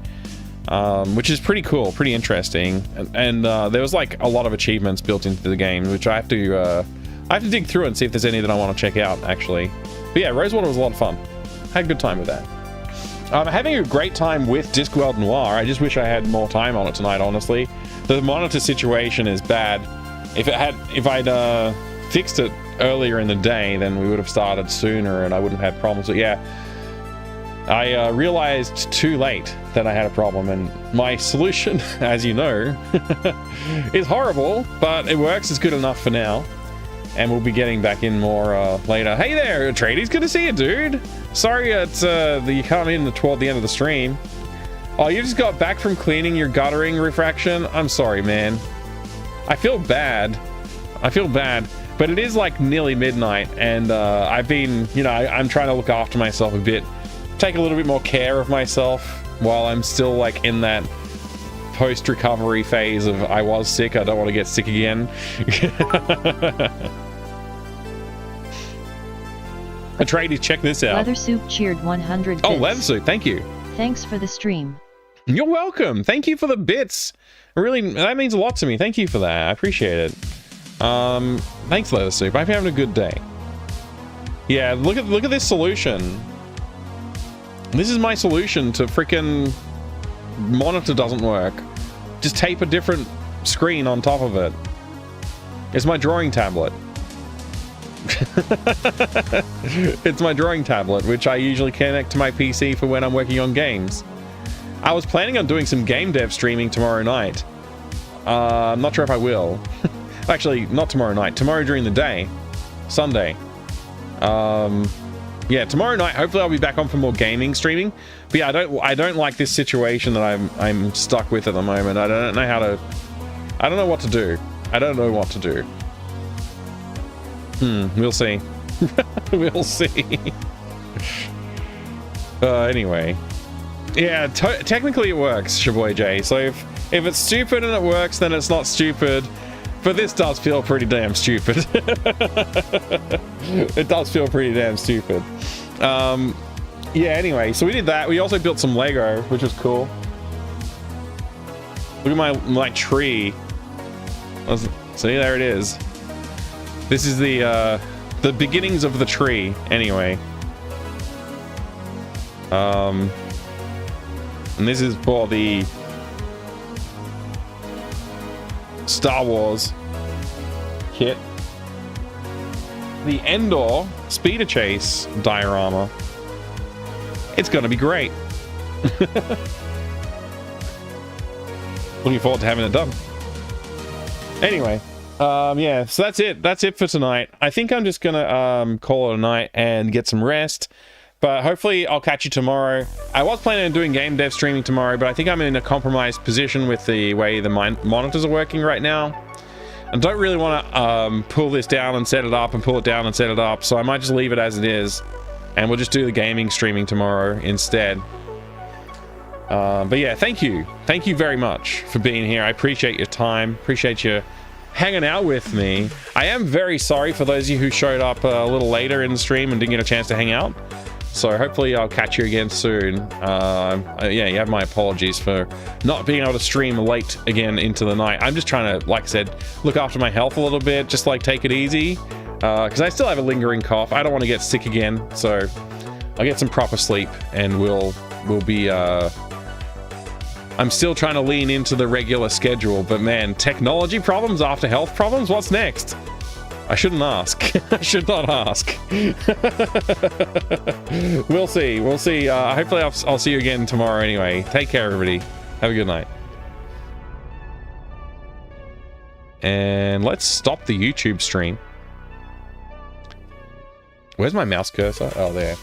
B: Which is pretty cool, pretty interesting, and there was like a lot of achievements built into the game, which I have to dig through and see if there's any that I want to check out actually. But yeah, Rosewater was a lot of fun. Had a good time with that. I'm having a great time with Discworld Noir. I just wish I had more time on it tonight, honestly. The monitor situation is bad. If I'd fixed it earlier in the day, then we would have started sooner and I wouldn't have had problems. But yeah, I realized too late that I had a problem, and my solution, as you know, is horrible, but it works. It's good enough for now, and we'll be getting back in more later. Hey there, Atreides, good to see you, dude. Sorry that you come in toward the end of the stream. Oh, you just got back from cleaning your guttering refraction? I'm sorry, man. I feel bad. But it is like nearly midnight, and I've been, you know, I'm trying to look after myself a bit, take a little bit more care of myself while I'm still like in that post-recovery phase of I was sick, I don't want to get sick again. Atreides, check this out.
G: Leather Soup cheered 100 bits.
B: Oh, Leather Soup, thank you.
G: Thanks for the stream.
B: You're welcome. Thank you for the bits. Really, that means a lot to me. Thank you for that. I appreciate it. Thanks, Leather Soup. I'm having a good day. Yeah, look at this solution. This is my solution to freaking monitor doesn't work. Just tape a different screen on top of it. It's my drawing tablet. It's my drawing tablet, which I usually connect to my PC for when I'm working on games. I was planning on doing some game dev streaming tomorrow night. I'm not sure if I will. Actually, not tomorrow night. Tomorrow during the day. Sunday. Yeah, tomorrow night, hopefully I'll be back on for more gaming streaming. But yeah, I don't like this situation that I'm stuck with at the moment. I don't know how to... I don't know what to do. I don't know what to do. We'll see. We'll see. Anyway. Yeah, technically it works, Shaboy J. So if it's stupid and it works, then it's not stupid. But this does feel pretty damn stupid. It does feel pretty damn stupid. Yeah, anyway, so we did that. We also built some Lego, which was cool. Look at my tree. See, there it is. This is the beginnings of the tree, anyway. And this is for the Star Wars kit. The Endor Speeder Chase diorama. It's gonna be great. Looking forward to having it done. Anyway, yeah, so that's it. That's it for tonight. I think I'm just gonna call it a night and get some rest. But hopefully I'll catch you tomorrow. I was planning on doing game dev streaming tomorrow, but I think I'm in a compromised position with the way the monitors are working right now. I don't really want to pull this down and set it up and pull it down and set it up, so I might just leave it as it is. And we'll just do the gaming streaming tomorrow instead. But yeah, thank you. Thank you very much for being here. I appreciate your time. Appreciate you hanging out with me. I am very sorry for those of you who showed up a little later in the stream and didn't get a chance to hang out. So hopefully I'll catch you again soon. Yeah, you have my apologies for not being able to stream late again into the night. I'm just trying to, like I said, look after my health a little bit, just like take it easy. Because I still have a lingering cough. I don't want to get sick again, so I'll get some proper sleep and we'll be... I'm still trying to lean into the regular schedule, but man, technology problems after health problems? What's next? I shouldn't ask. I should not ask. We'll see. We'll see. Hopefully I'll see you again tomorrow anyway. Take care, everybody. Have a good night. And let's stop the YouTube stream. Where's my mouse cursor? Oh, there.